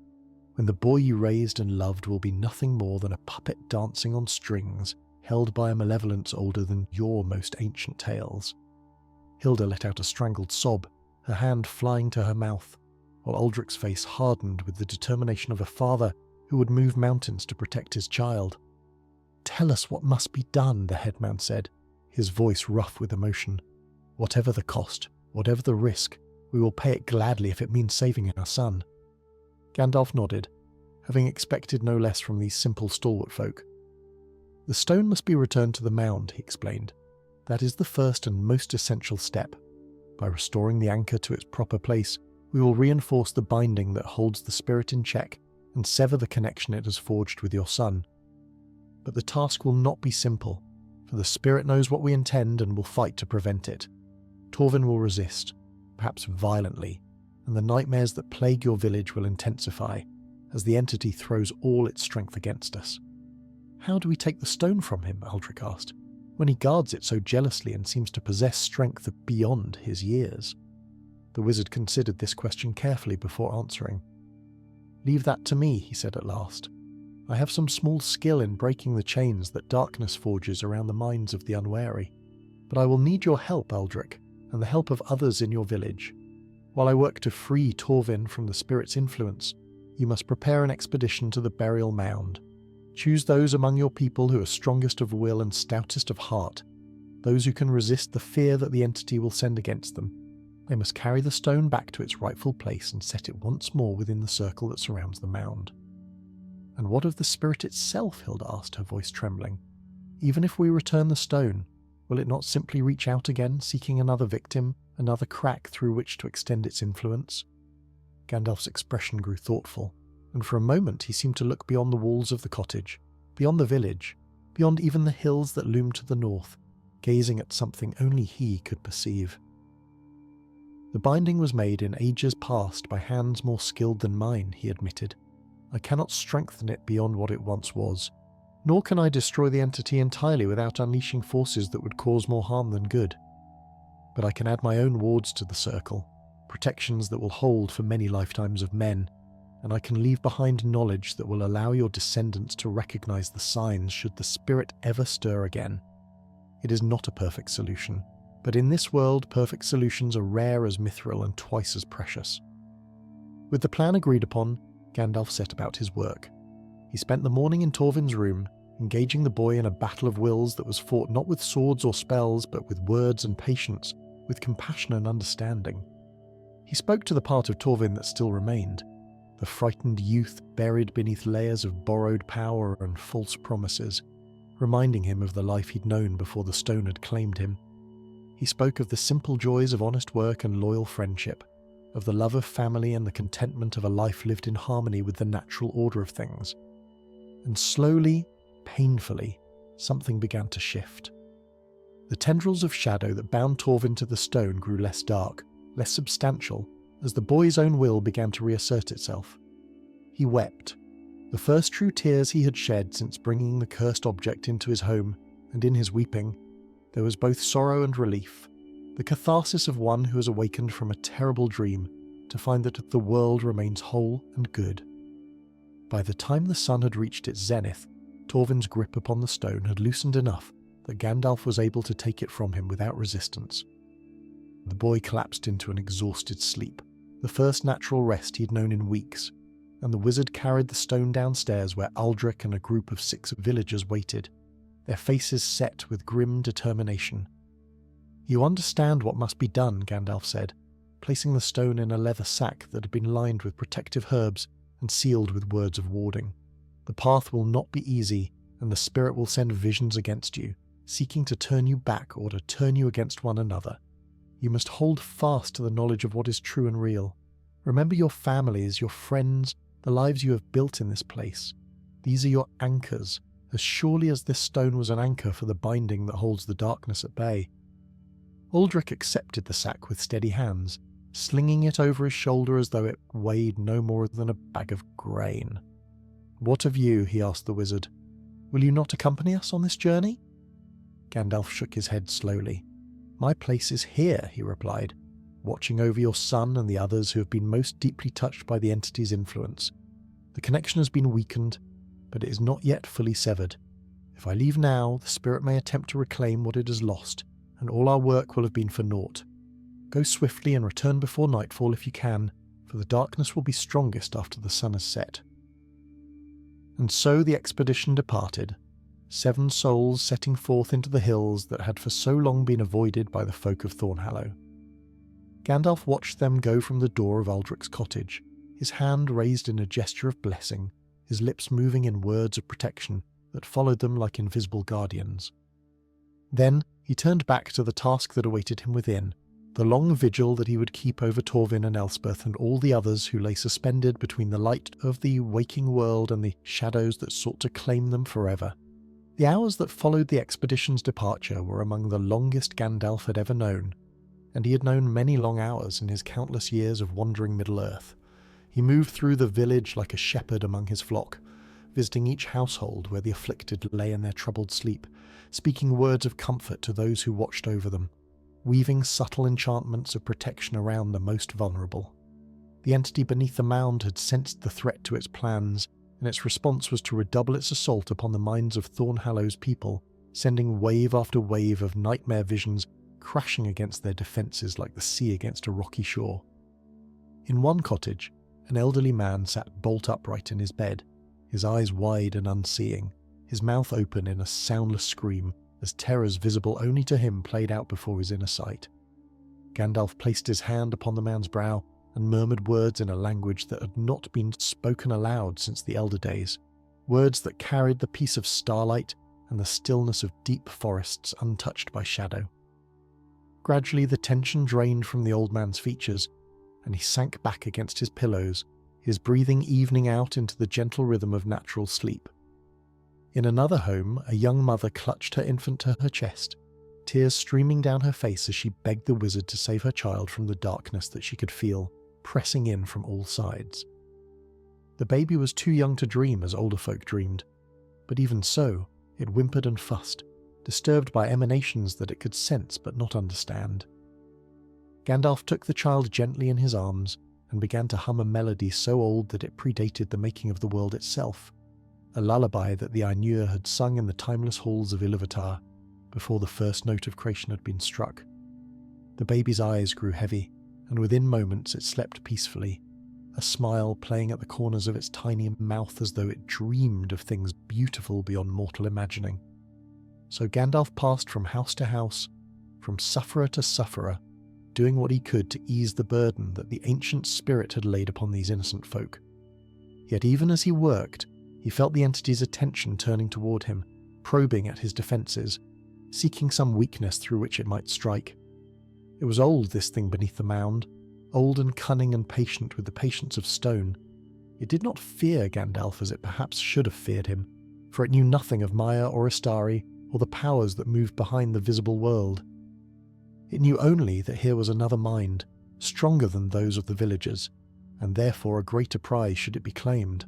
when the boy you raised and loved will be nothing more than a puppet dancing on strings, held by a malevolence older than your most ancient tales. Hilda let out a strangled sob, her hand flying to her mouth, while Aldrich's face hardened with the determination of a father who would move mountains to protect his child. "Tell us what must be done," the headman said, his voice rough with emotion. "Whatever the cost, whatever the risk, we will pay it gladly if it means saving our son." Gandalf nodded, having expected no less from these simple stalwart folk. "The stone must be returned to the mound," he explained. "That is the first and most essential step. By restoring the anchor to its proper place, we will reinforce the binding that holds the spirit in check and sever the connection it has forged with your son. But the task will not be simple, for the spirit knows what we intend and will fight to prevent it. Torvin will resist, perhaps violently, and the nightmares that plague your village will intensify, as the entity throws all its strength against us." "How do we take the stone from him?" Aldrich asked, "when he guards it so jealously and seems to possess strength beyond his years?" The wizard considered this question carefully before answering. "Leave that to me," he said at last. "I have some small skill in breaking the chains that darkness forges around the minds of the unwary. But I will need your help, Aldrich, and the help of others in your village. While I work to free Torvin from the spirit's influence, you must prepare an expedition to the burial mound. Choose those among your people who are strongest of will and stoutest of heart, those who can resist the fear that the entity will send against them. They must carry the stone back to its rightful place and set it once more within the circle that surrounds the mound." "And what of the spirit itself?" Hilda asked, her voice trembling. "Even if we return the stone, will it not simply reach out again, seeking another victim, another crack through which to extend its influence?" Gandalf's expression grew thoughtful, and for a moment he seemed to look beyond the walls of the cottage, beyond the village, beyond even the hills that loomed to the north, gazing at something only he could perceive. "The binding was made in ages past by hands more skilled than mine," he admitted. "I cannot strengthen it beyond what it once was, nor can I destroy the entity entirely without unleashing forces that would cause more harm than good. But I can add my own wards to the circle, protections that will hold for many lifetimes of men, and I can leave behind knowledge that will allow your descendants to recognize the signs should the spirit ever stir again. It is not a perfect solution, but in this world perfect solutions are rare as mithril and twice as precious." With the plan agreed upon, Gandalf set about his work. He spent the morning in Torvin's room, engaging the boy in a battle of wills that was fought not with swords or spells, but with words and patience, with compassion and understanding. He spoke to the part of Torvin that still remained, the frightened youth buried beneath layers of borrowed power and false promises, reminding him of the life he'd known before the stone had claimed him. He spoke of the simple joys of honest work and loyal friendship, of the love of family and the contentment of a life lived in harmony with the natural order of things. And slowly, painfully, something began to shift. The tendrils of shadow that bound Torvin to the stone grew less dark, less substantial, as the boy's own will began to reassert itself. He wept, the first true tears he had shed since bringing the cursed object into his home, and in his weeping, there was both sorrow and relief, the catharsis of one who has awakened from a terrible dream to find that the world remains whole and good. By the time the sun had reached its zenith, Torvin's grip upon the stone had loosened enough that Gandalf was able to take it from him without resistance. The boy collapsed into an exhausted sleep, the first natural rest he'd known in weeks, and the wizard carried the stone downstairs where Aldrich and a group of 6 villagers waited, their faces set with grim determination. "You understand what must be done," Gandalf said, placing the stone in a leather sack that had been lined with protective herbs and sealed with words of warding. "The path will not be easy, and the spirit will send visions against you, seeking to turn you back or to turn you against one another. You must hold fast to the knowledge of what is true and real. Remember your families, your friends, the lives you have built in this place. These are your anchors, as surely as this stone was an anchor for the binding that holds the darkness at bay. Aldrich accepted the sack with steady hands, slinging it over his shoulder as though it weighed no more than a bag of grain. "What of you?" he asked the wizard. "Will you not accompany us on this journey?" Gandalf shook his head slowly. "My place is here," he replied, "watching over your son and the others who have been most deeply touched by the entity's influence. The connection has been weakened, but it is not yet fully severed. If I leave now, the spirit may attempt to reclaim what it has lost, and all our work will have been for naught. Go swiftly and return before nightfall if you can, for the darkness will be strongest after the sun has set." And so the expedition departed, 7 souls setting forth into the hills that had for so long been avoided by the folk of Thornhallow. Gandalf watched them go from the door of Aldrich's cottage, his hand raised in a gesture of blessing, his lips moving in words of protection that followed them like invisible guardians. Then he turned back to the task that awaited him within, the long vigil that he would keep over Torvin and Elspeth and all the others who lay suspended between the light of the waking world and the shadows that sought to claim them forever. The hours that followed the expedition's departure were among the longest Gandalf had ever known, and he had known many long hours in his countless years of wandering Middle-earth. He moved through the village like a shepherd among his flock, visiting each household where the afflicted lay in their troubled sleep, speaking words of comfort to those who watched over them, weaving subtle enchantments of protection around the most vulnerable. The entity beneath the mound had sensed the threat to its plans, and its response was to redouble its assault upon the minds of Thornhallow's people, sending wave after wave of nightmare visions crashing against their defences like the sea against a rocky shore. In one cottage, an elderly man sat bolt upright in his bed, his eyes wide and unseeing, his mouth open in a soundless scream, as terrors visible only to him played out before his inner sight. Gandalf placed his hand upon the man's brow and murmured words in a language that had not been spoken aloud since the elder days, words that carried the peace of starlight and the stillness of deep forests untouched by shadow. Gradually the tension drained from the old man's features, and he sank back against his pillows, his breathing evening out into the gentle rhythm of natural sleep. In another home, a young mother clutched her infant to her chest, tears streaming down her face as she begged the wizard to save her child from the darkness that she could feel pressing in from all sides. The baby was too young to dream as older folk dreamed, but even so, it whimpered and fussed, disturbed by emanations that it could sense but not understand. Gandalf took the child gently in his arms and began to hum a melody so old that it predated the making of the world itself, a lullaby that the Ainur had sung in the timeless halls of Iluvatar before the first note of creation had been struck. The baby's eyes grew heavy, and within moments it slept peacefully, a smile playing at the corners of its tiny mouth as though it dreamed of things beautiful beyond mortal imagining. So Gandalf passed from house to house, from sufferer to sufferer, doing what he could to ease the burden that the ancient spirit had laid upon these innocent folk. Yet even as he worked, he felt the entity's attention turning toward him, probing at his defences, seeking some weakness through which it might strike. It was old, this thing beneath the mound, old and cunning and patient with the patience of stone. It did not fear Gandalf as it perhaps should have feared him, for it knew nothing of Maya or Astari or the powers that moved behind the visible world. It knew only that here was another mind, stronger than those of the villagers, and therefore a greater prize should it be claimed.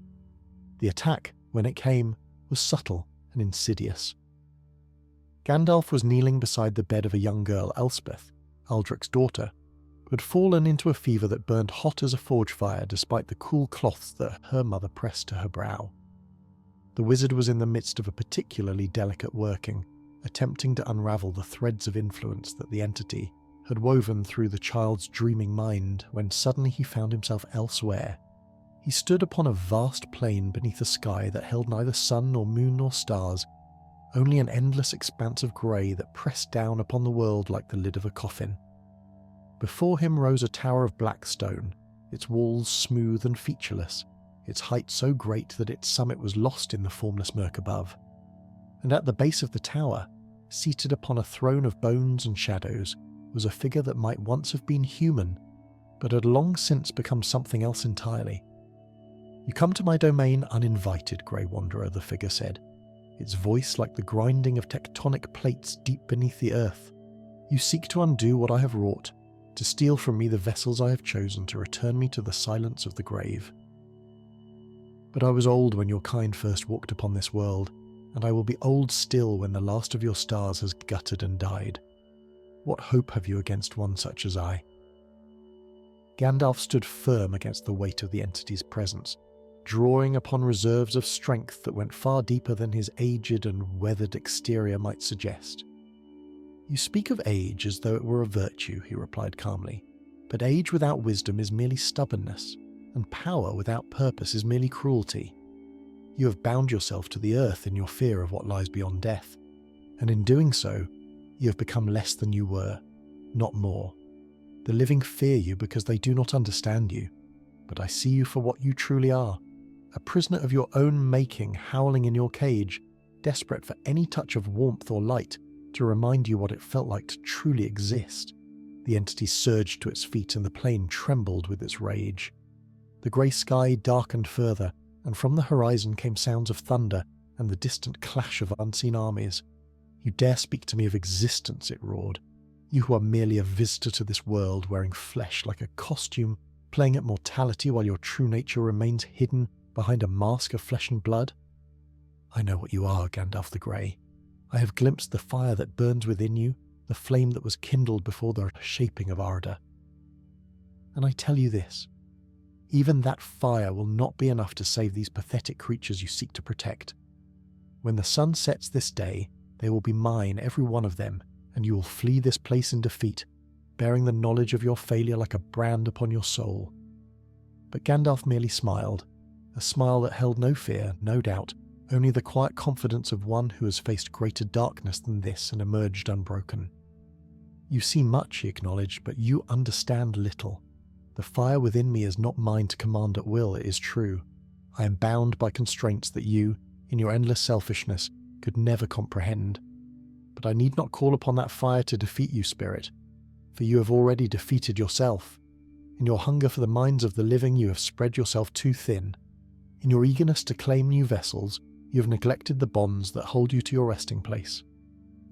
The attack, when it came, was subtle and insidious. Gandalf was kneeling beside the bed of a young girl, Elspeth, Aldrich's daughter, who had fallen into a fever that burned hot as a forge fire despite the cool cloths that her mother pressed to her brow. The wizard was in the midst of a particularly delicate working, attempting to unravel the threads of influence that the entity had woven through the child's dreaming mind when suddenly he found himself elsewhere. He stood upon a vast plain beneath a sky that held neither sun nor moon nor stars, only an endless expanse of grey that pressed down upon the world like the lid of a coffin. Before him rose a tower of black stone, its walls smooth and featureless, its height so great that its summit was lost in the formless murk above. and at the base of the tower, seated upon a throne of bones and shadows, was a figure that might once have been human, but had long since become something else entirely. "You come to my domain uninvited, Grey Wanderer," the figure said, its voice like the grinding of tectonic plates deep beneath the earth. "You seek to undo what I have wrought, to steal from me the vessels I have chosen to return me to the silence of the grave. But I was old when your kind first walked upon this world, and I will be old still when the last of your stars has guttered and died. What hope have you against one such as I?" Gandalf stood firm against the weight of the entity's presence, drawing upon reserves of strength that went far deeper than his aged and weathered exterior might suggest. "You speak of age as though it were a virtue," he replied calmly, "but age without wisdom is merely stubbornness, and power without purpose is merely cruelty. You have bound yourself to the earth in your fear of what lies beyond death, and in doing so, you have become less than you were, not more. The living fear you because they do not understand you, but I see you for what you truly are, a prisoner of your own making, howling in your cage, desperate for any touch of warmth or light to remind you what it felt like to truly exist." The entity surged to its feet and the plain trembled with its rage. The grey sky darkened further, and from the horizon came sounds of thunder and the distant clash of unseen armies. "You dare speak to me of existence," it roared. "You who are merely a visitor to this world, wearing flesh like a costume, playing at mortality while your true nature remains hidden behind a mask of flesh and blood? I know what you are, Gandalf the Grey. I have glimpsed the fire that burns within you, the flame that was kindled before the shaping of Arda. And I tell you this, even that fire will not be enough to save these pathetic creatures you seek to protect. When the sun sets this day, they will be mine, every one of them, and you will flee this place in defeat, bearing the knowledge of your failure like a brand upon your soul." But Gandalf merely smiled, a smile that held no fear, no doubt, only the quiet confidence of one who has faced greater darkness than this and emerged unbroken. "You see much," he acknowledged, "but you understand little. The fire within me is not mine to command at will, it is true. I am bound by constraints that you, in your endless selfishness, could never comprehend. But I need not call upon that fire to defeat you, spirit, for you have already defeated yourself. In your hunger for the minds of the living, you have spread yourself too thin. In your eagerness to claim new vessels, you have neglected the bonds that hold you to your resting place.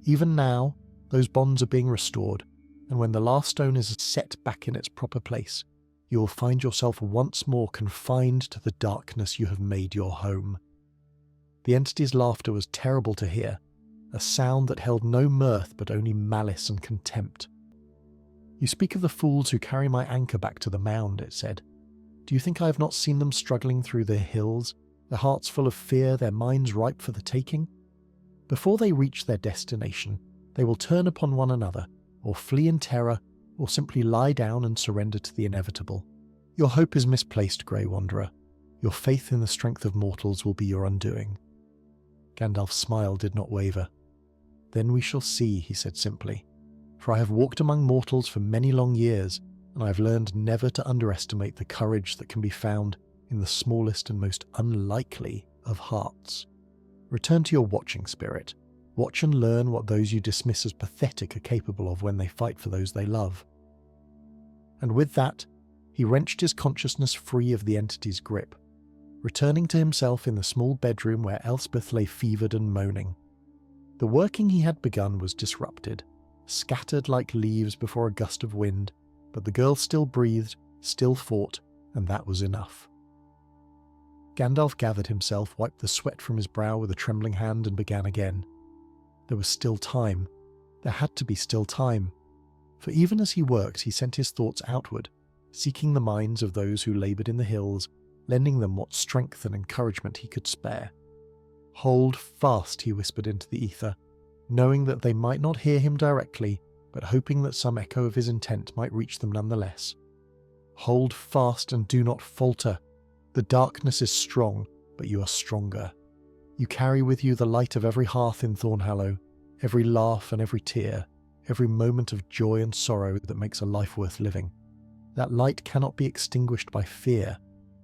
Even now, those bonds are being restored, and when the last stone is set back in its proper place, you will find yourself once more confined to the darkness you have made your home." The entity's laughter was terrible to hear, a sound that held no mirth but only malice and contempt. "You speak of the fools who carry my anchor back to the mound," it said. "Do you think I have not seen them struggling through their hills, their hearts full of fear, their minds ripe for the taking? Before they reach their destination, they will turn upon one another, or flee in terror, or simply lie down and surrender to the inevitable. Your hope is misplaced, Grey Wanderer. Your faith in the strength of mortals will be your undoing." Gandalf's smile did not waver. "Then we shall see," he said simply, "for I have walked among mortals for many long years, and I have learned never to underestimate the courage that can be found in the smallest and most unlikely of hearts. Return to your watching, spirit. Watch and learn what those you dismiss as pathetic are capable of when they fight for those they love." And with that, he wrenched his consciousness free of the entity's grip, returning to himself in the small bedroom where Elspeth lay fevered and moaning. The working he had begun was disrupted, scattered like leaves before a gust of wind, but the girl still breathed, still fought, and that was enough. Gandalf gathered himself, wiped the sweat from his brow with a trembling hand, and began again. There was still time. There had to be still time. For even as he worked, he sent his thoughts outward, seeking the minds of those who laboured in the hills, lending them what strength and encouragement he could spare. "Hold fast," he whispered into the ether, knowing that they might not hear him directly, but hoping that some echo of his intent might reach them nonetheless. "Hold fast and do not falter. The darkness is strong, but you are stronger. You carry with you the light of every hearth in Thornhallow, every laugh and every tear, every moment of joy and sorrow that makes a life worth living. That light cannot be extinguished by fear.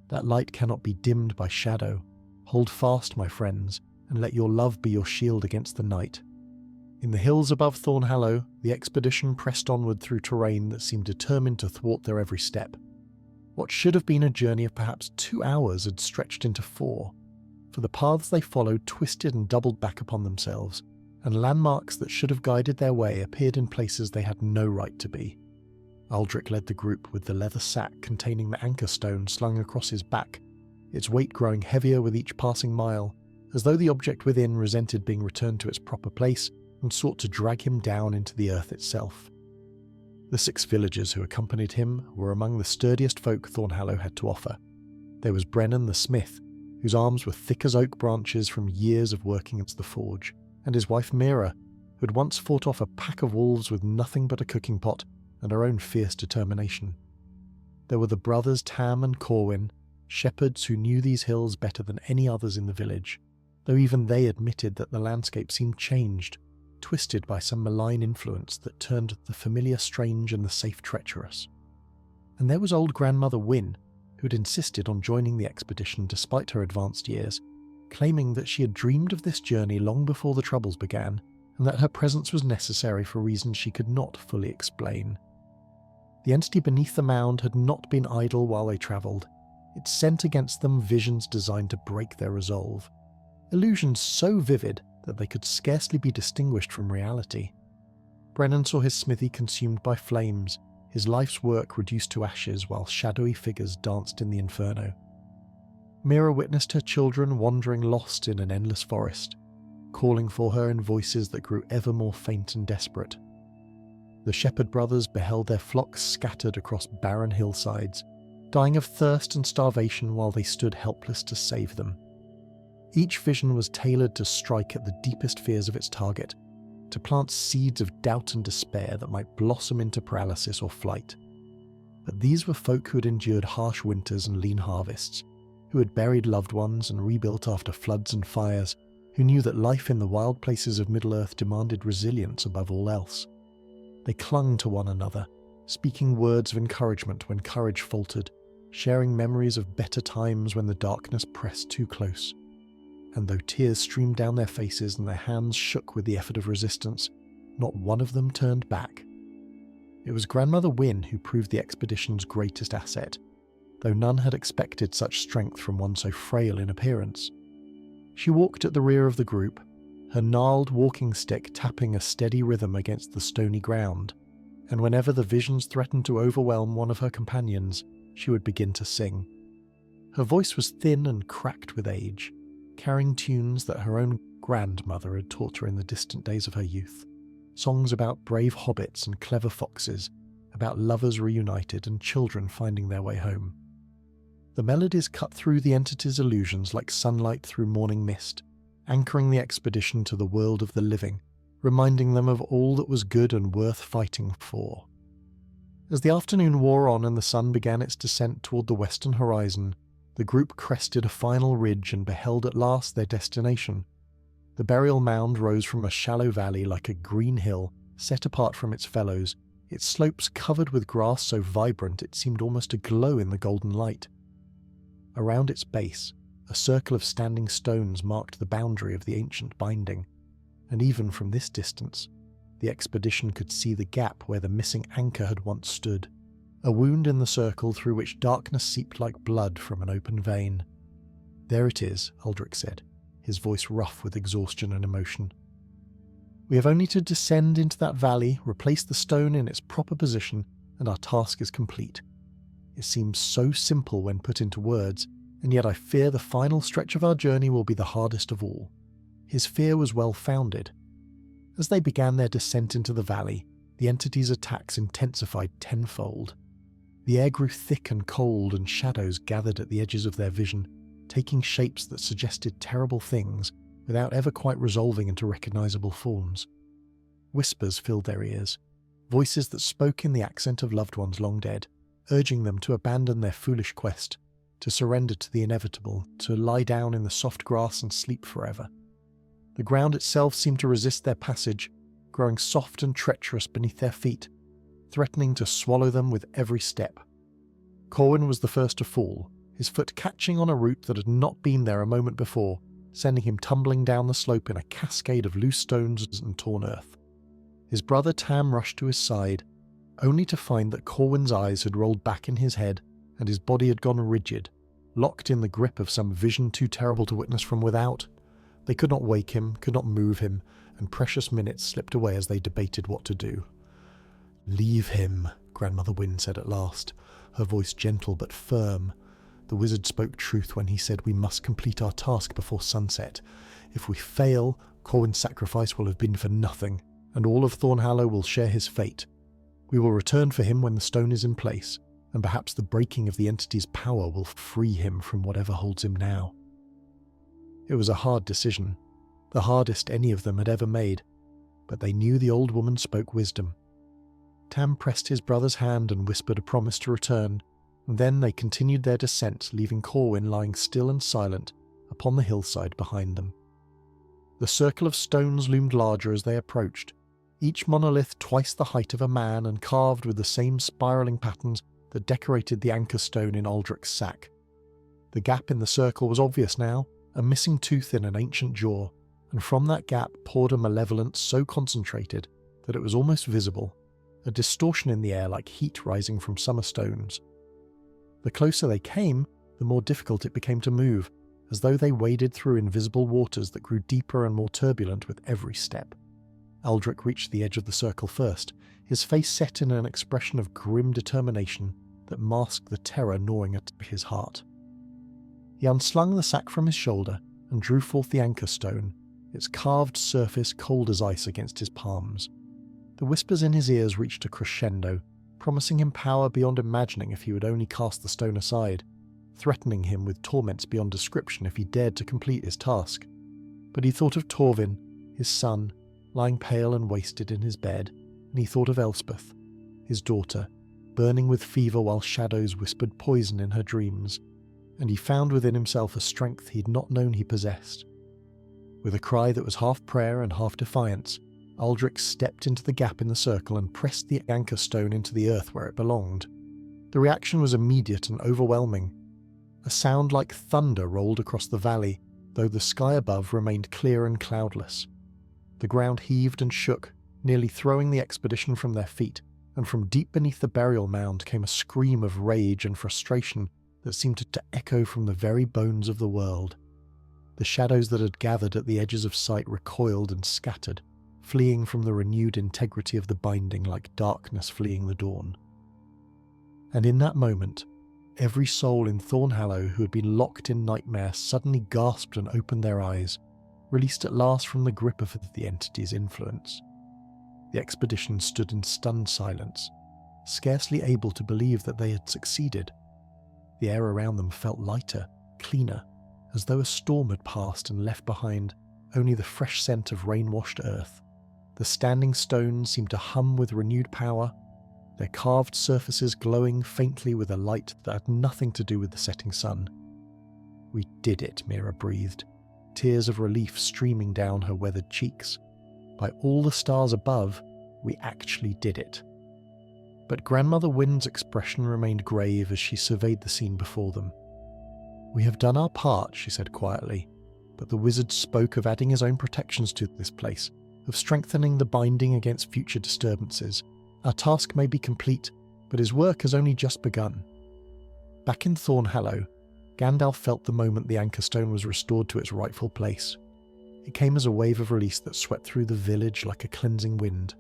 That light cannot be dimmed by shadow. Hold fast, my friends, and let your love be your shield against the night." In the hills above Thornhallow, the expedition pressed onward through terrain that seemed determined to thwart their every step. What should have been a journey of perhaps 2 hours had stretched into 4, for the paths they followed twisted and doubled back upon themselves, and landmarks that should have guided their way appeared in places they had no right to be. Aldrich led the group with the leather sack containing the anchor stone slung across his back, its weight growing heavier with each passing mile, as though the object within resented being returned to its proper place and sought to drag him down into the earth itself. The 6 villagers who accompanied him were among the sturdiest folk Thornhallow had to offer. There was Brennan the smith, whose arms were thick as oak branches from years of working at the forge, and his wife Mira, who had once fought off a pack of wolves with nothing but a cooking pot and her own fierce determination. There were the brothers Tam and Corwin, shepherds who knew these hills better than any others in the village, though even they admitted that the landscape seemed changed, twisted by some malign influence that turned the familiar strange and the safe treacherous. And there was old grandmother Wynne, who had insisted on joining the expedition despite her advanced years, claiming that she had dreamed of this journey long before the troubles began, and that her presence was necessary for reasons she could not fully explain. The entity beneath the mound had not been idle while they travelled. It sent against them visions designed to break their resolve. Illusions so vivid that they could scarcely be distinguished from reality. Brennan saw his smithy consumed by flames, his life's work reduced to ashes while shadowy figures danced in the inferno. Mira witnessed her children wandering lost in an endless forest, calling for her in voices that grew ever more faint and desperate. The shepherd brothers beheld their flocks scattered across barren hillsides, dying of thirst and starvation while they stood helpless to save them. Each vision was tailored to strike at the deepest fears of its target, to plant seeds of doubt and despair that might blossom into paralysis or flight. But these were folk who had endured harsh winters and lean harvests, who had buried loved ones and rebuilt after floods and fires, who knew that life in the wild places of Middle-earth demanded resilience above all else. They clung to one another, speaking words of encouragement when courage faltered, sharing memories of better times when the darkness pressed too close. And though tears streamed down their faces and their hands shook with the effort of resistance, not one of them turned back. It was Grandmother Wynne who proved the expedition's greatest asset, though none had expected such strength from one so frail in appearance. She walked at the rear of the group, her gnarled walking stick tapping a steady rhythm against the stony ground, and whenever the visions threatened to overwhelm one of her companions, she would begin to sing. Her voice was thin and cracked with age, carrying tunes that her own grandmother had taught her in the distant days of her youth. Songs about brave hobbits and clever foxes, about lovers reunited and children finding their way home. The melodies cut through the entity's illusions like sunlight through morning mist, anchoring the expedition to the world of the living, reminding them of all that was good and worth fighting for. As the afternoon wore on and the sun began its descent toward the western horizon, the group crested a final ridge and beheld at last their destination. The burial mound rose from a shallow valley like a green hill set apart from its fellows, its slopes covered with grass so vibrant it seemed almost to glow in the golden light. Around its base, a circle of standing stones marked the boundary of the ancient binding, and even from this distance, the expedition could see the gap where the missing anchor had once stood, a wound in the circle through which darkness seeped like blood from an open vein. "There it is," Aldrich said, his voice rough with exhaustion and emotion. "We have only to descend into that valley, replace the stone in its proper position, and our task is complete. It seems so simple when put into words, and yet I fear the final stretch of our journey will be the hardest of all." His fear was well founded. As they began their descent into the valley, the entity's attacks intensified tenfold. The air grew thick and cold, and shadows gathered at the edges of their vision, taking shapes that suggested terrible things without ever quite resolving into recognizable forms. Whispers filled their ears, voices that spoke in the accent of loved ones long dead, urging them to abandon their foolish quest, to surrender to the inevitable, to lie down in the soft grass and sleep forever. The ground itself seemed to resist their passage, growing soft and treacherous beneath their feet, threatening to swallow them with every step. Corwin was the first to fall, his foot catching on a root that had not been there a moment before, sending him tumbling down the slope in a cascade of loose stones and torn earth. His brother Tam rushed to his side, only to find that Corwin's eyes had rolled back in his head and his body had gone rigid, locked in the grip of some vision too terrible to witness from without. They could not wake him, could not move him, and precious minutes slipped away as they debated what to do. "Leave him," Grandmother Wynne said at last, her voice gentle but firm. The wizard spoke truth when he said we must complete our task before sunset. If we fail, Corwin's sacrifice will have been for nothing, and all of Thornhallow will share his fate. We will return for him when the stone is in place, and perhaps the breaking of the entity's power will free him from whatever holds him now. It was a hard decision, the hardest any of them had ever made, but they knew the old woman spoke wisdom. Tam pressed his brother's hand and whispered a promise to return, and then they continued their descent, leaving Corwin lying still and silent upon the hillside behind them. The circle of stones loomed larger as they approached, each monolith twice the height of a man and carved with the same spiralling patterns that decorated the anchor stone in Aldrich's sack. The gap in the circle was obvious now, a missing tooth in an ancient jaw, and from that gap poured a malevolence so concentrated that it was almost visible, a distortion in the air like heat rising from summer stones. The closer they came, the more difficult it became to move, as though they waded through invisible waters that grew deeper and more turbulent with every step. Aldrich reached the edge of the circle first, his face set in an expression of grim determination that masked the terror gnawing at his heart. He unslung the sack from his shoulder and drew forth the anchor stone, its carved surface cold as ice against his palms. The whispers in his ears reached a crescendo, promising him power beyond imagining if he would only cast the stone aside, threatening him with torments beyond description if he dared to complete his task. But he thought of Torvin, his son, lying pale and wasted in his bed, and he thought of Elspeth, his daughter, burning with fever while shadows whispered poison in her dreams, and he found within himself a strength he'd not known he possessed. With a cry that was half prayer and half defiance, Aldrich stepped into the gap in the circle and pressed the anchor stone into the earth where it belonged. The reaction was immediate and overwhelming. A sound like thunder rolled across the valley, though the sky above remained clear and cloudless. The ground heaved and shook, nearly throwing the expedition from their feet, and from deep beneath the burial mound came a scream of rage and frustration that seemed to echo from the very bones of the world. The shadows that had gathered at the edges of sight recoiled and scattered, fleeing from the renewed integrity of the binding like darkness fleeing the dawn. And in that moment, every soul in Thornhallow who had been locked in nightmare suddenly gasped and opened their eyes, released at last from the grip of the entity's influence. The expedition stood in stunned silence, scarcely able to believe that they had succeeded. The air around them felt lighter, cleaner, as though a storm had passed and left behind only the fresh scent of rain-washed earth. The standing stones seemed to hum with renewed power, their carved surfaces glowing faintly with a light that had nothing to do with the setting sun. "We did it," Mira breathed, tears of relief streaming down her weathered cheeks. "By all the stars above, we actually did it." But Grandmother Wynne's expression remained grave as she surveyed the scene before them. "We have done our part," she said quietly, but the wizard spoke of adding his own protections to this place, of strengthening the binding against future disturbances. Our task may be complete, but his work has only just begun. Back in Thornhallow, Gandalf felt the moment the anchor stone was restored to its rightful place. It came as a wave of release that swept through the village like a cleansing wind,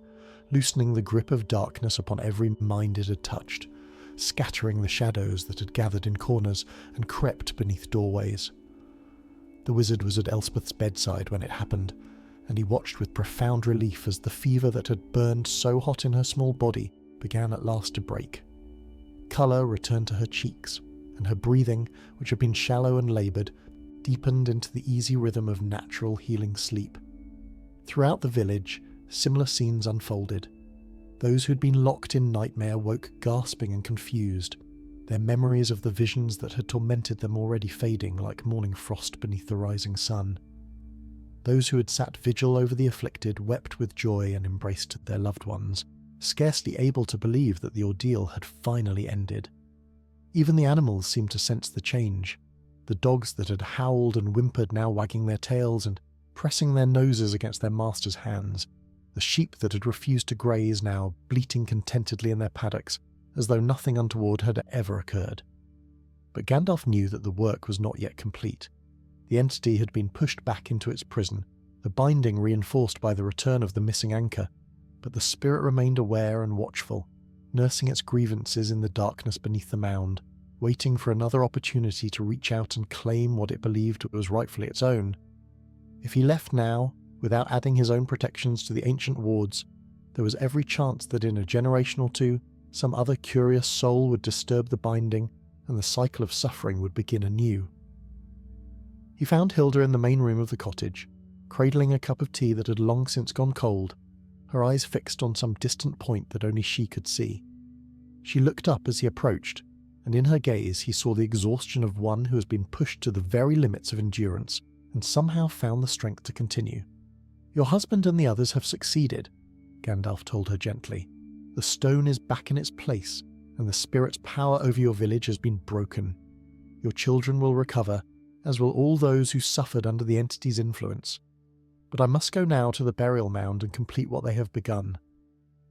loosening the grip of darkness upon every mind it had touched, scattering the shadows that had gathered in corners and crept beneath doorways. The wizard was at Elspeth's bedside when it happened, and he watched with profound relief as the fever that had burned so hot in her small body began at last to break. Colour returned to her cheeks, and her breathing, which had been shallow and laboured, deepened into the easy rhythm of natural healing sleep. Throughout the village, similar scenes unfolded. Those who'd been locked in nightmare woke gasping and confused, their memories of the visions that had tormented them already fading like morning frost beneath the rising sun. Those who had sat vigil over the afflicted wept with joy and embraced their loved ones, scarcely able to believe that the ordeal had finally ended. Even the animals seemed to sense the change. the dogs that had howled and whimpered now wagging their tails and pressing their noses against their master's hands, the sheep that had refused to graze now bleating contentedly in their paddocks as though nothing untoward had ever occurred. But Gandalf knew that the work was not yet complete. The entity had been pushed back into its prison, the binding reinforced by the return of the missing anchor, but the spirit remained aware and watchful, nursing its grievances in the darkness beneath the mound, waiting for another opportunity to reach out and claim what it believed was rightfully its own. If he left now, without adding his own protections to the ancient wards, there was every chance that in a generation or two, some other curious soul would disturb the binding and the cycle of suffering would begin anew. He found Hilda in the main room of the cottage, cradling a cup of tea that had long since gone cold, her eyes fixed on some distant point that only she could see. She looked up as he approached, and in her gaze he saw the exhaustion of one who has been pushed to the very limits of endurance and somehow found the strength to continue. "Your husband and the others have succeeded," Gandalf told her gently. "The stone is back in its place, and the spirit's power over your village has been broken. Your children will recover, as will all those who suffered under the entity's influence. But I must go now to the burial mound and complete what they have begun.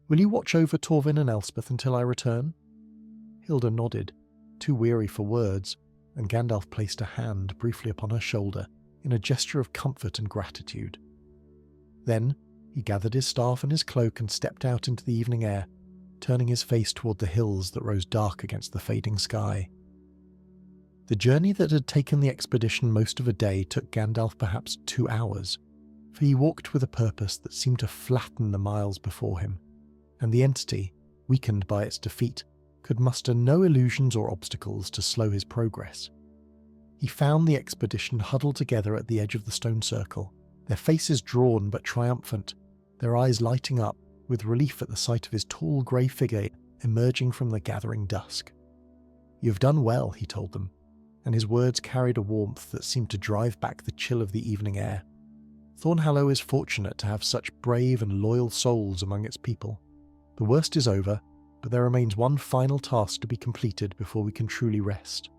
Will you watch over Torvin and Elspeth until I return?" Hilda nodded, too weary for words, and Gandalf placed a hand briefly upon her shoulder in a gesture of comfort and gratitude. Then he gathered his staff and his cloak and stepped out into the evening air, turning his face toward the hills that rose dark against the fading sky. The journey that had taken the expedition most of a day took Gandalf perhaps 2 hours, for he walked with a purpose that seemed to flatten the miles before him, and the entity, weakened by its defeat, could muster no illusions or obstacles to slow his progress. He found the expedition huddled together at the edge of the stone circle, their faces drawn but triumphant, their eyes lighting up with relief at the sight of his tall grey figure emerging from the gathering dusk. "You have done well," he told them, and his words carried a warmth that seemed to drive back the chill of the evening air. "Thornhallow is fortunate to have such brave and loyal souls among its people. The worst is over, but there remains one final task to be completed before we can truly rest."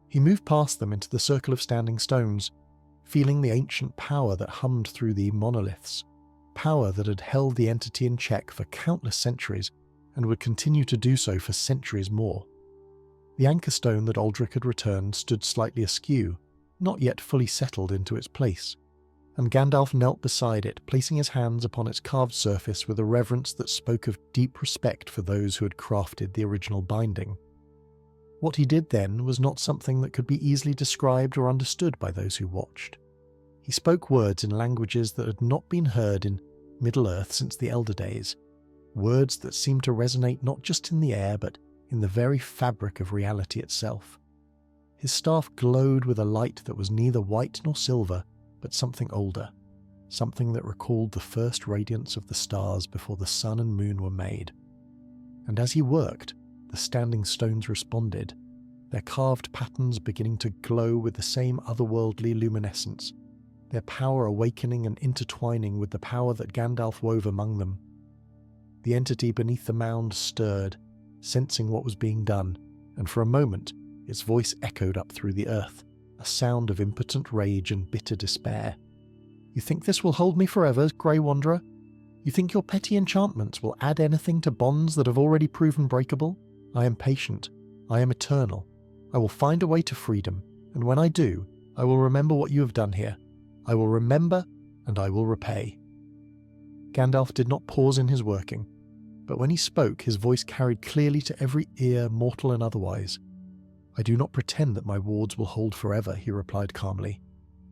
He moved past them into the circle of standing stones, feeling the ancient power that hummed through the monoliths, power that had held the entity in check for countless centuries and would continue to do so for centuries more. The anchor stone that Aldrich had returned stood slightly askew, not yet fully settled into its place, and Gandalf knelt beside it, placing his hands upon its carved surface with a reverence that spoke of deep respect for those who had crafted the original binding. What he did then was not something that could be easily described or understood by those who watched. He spoke words in languages that had not been heard in Middle-earth since the Elder Days, words that seemed to resonate not just in the air but in the very fabric of reality itself. His staff glowed with a light that was neither white nor silver, but something older, something that recalled the first radiance of the stars before the sun and moon were made. And as he worked, the standing stones responded, their carved patterns beginning to glow with the same otherworldly luminescence, their power awakening and intertwining with the power that Gandalf wove among them. The entity beneath the mound stirred, sensing what was being done, and for a moment its voice echoed up through the earth, a sound of impotent rage and bitter despair. "You think this will hold me forever, Grey Wanderer? You think your petty enchantments will add anything to bonds that have already proven breakable? I am patient. I am eternal. I will find a way to freedom, and when I do, I will remember what you have done here. I will remember, and I will repay." Gandalf did not pause in his working, but when he spoke, his voice carried clearly to every ear, mortal and otherwise. "I do not pretend that my wards will hold forever," he replied calmly.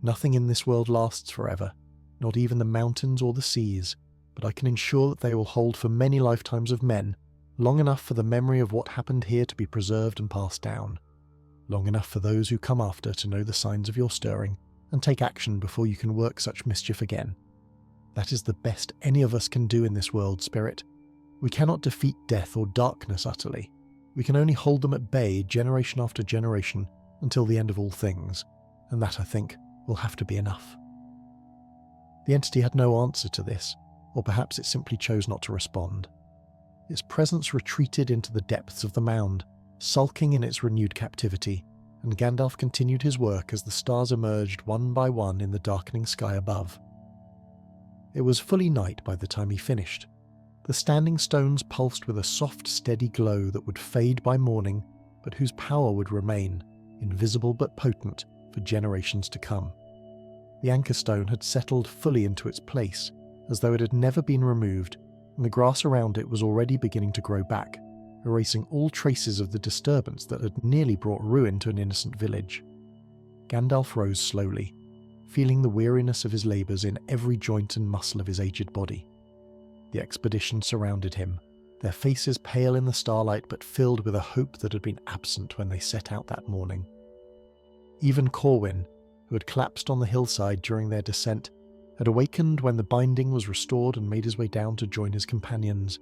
"Nothing in this world lasts forever, not even the mountains or the seas, but I can ensure that they will hold for many lifetimes of men, long enough for the memory of what happened here to be preserved and passed down, long enough for those who come after to know the signs of your stirring and take action before you can work such mischief again. That is the best any of us can do in this world, Spirit. We cannot defeat death or darkness utterly. We can only hold them at bay generation after generation until the end of all things, and that, I think, will have to be enough." The entity had no answer to this, or perhaps it simply chose not to respond. Its presence retreated into the depths of the mound, sulking in its renewed captivity, and Gandalf continued his work as the stars emerged one by one in the darkening sky above. It was fully night by the time he finished. The standing stones pulsed with a soft, steady glow that would fade by morning, but whose power would remain, invisible but potent, for generations to come. The anchor stone had settled fully into its place, as though it had never been removed, and the grass around it was already beginning to grow back, erasing all traces of the disturbance that had nearly brought ruin to an innocent village. Gandalf rose slowly, feeling the weariness of his labours in every joint and muscle of his aged body. The expedition surrounded him, their faces pale in the starlight but filled with a hope that had been absent when they set out that morning. Even Corwin, who had collapsed on the hillside during their descent, had awakened when the binding was restored and made his way down to join his companions,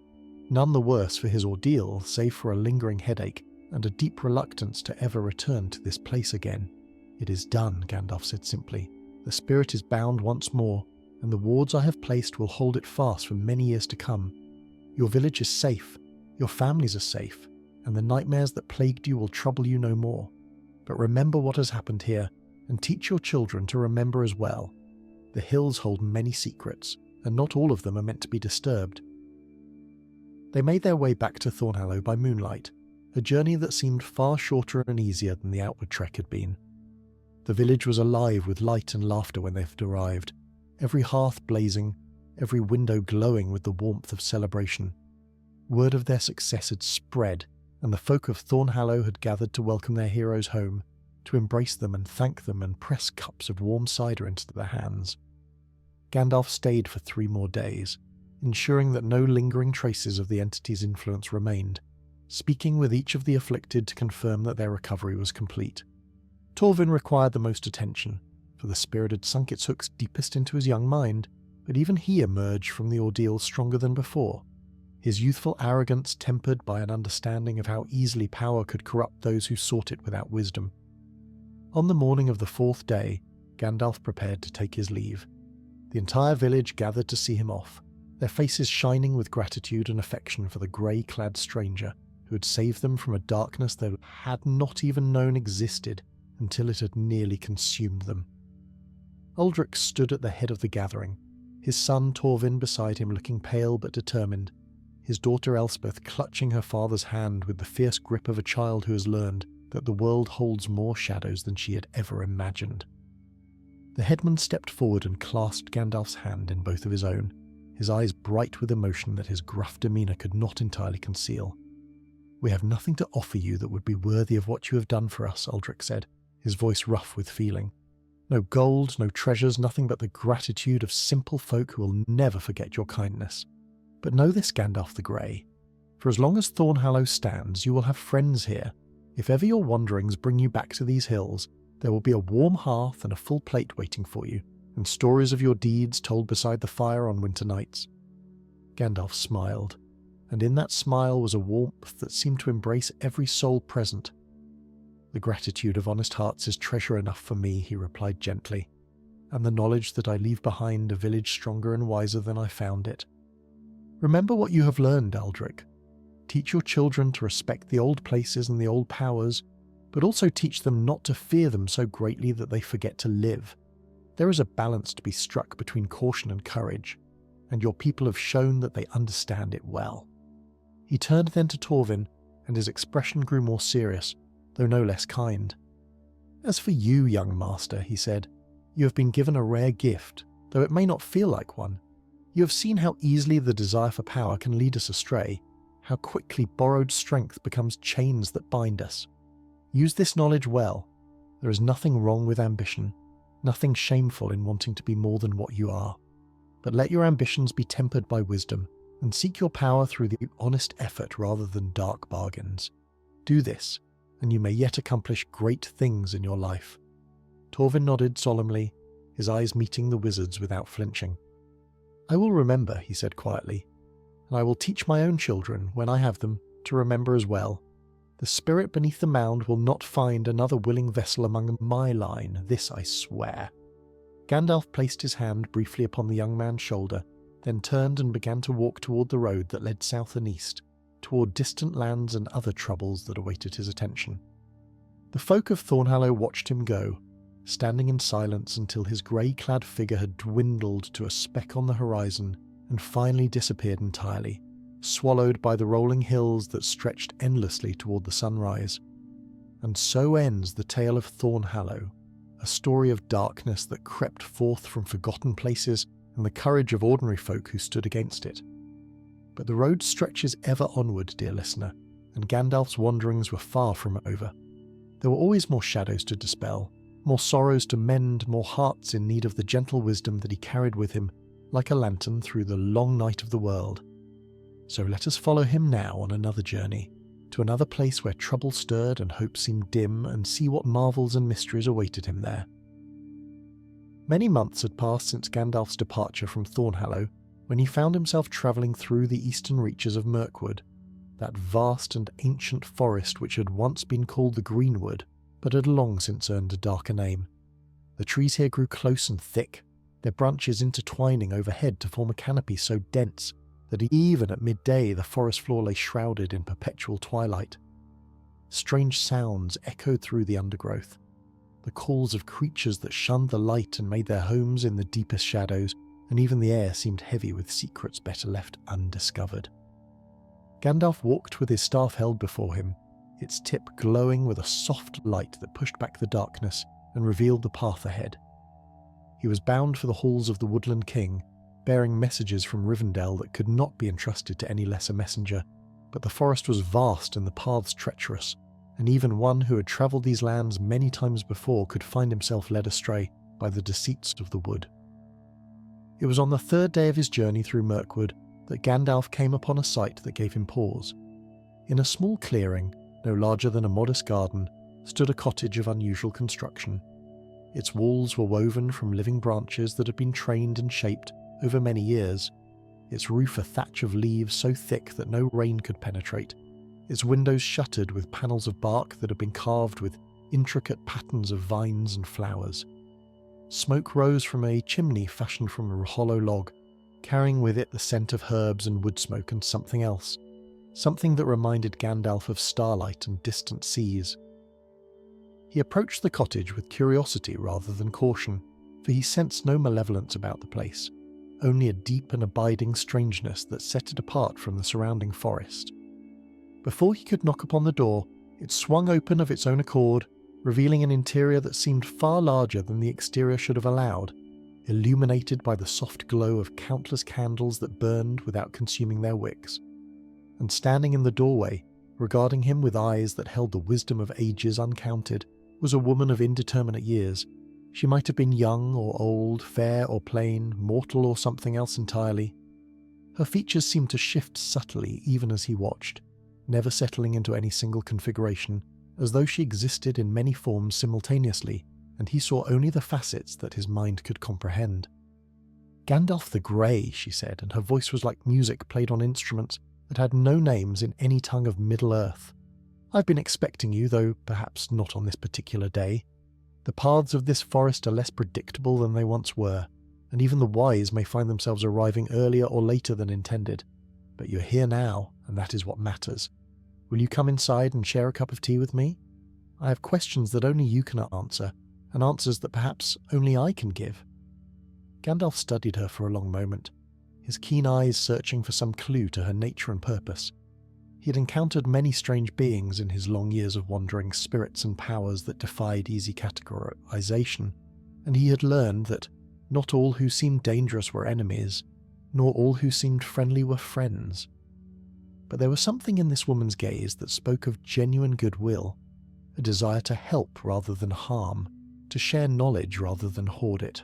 none the worse for his ordeal save for a lingering headache and a deep reluctance to ever return to this place again. "It is done," Gandalf said simply. "The spirit is bound once more, and the wards I have placed will hold it fast for many years to come. Your village is safe, your families are safe, and the nightmares that plagued you will trouble you no more. But remember what has happened here, and teach your children to remember as well. The hills hold many secrets, and not all of them are meant to be disturbed." They made their way back to Thornhallow by moonlight, a journey that seemed far shorter and easier than the outward trek had been. The village was alive with light and laughter when they had arrived, every hearth blazing, every window glowing with the warmth of celebration. Word of their success had spread, and the folk of Thornhallow had gathered to welcome their heroes home, to embrace them and thank them and press cups of warm cider into their hands. Gandalf stayed for 3 more days, ensuring that no lingering traces of the entity's influence remained, speaking with each of the afflicted to confirm that their recovery was complete. Torvin required the most attention, for the spirit had sunk its hooks deepest into his young mind, but even he emerged from the ordeal stronger than before, his youthful arrogance tempered by an understanding of how easily power could corrupt those who sought it without wisdom. On the morning of the 4th day, Gandalf prepared to take his leave. The entire village gathered to see him off, their faces shining with gratitude and affection for the grey-clad stranger who had saved them from a darkness they had not even known existed until it had nearly consumed them. Uldric stood at the head of the gathering, his son Torvin beside him looking pale but determined, his daughter Elspeth clutching her father's hand with the fierce grip of a child who has learned that the world holds more shadows than she had ever imagined. The headman stepped forward and clasped Gandalf's hand in both of his own, his eyes bright with emotion that his gruff demeanour could not entirely conceal. "We have nothing to offer you that would be worthy of what you have done for us," Uldric said, his voice rough with feeling. "No gold, no treasures, nothing but the gratitude of simple folk who will never forget your kindness. But know this, Gandalf the Grey. For as long as Thornhallow stands, you will have friends here. If ever your wanderings bring you back to these hills, there will be a warm hearth and a full plate waiting for you, and stories of your deeds told beside the fire on winter nights." Gandalf smiled, and in that smile was a warmth that seemed to embrace every soul present. "The gratitude of honest hearts is treasure enough for me," he replied gently, "and the knowledge that I leave behind a village stronger and wiser than I found it. Remember what you have learned, Uldric. Teach your children to respect the old places and the old powers, but also teach them not to fear them so greatly that they forget to live. There is a balance to be struck between caution and courage, and your people have shown that they understand it well." He turned then to Torvin, and his expression grew more serious, though no less kind. "As for you, young master," he said, "you have been given a rare gift, though it may not feel like one. You have seen how easily the desire for power can lead us astray, how quickly borrowed strength becomes chains that bind us. Use this knowledge well. There is nothing wrong with ambition, nothing shameful in wanting to be more than what you are. But let your ambitions be tempered by wisdom, and seek your power through the honest effort rather than dark bargains. Do this, and you may yet accomplish great things in your life." Torvin nodded solemnly, his eyes meeting the wizard's without flinching. "I will remember," he said quietly, "and I will teach my own children, when I have them, to remember as well. The spirit beneath the mound will not find another willing vessel among my line, this I swear." Gandalf placed his hand briefly upon the young man's shoulder, then turned and began to walk toward the road that led south and east, toward distant lands and other troubles that awaited his attention. The folk of Thornhallow watched him go, standing in silence until his grey-clad figure had dwindled to a speck on the horizon and finally disappeared entirely, swallowed by the rolling hills that stretched endlessly toward the sunrise. And so ends the tale of Thornhallow, a story of darkness that crept forth from forgotten places and the courage of ordinary folk who stood against it. But the road stretches ever onward, dear listener, and Gandalf's wanderings were far from over. There were always more shadows to dispel, more sorrows to mend, more hearts in need of the gentle wisdom that he carried with him like a lantern through the long night of the world. So let us follow him now on another journey, to another place where trouble stirred and hope seemed dim, and see what marvels and mysteries awaited him there. Many months had passed since Gandalf's departure from Thornhallow, when he found himself travelling through the eastern reaches of Mirkwood, that vast and ancient forest which had once been called the Greenwood, but had long since earned a darker name. The trees here grew close and thick, their branches intertwining overhead to form a canopy so dense that even at midday the forest floor lay shrouded in perpetual twilight. Strange sounds echoed through the undergrowth, the calls of creatures that shunned the light and made their homes in the deepest shadows, and even the air seemed heavy with secrets better left undiscovered. Gandalf walked with his staff held before him, its tip glowing with a soft light that pushed back the darkness and revealed the path ahead. He was bound for the halls of the Woodland King, bearing messages from Rivendell that could not be entrusted to any lesser messenger, but the forest was vast and the paths treacherous, and even one who had travelled these lands many times before could find himself led astray by the deceits of the wood. It was on the third day of his journey through Mirkwood that Gandalf came upon a sight that gave him pause. In a small clearing, no larger than a modest garden, stood a cottage of unusual construction. Its walls were woven from living branches that had been trained and shaped over many years, its roof a thatch of leaves so thick that no rain could penetrate, its windows shuttered with panels of bark that had been carved with intricate patterns of vines and flowers. Smoke rose from a chimney fashioned from a hollow log, carrying with it the scent of herbs and wood smoke and something else, something that reminded Gandalf of starlight and distant seas. He approached the cottage with curiosity rather than caution, for he sensed no malevolence about the place, only a deep and abiding strangeness that set it apart from the surrounding forest. Before he could knock upon the door, it swung open of its own accord, revealing an interior that seemed far larger than the exterior should have allowed, illuminated by the soft glow of countless candles that burned without consuming their wicks. And standing in the doorway, regarding him with eyes that held the wisdom of ages uncounted, was a woman of indeterminate years. She might have been young or old, fair or plain, mortal or something else entirely. Her features seemed to shift subtly even as he watched, never settling into any single configuration, as though she existed in many forms simultaneously, and he saw only the facets that his mind could comprehend. "Gandalf the Grey," she said, and her voice was like music played on instruments that had no names in any tongue of Middle-earth. "I've been expecting you, though perhaps not on this particular day. The paths of this forest are less predictable than they once were, and even the wise may find themselves arriving earlier or later than intended. But you're here now, and that is what matters. Will you come inside and share a cup of tea with me? I have questions that only you can answer, and answers that perhaps only I can give." Gandalf studied her for a long moment, his keen eyes searching for some clue to her nature and purpose. He had encountered many strange beings in his long years of wandering, spirits and powers that defied easy categorization, and he had learned that not all who seemed dangerous were enemies, nor all who seemed friendly were friends. But there was something in this woman's gaze that spoke of genuine goodwill, a desire to help rather than harm, to share knowledge rather than hoard it.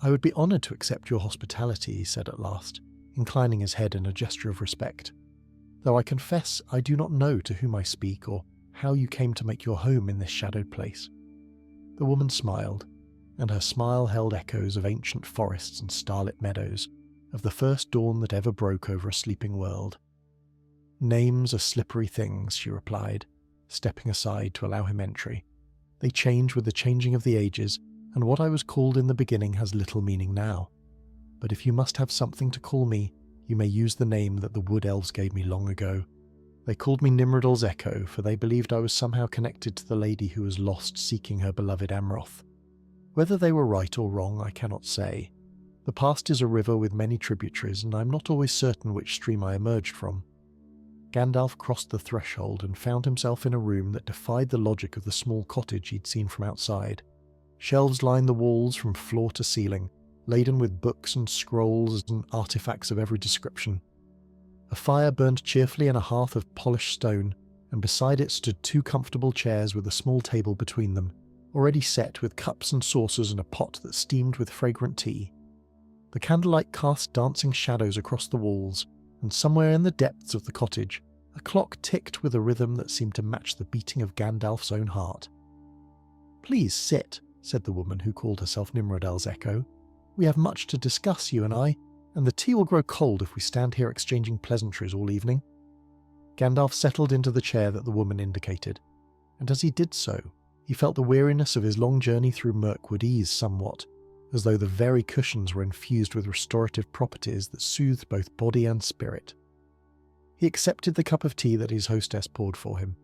"I would be honoured to accept your hospitality," he said at last, inclining his head in a gesture of respect, "though I confess I do not know to whom I speak or how you came to make your home in this shadowed place." The woman smiled, and her smile held echoes of ancient forests and starlit meadows, of the first dawn that ever broke over a sleeping world. "Names are slippery things," she replied, stepping aside to allow him entry. "They change with the changing of the ages, and what I was called in the beginning has little meaning now. But if you must have something to call me, you may use the name that the Wood Elves gave me long ago, They called me Nimrodal's Echo, for they believed I was somehow connected to the lady who was lost seeking her beloved Amroth. Whether they were right or wrong, I cannot say. The past is a river with many tributaries, and I am not always certain which stream I emerged from. Gandalf crossed the threshold and found himself in a room that defied the logic of the small cottage he'd seen from outside. Shelves lined the walls from floor to ceiling, laden with books and scrolls and artifacts of every description. A fire burned cheerfully in a hearth of polished stone, and beside it stood 2 comfortable chairs with a small table between them, already set with cups and saucers and a pot that steamed with fragrant tea. The candlelight cast dancing shadows across the walls, and somewhere in the depths of the cottage, a clock ticked with a rhythm that seemed to match the beating of Gandalf's own heart. "Please sit," said the woman who called herself Nimrodal's Echo. "We have much to discuss, you and I, and the tea will grow cold if we stand here exchanging pleasantries all evening." Gandalf settled into the chair that the woman indicated, and as he did so, he felt the weariness of his long journey through Mirkwood ease somewhat, as though the very cushions were infused with restorative properties that soothed both body and spirit. He accepted the cup of tea that his hostess poured for him,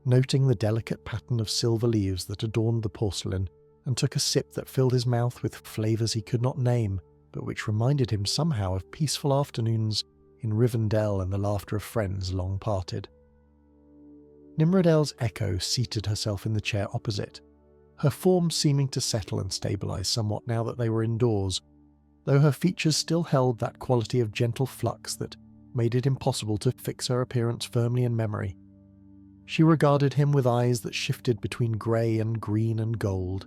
noting the delicate pattern of silver leaves that adorned the porcelain, and took a sip that filled his mouth with flavours he could not name, but which reminded him somehow of peaceful afternoons in Rivendell and the laughter of friends long parted. Nimrodal's Echo seated herself in the chair opposite, her form seeming to settle and stabilise somewhat now that they were indoors, though her features still held that quality of gentle flux that made it impossible to fix her appearance firmly in memory. She regarded him with eyes that shifted between grey and green and gold,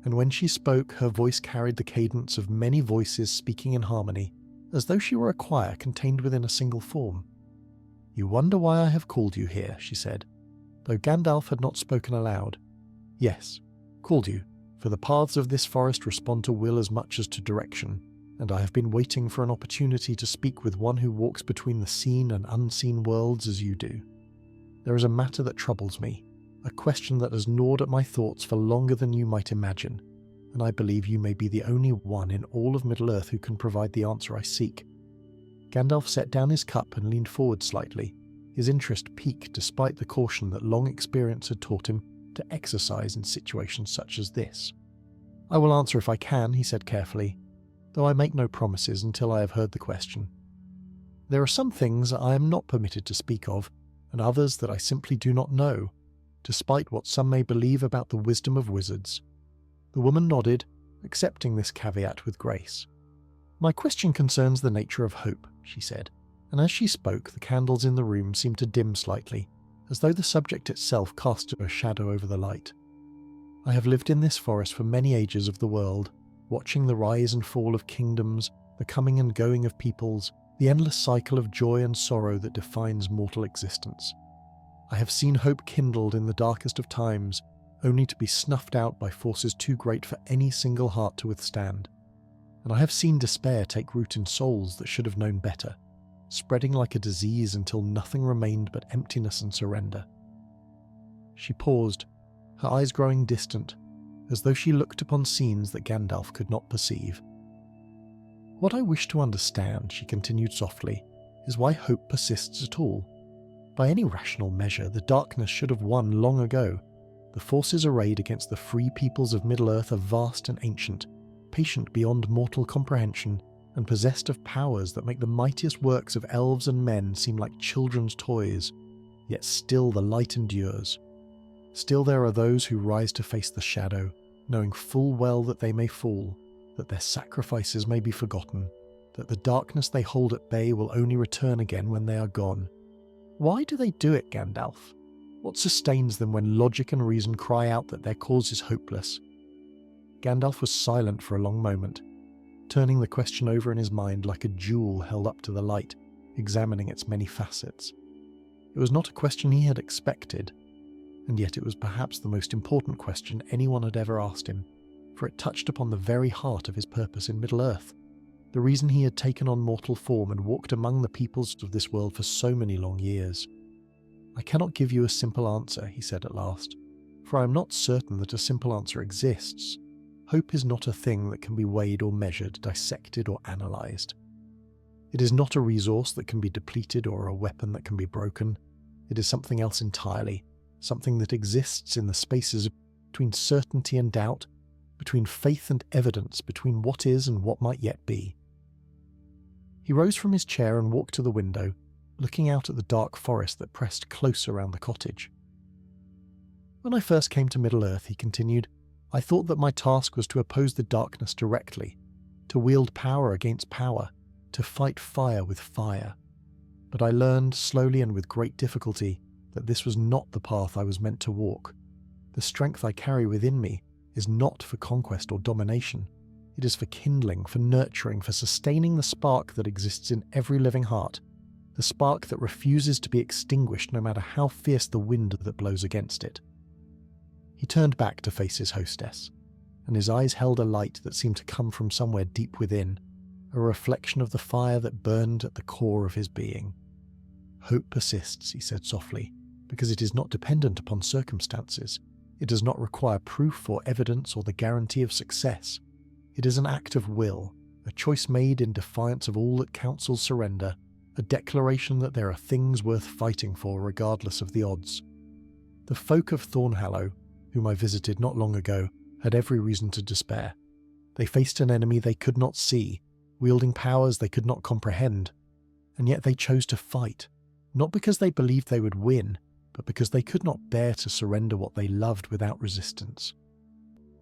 and when she spoke, her voice carried the cadence of many voices speaking in harmony, as though she were a choir contained within a single form. "You wonder why I have called you here," she said, though Gandalf had not spoken aloud. "Yes, called you, for the paths of this forest respond to will as much as to direction, and I have been waiting for an opportunity to speak with one who walks between the seen and unseen worlds as you do. There is a matter that troubles me, a question that has gnawed at my thoughts for longer than you might imagine, and I believe you may be the only one in all of Middle-earth who can provide the answer I seek." Gandalf set down his cup and leaned forward slightly, his interest piqued despite the caution that long experience had taught him to exercise in situations such as this. "I will answer if I can," he said carefully, "though I make no promises until I have heard the question. There are some things I am not permitted to speak of, and others that I simply do not know, despite what some may believe about the wisdom of wizards." The woman nodded, accepting this caveat with grace. "My question concerns the nature of hope," she said, and as she spoke the candles in the room seemed to dim slightly, as though the subject itself cast a shadow over the light. "I have lived in this forest for many ages of the world, watching the rise and fall of kingdoms, the coming and going of peoples, the endless cycle of joy and sorrow that defines mortal existence. I have seen hope kindled in the darkest of times, only to be snuffed out by forces too great for any single heart to withstand. And I have seen despair take root in souls that should have known better, spreading like a disease until nothing remained but emptiness and surrender." She paused, her eyes growing distant, as though she looked upon scenes that Gandalf could not perceive. "What I wish to understand," she continued softly, "is why hope persists at all. By any rational measure, the darkness should have won long ago. The forces arrayed against the free peoples of Middle-earth are vast and ancient, patient beyond mortal comprehension, and possessed of powers that make the mightiest works of elves and men seem like children's toys, yet still the light endures. Still there are those who rise to face the shadow, knowing full well that they may fall, that their sacrifices may be forgotten, that the darkness they hold at bay will only return again when they are gone. Why do they do it, Gandalf? What sustains them when logic and reason cry out that their cause is hopeless?" Gandalf was silent for a long moment, turning the question over in his mind like a jewel held up to the light, examining its many facets. It was not a question he had expected, and yet it was perhaps the most important question anyone had ever asked him, for it touched upon the very heart of his purpose in Middle-earth, the reason he had taken on mortal form and walked among the peoples of this world for so many long years. "I cannot give you a simple answer," he said at last, "for I am not certain that a simple answer exists. Hope is not a thing that can be weighed or measured, dissected or analysed. It is not a resource that can be depleted or a weapon that can be broken. It is something else entirely, something that exists in the spaces between certainty and doubt, between faith and evidence, between what is and what might yet be. He rose from his chair and walked to the window, looking out at the dark forest that pressed close around the cottage. When I first came to Middle-earth, he continued, I thought that my task was to oppose the darkness directly, to wield power against power, to fight fire with fire. But I learned, slowly and with great difficulty, that this was not the path I was meant to walk. The strength I carry within me is not for conquest or domination. It is for kindling, for nurturing, for sustaining the spark that exists in every living heart, the spark that refuses to be extinguished no matter how fierce the wind that blows against it. He turned back to face his hostess, and his eyes held a light that seemed to come from somewhere deep within, a reflection of the fire that burned at the core of his being. Hope persists, he said softly, because it is not dependent upon circumstances. It does not require proof or evidence or the guarantee of success. It is an act of will, a choice made in defiance of all that counsels surrender, a declaration that there are things worth fighting for regardless of the odds. The folk of Thornhallow, whom I visited not long ago, had every reason to despair. They faced an enemy they could not see, wielding powers they could not comprehend, and yet they chose to fight, not because they believed they would win, but because they could not bear to surrender what they loved without resistance.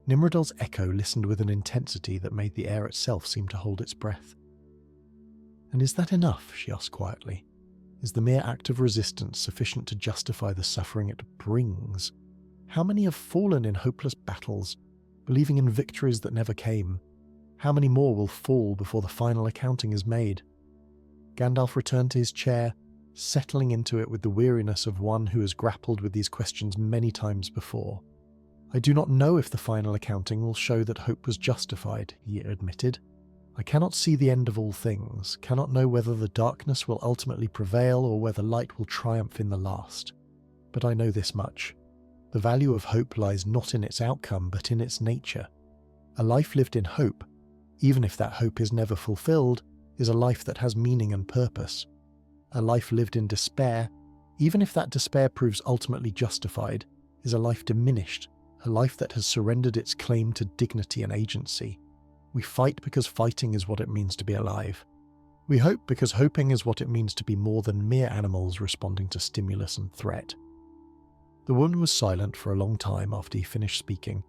Nimrodal's echo listened with an intensity that made the air itself seem to hold its breath. And is that enough? She asked quietly. Is the mere act of resistance sufficient to justify the suffering it brings? How many have fallen in hopeless battles, believing in victories that never came? How many more will fall before the final accounting is made? Gandalf returned to his chair, settling into it with the weariness of one who has grappled with these questions many times before. I do not know if the final accounting will show that hope was justified, he admitted. I cannot see the end of all things, cannot know whether the darkness will ultimately prevail or whether light will triumph in the last. But I know this much. The value of hope lies not in its outcome, but in its nature. A life lived in hope, even if that hope is never fulfilled, is a life that has meaning and purpose. A life lived in despair, even if that despair proves ultimately justified, is a life diminished, a life that has surrendered its claim to dignity and agency. We fight because fighting is what it means to be alive. We hope because hoping is what it means to be more than mere animals responding to stimulus and threat. The woman was silent for a long time after he finished speaking,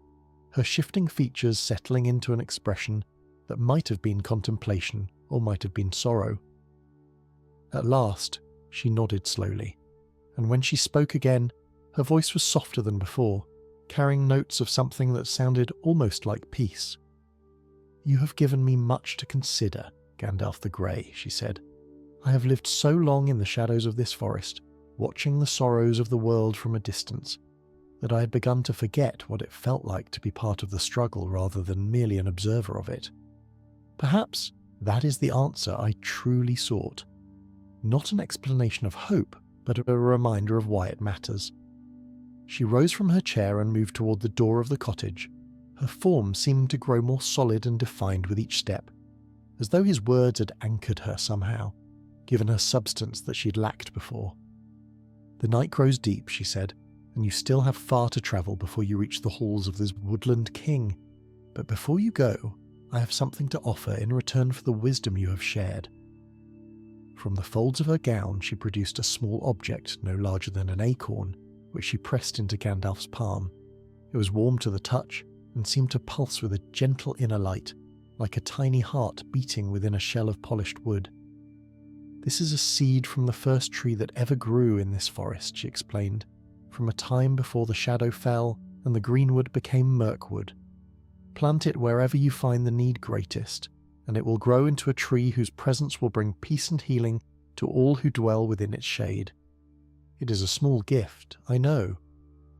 her shifting features settling into an expression that might have been contemplation or might have been sorrow. At last, she nodded slowly, and when she spoke again, her voice was softer than before, carrying notes of something that sounded almost like peace. You have given me much to consider, Gandalf the Grey, she said. I have lived so long in the shadows of this forest, watching the sorrows of the world from a distance, that I had begun to forget what it felt like to be part of the struggle rather than merely an observer of it. Perhaps that is the answer I truly sought. Not an explanation of hope, but a reminder of why it matters. She rose from her chair and moved toward the door of the cottage. Her form seemed to grow more solid and defined with each step, as though his words had anchored her somehow, given her substance that she'd lacked before. The night grows deep, she said, and you still have far to travel before you reach the halls of this woodland king. But before you go, I have something to offer in return for the wisdom you have shared. From the folds of her gown she produced a small object no larger than an acorn, which she pressed into Gandalf's palm. It was warm to the touch, and seemed to pulse with a gentle inner light, like a tiny heart beating within a shell of polished wood. This is a seed from the first tree that ever grew in this forest, she explained, from a time before the shadow fell and the greenwood became mirkwood. Plant it wherever you find the need greatest, and it will grow into a tree whose presence will bring peace and healing to all who dwell within its shade. It is a small gift, I know,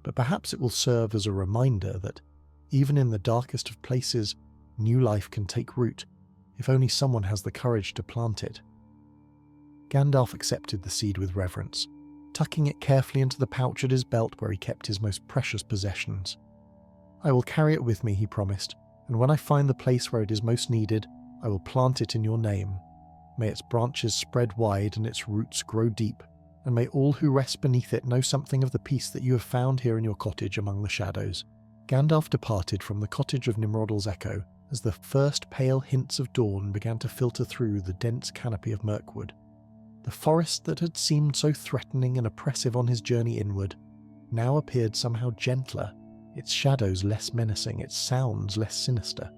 but perhaps it will serve as a reminder that even in the darkest of places, new life can take root, if only someone has the courage to plant it. Gandalf accepted the seed with reverence, tucking it carefully into the pouch at his belt where he kept his most precious possessions. I will carry it with me, he promised, and when I find the place where it is most needed, I will plant it in your name. May its branches spread wide and its roots grow deep, and may all who rest beneath it know something of the peace that you have found here in your cottage among the shadows." Gandalf departed from the cottage of Nimrodl's echo as the first pale hints of dawn began to filter through the dense canopy of Mirkwood. The forest that had seemed so threatening and oppressive on his journey inward now appeared somehow gentler, its shadows less menacing, its sounds less sinister.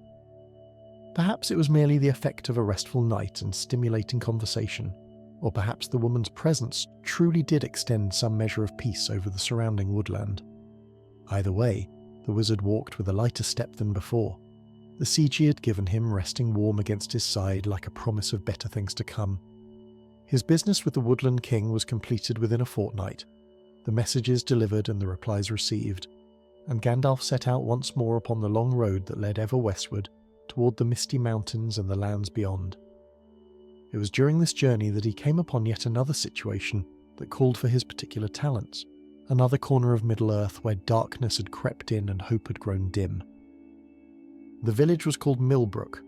Perhaps it was merely the effect of a restful night and stimulating conversation, or perhaps the woman's presence truly did extend some measure of peace over the surrounding woodland. Either way, the wizard walked with a lighter step than before, the siege he had given him resting warm against his side like a promise of better things to come. His business with the Woodland King was completed within a fortnight, the messages delivered and the replies received, and Gandalf set out once more upon the long road that led ever westward toward the misty mountains and the lands beyond. It was during this journey that he came upon yet another situation that called for his particular talents, another corner of Middle-earth where darkness had crept in and hope had grown dim. The village was called Millbrook,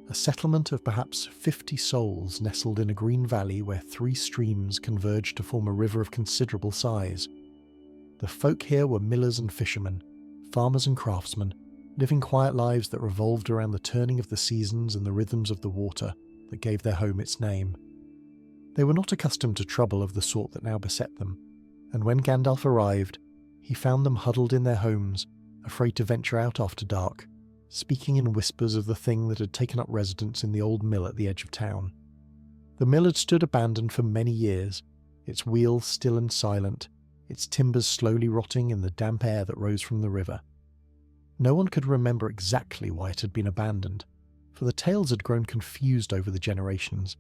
a settlement of perhaps 50 souls nestled in a green valley where 3 streams converged to form a river of considerable size. The folk here were millers and fishermen, farmers and craftsmen, living quiet lives that revolved around the turning of the seasons and the rhythms of the water that gave their home its name. They were not accustomed to trouble of the sort that now beset them, and when Gandalf arrived, he found them huddled in their homes, afraid to venture out after dark, speaking in whispers of the thing that had taken up residence in the old mill at the edge of town. The mill had stood abandoned for many years, its wheels still and silent, its timbers slowly rotting in the damp air that rose from the river. No one could remember exactly why it had been abandoned, for the tales had grown confused over the generations,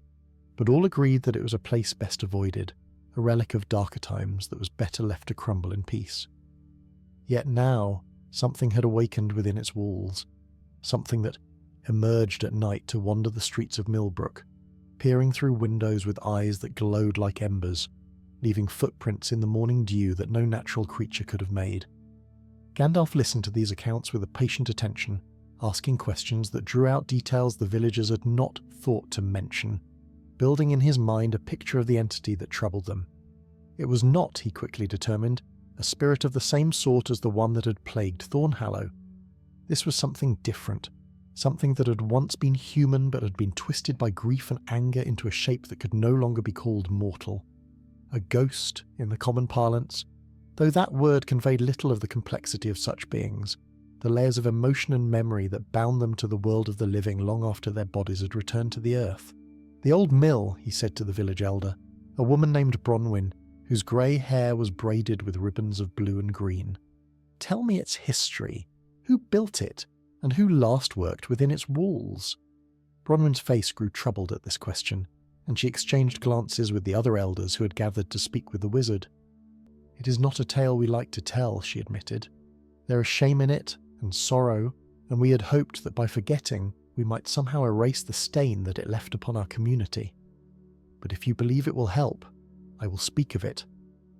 but all agreed that it was a place best avoided, a relic of darker times that was better left to crumble in peace. Yet now, something had awakened within its walls, something that emerged at night to wander the streets of Millbrook, peering through windows with eyes that glowed like embers, leaving footprints in the morning dew that no natural creature could have made. Gandalf listened to these accounts with a patient attention, asking questions that drew out details the villagers had not thought to mention, building in his mind a picture of the entity that troubled them. It was not, he quickly determined, a spirit of the same sort as the one that had plagued Thornhallow. This was something different, something that had once been human but had been twisted by grief and anger into a shape that could no longer be called mortal. A ghost, in the common parlance, though that word conveyed little of the complexity of such beings, the layers of emotion and memory that bound them to the world of the living long after their bodies had returned to the earth. "The old mill," he said to the village elder, a woman named Bronwyn, whose grey hair was braided with ribbons of blue and green. "Tell me its history. Who built it, and who last worked within its walls?" Bronwyn's face grew troubled at this question, and she exchanged glances with the other elders who had gathered to speak with the wizard. "It is not a tale we like to tell," she admitted. "There is shame in it, and sorrow, and we had hoped that by forgetting we might somehow erase the stain that it left upon our community. But if you believe it will help, I will speak of it,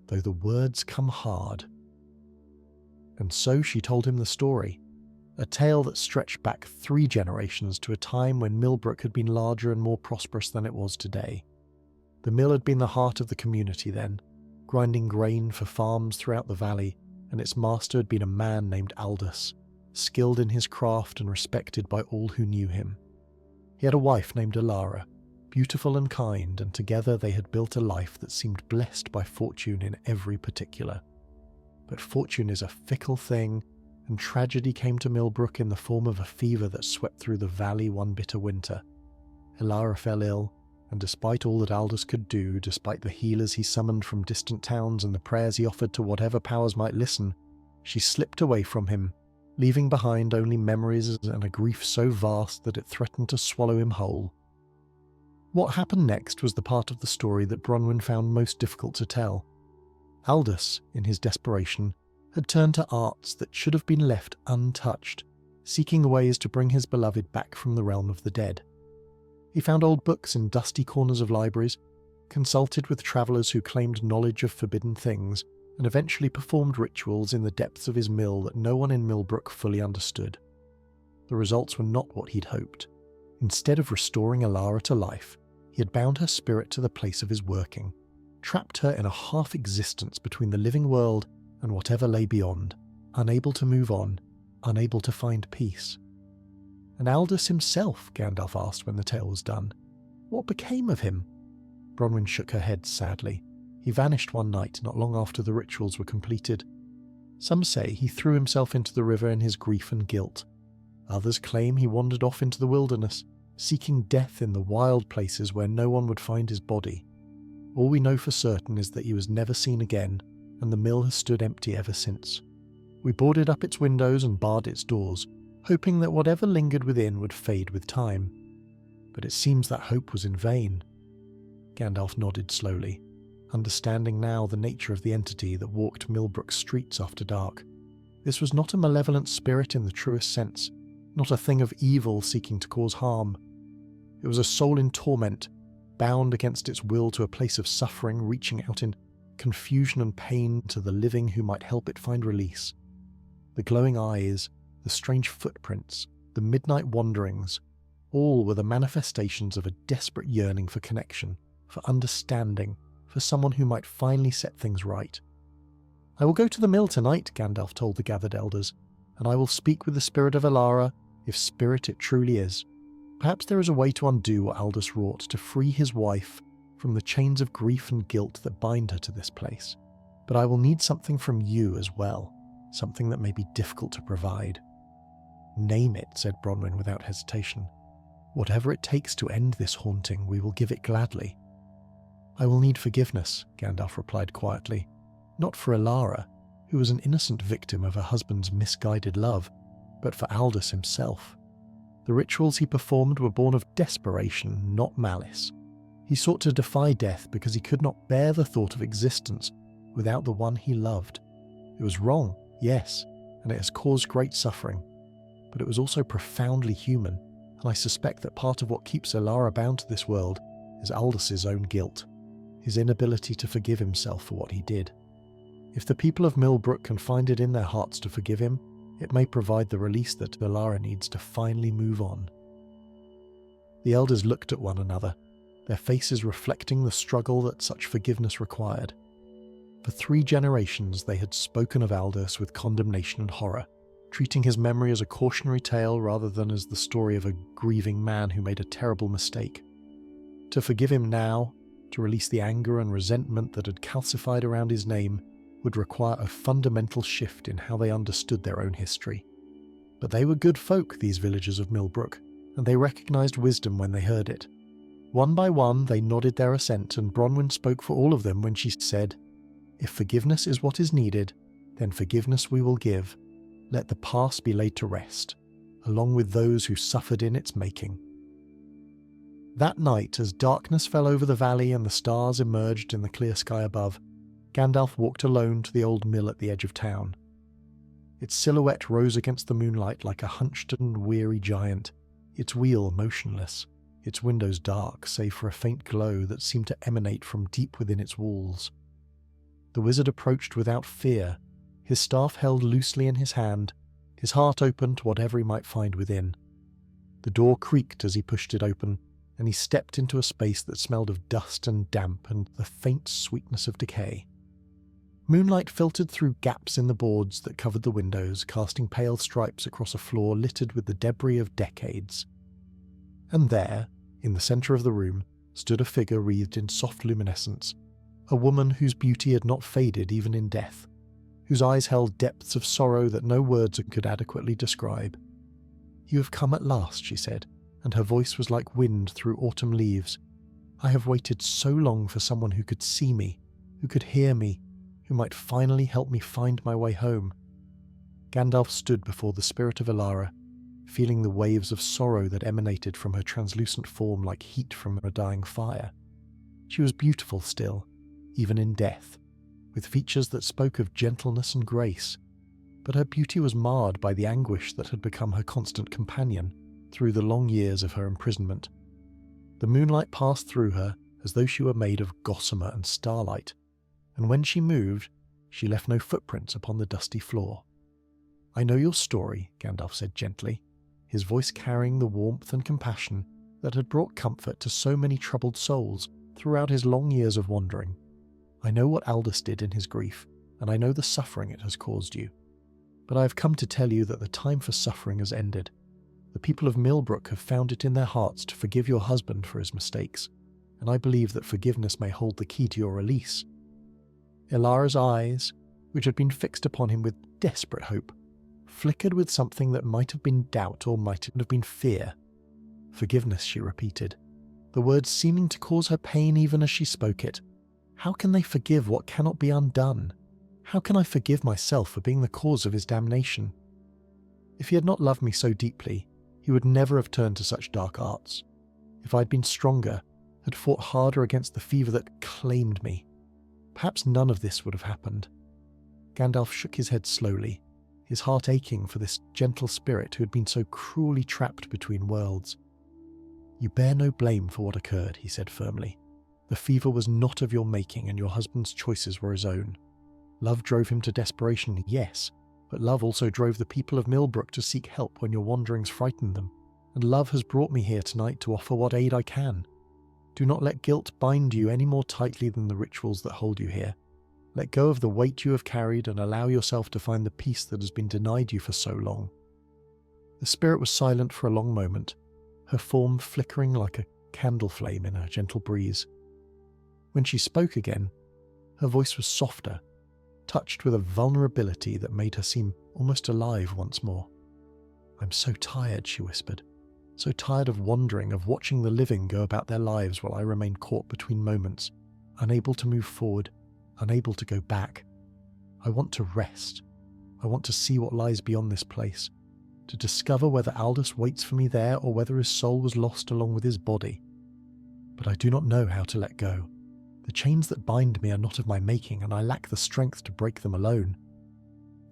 though the words come hard." And so she told him the story, a tale that stretched back 3 generations to a time when Millbrook had been larger and more prosperous than it was today. The mill had been the heart of the community then, grinding grain for farms throughout the valley, and its master had been a man named Aldous, skilled in his craft and respected by all who knew him. He had a wife named Alara, beautiful and kind, and together they had built a life that seemed blessed by fortune in every particular. But fortune is a fickle thing, and tragedy came to Millbrook in the form of a fever that swept through the valley one bitter winter. Alara fell ill, and despite all that Aldous could do, despite the healers he summoned from distant towns and the prayers he offered to whatever powers might listen, she slipped away from him, leaving behind only memories and a grief so vast that it threatened to swallow him whole. What happened next was the part of the story that Bronwyn found most difficult to tell. Aldous, in his desperation, had turned to arts that should have been left untouched, seeking ways to bring his beloved back from the realm of the dead. He found old books in dusty corners of libraries, consulted with travellers who claimed knowledge of forbidden things, and eventually performed rituals in the depths of his mill that no one in Millbrook fully understood. The results were not what he'd hoped. Instead of restoring Alara to life, he had bound her spirit to the place of his working. trapped her in a half-existence between the living world and whatever lay beyond, unable to move on, unable to find peace. And Aldous himself, Gandalf asked when the tale was done. What became of him? Bronwyn shook her head sadly. He vanished one night not long after the rituals were completed. Some say he threw himself into the river in his grief and guilt. Others claim he wandered off into the wilderness, seeking death in the wild places where no one would find his body. All we know for certain is that he was never seen again, and the mill has stood empty ever since. We boarded up its windows and barred its doors, hoping that whatever lingered within would fade with time. But it seems that hope was in vain. Gandalf nodded slowly, understanding now the nature of the entity that walked Millbrook's streets after dark. This was not a malevolent spirit in the truest sense, not a thing of evil seeking to cause harm. It was a soul in torment, bound against its will to a place of suffering, reaching out in confusion and pain to the living who might help it find release. The glowing eyes, the strange footprints, the midnight wanderings, all were the manifestations of a desperate yearning for connection, for understanding, for someone who might finally set things right. I will go to the mill tonight, Gandalf told the gathered elders, and I will speak with the spirit of Alara, if spirit it truly is. Perhaps there is a way to undo what Aldous wrought, to free his wife from the chains of grief and guilt that bind her to this place. But I will need something from you as well, something that may be difficult to provide. Name it, said Bronwyn without hesitation. Whatever it takes to end this haunting, we will give it gladly. I will need forgiveness, Gandalf replied quietly. Not for Alara, who was an innocent victim of her husband's misguided love, but for Aldous himself. The rituals he performed were born of desperation, not malice. He sought to defy death because he could not bear the thought of existence without the one he loved. It was wrong, yes, and it has caused great suffering, but it was also profoundly human, and I suspect that part of what keeps Alara bound to this world is Aldous' own guilt, his inability to forgive himself for what he did. If the people of Millbrook can find it in their hearts to forgive him, it may provide the release that Alara needs to finally move on. The elders looked at one another, their faces reflecting the struggle that such forgiveness required. For 3 generations they had spoken of Aldous with condemnation and horror, treating his memory as a cautionary tale rather than as the story of a grieving man who made a terrible mistake. To forgive him now, to release the anger and resentment that had calcified around his name, would require a fundamental shift in how they understood their own history. But they were good folk, these villagers of Millbrook, and they recognised wisdom when they heard it. One by one they nodded their assent, and Bronwyn spoke for all of them when she said, "If forgiveness is what is needed, then forgiveness we will give. Let the past be laid to rest, along with those who suffered in its making." That night, as darkness fell over the valley and the stars emerged in the clear sky above, Gandalf walked alone to the old mill at the edge of town. Its silhouette rose against the moonlight like a hunched and weary giant, its wheel motionless, its windows dark save for a faint glow that seemed to emanate from deep within its walls. The wizard approached without fear, his staff held loosely in his hand, his heart open to whatever he might find within. The door creaked as he pushed it open, and he stepped into a space that smelled of dust and damp and the faint sweetness of decay. Moonlight filtered through gaps in the boards that covered the windows, casting pale stripes across a floor littered with the debris of decades. And there, in the centre of the room, stood a figure wreathed in soft luminescence, a woman whose beauty had not faded even in death, whose eyes held depths of sorrow that no words could adequately describe. "You have come at last," she said, and her voice was like wind through autumn leaves. "I have waited so long for someone who could see me, who could hear me, who might finally help me find my way home." Gandalf stood before the spirit of Alara, feeling the waves of sorrow that emanated from her translucent form like heat from a dying fire. She was beautiful still, even in death, with features that spoke of gentleness and grace, but her beauty was marred by the anguish that had become her constant companion through the long years of her imprisonment. The moonlight passed through her as though she were made of gossamer and starlight, and when she moved, she left no footprints upon the dusty floor. "I know your story," Gandalf said gently, his voice carrying the warmth and compassion that had brought comfort to so many troubled souls throughout his long years of wandering. I know what Aldous did in his grief, and I know the suffering it has caused you. But I have come to tell you that the time for suffering has ended. The people of Millbrook have found it in their hearts to forgive your husband for his mistakes, and I believe that forgiveness may hold the key to your release." Ilara's eyes, which had been fixed upon him with desperate hope, flickered with something that might have been doubt or might have been fear. "Forgiveness," she repeated, the words seeming to cause her pain even as she spoke it. "How can they forgive what cannot be undone? How can I forgive myself for being the cause of his damnation? If he had not loved me so deeply, he would never have turned to such dark arts. If I had been stronger, had fought harder against the fever that claimed me, perhaps none of this would have happened." Gandalf shook his head slowly, his heart aching for this gentle spirit who had been so cruelly trapped between worlds. "You bear no blame for what occurred," he said firmly. "The fever was not of your making, and your husband's choices were his own. Love drove him to desperation, yes, but love also drove the people of Millbrook to seek help when your wanderings frightened them, and love has brought me here tonight to offer what aid I can. Do not let guilt bind you any more tightly than the rituals that hold you here. Let go of the weight you have carried and allow yourself to find the peace that has been denied you for so long." The spirit was silent for a long moment, her form flickering like a candle flame in a gentle breeze. When she spoke again, her voice was softer, touched with a vulnerability that made her seem almost alive once more. "I'm so tired," she whispered, "so tired of wandering, of watching the living go about their lives while I remain caught between moments, unable to move forward, unable to go back. I want to rest. I want to see what lies beyond this place, to discover whether Aldous waits for me there or whether his soul was lost along with his body. But I do not know how to let go. The chains that bind me are not of my making, and I lack the strength to break them alone."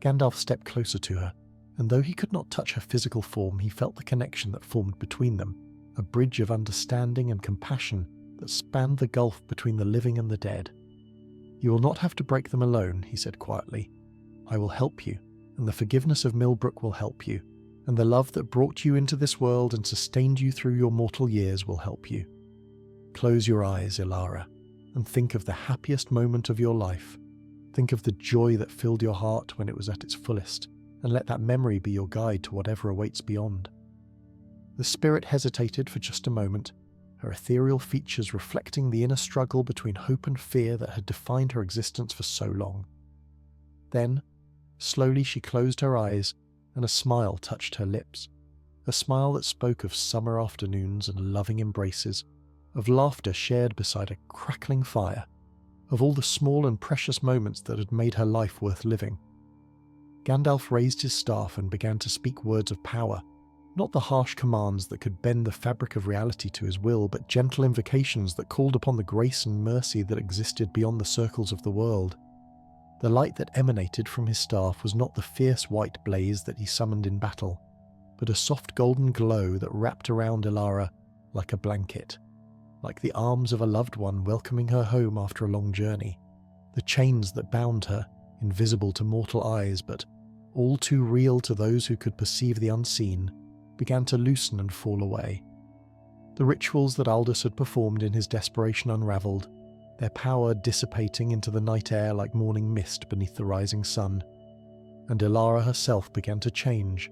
Gandalf stepped closer to her, and though he could not touch her physical form, he felt the connection that formed between them, a bridge of understanding and compassion that spanned the gulf between the living and the dead. "You will not have to break them alone," he said quietly. "I will help you, and the forgiveness of Millbrook will help you, and the love that brought you into this world and sustained you through your mortal years will help you. Close your eyes, Ilara, and think of the happiest moment of your life. Think of the joy that filled your heart when it was at its fullest, and let that memory be your guide to whatever awaits beyond." The spirit hesitated for just a moment, her ethereal features reflecting the inner struggle between hope and fear that had defined her existence for so long. Then, slowly she closed her eyes, and a smile touched her lips, a smile that spoke of summer afternoons and loving embraces, of laughter shared beside a crackling fire, of all the small and precious moments that had made her life worth living. Gandalf raised his staff and began to speak words of power, not the harsh commands that could bend the fabric of reality to his will, but gentle invocations that called upon the grace and mercy that existed beyond the circles of the world. The light that emanated from his staff was not the fierce white blaze that he summoned in battle, but a soft golden glow that wrapped around Ilara like a blanket, like the arms of a loved one welcoming her home after a long journey. The chains that bound her, invisible to mortal eyes but all too real to those who could perceive the unseen, began to loosen and fall away. The rituals that Aldous had performed in his desperation unravelled, their power dissipating into the night air like morning mist beneath the rising sun. And Ilara herself began to change,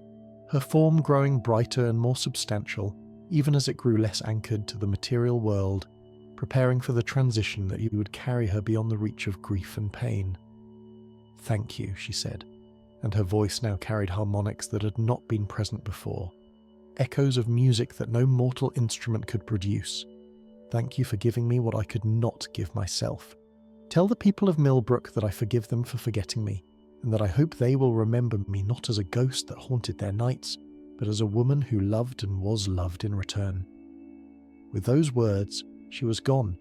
her form growing brighter and more substantial, even as it grew less anchored to the material world, preparing for the transition that would carry her beyond the reach of grief and pain. "Thank you," she said, and her voice now carried harmonics that had not been present before, echoes of music that no mortal instrument could produce. "Thank you for giving me what I could not give myself. Tell the people of Millbrook that I forgive them for forgetting me, and that I hope they will remember me not as a ghost that haunted their nights, but as a woman who loved and was loved in return." With those words, she was gone,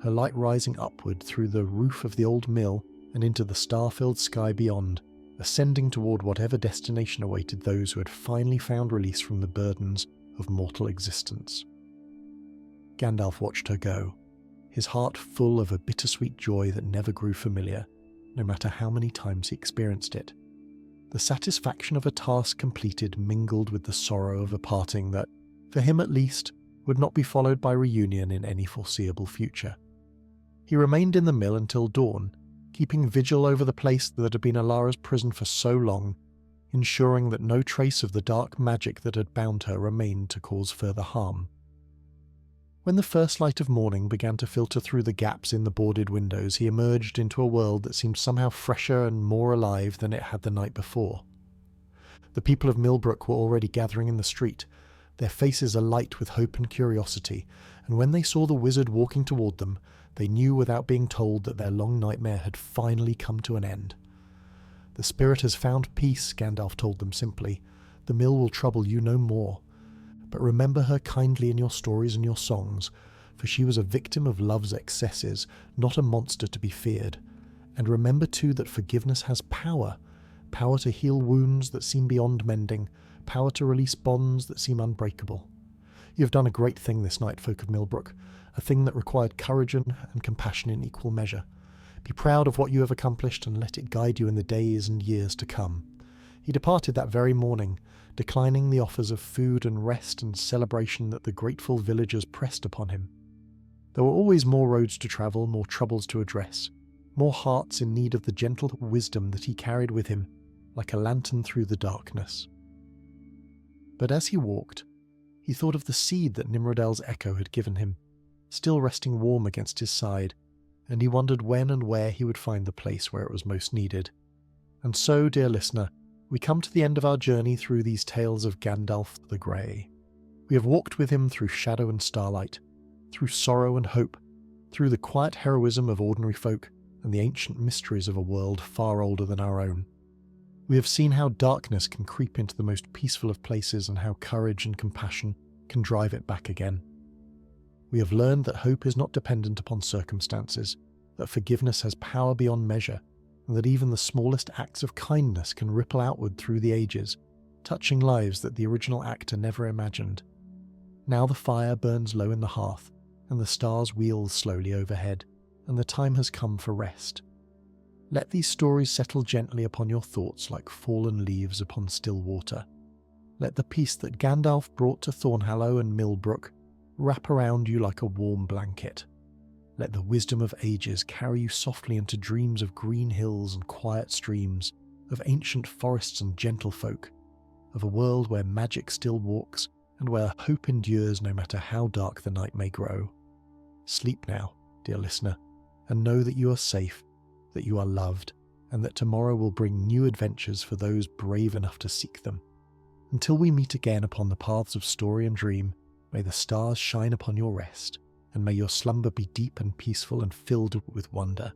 her light rising upward through the roof of the old mill and into the star-filled sky beyond, ascending toward whatever destination awaited those who had finally found release from the burdens of mortal existence. Gandalf watched her go, his heart full of a bittersweet joy that never grew familiar, no matter how many times he experienced it. The satisfaction of a task completed mingled with the sorrow of a parting that, for him at least, would not be followed by reunion in any foreseeable future. He remained in the mill until dawn, keeping vigil over the place that had been Alara's prison for so long, ensuring that no trace of the dark magic that had bound her remained to cause further harm. When the first light of morning began to filter through the gaps in the boarded windows, he emerged into a world that seemed somehow fresher and more alive than it had the night before. The people of Millbrook were already gathering in the street, their faces alight with hope and curiosity, and when they saw the wizard walking toward them, they knew without being told that their long nightmare had finally come to an end. "The spirit has found peace," Gandalf told them simply. "The mill will trouble you no more. But remember her kindly in your stories and your songs, for she was a victim of love's excesses, not a monster to be feared. And remember too that forgiveness has power to heal wounds that seem beyond mending, power to release bonds that seem unbreakable. You have done a great thing this night, folk of Millbrook, a thing that required courage and compassion in equal measure. Be proud of what you have accomplished and let it guide you in the days and years to come." He departed that very morning, declining the offers of food and rest and celebration that the grateful villagers pressed upon him. There were always more roads to travel, more troubles to address, more hearts in need of the gentle wisdom that he carried with him, like a lantern through the darkness. But as he walked, he thought of the seed that Nimrodell's echo had given him, still resting warm against his side, and he wondered when and where he would find the place where it was most needed. And so, dear listener, we come to the end of our journey through these tales of Gandalf the Grey. We have walked with him through shadow and starlight, through sorrow and hope, through the quiet heroism of ordinary folk and the ancient mysteries of a world far older than our own. We have seen how darkness can creep into the most peaceful of places and how courage and compassion can drive it back again. We have learned that hope is not dependent upon circumstances, that forgiveness has power beyond measure, and that even the smallest acts of kindness can ripple outward through the ages, touching lives that the original actor never imagined. Now the fire burns low in the hearth, and the stars wheel slowly overhead, and the time has come for rest. Let these stories settle gently upon your thoughts like fallen leaves upon still water. Let the peace that Gandalf brought to Thornhallow and Millbrook wrap around you like a warm blanket. Let the wisdom of ages carry you softly into dreams of green hills and quiet streams, of ancient forests and gentle folk, of a world where magic still walks and where hope endures no matter how dark the night may grow. Sleep now, dear listener, and know that you are safe, that you are loved, and that tomorrow will bring new adventures for those brave enough to seek them. Until we meet again upon the paths of story and dream, may the stars shine upon your rest, and may your slumber be deep and peaceful and filled with wonder.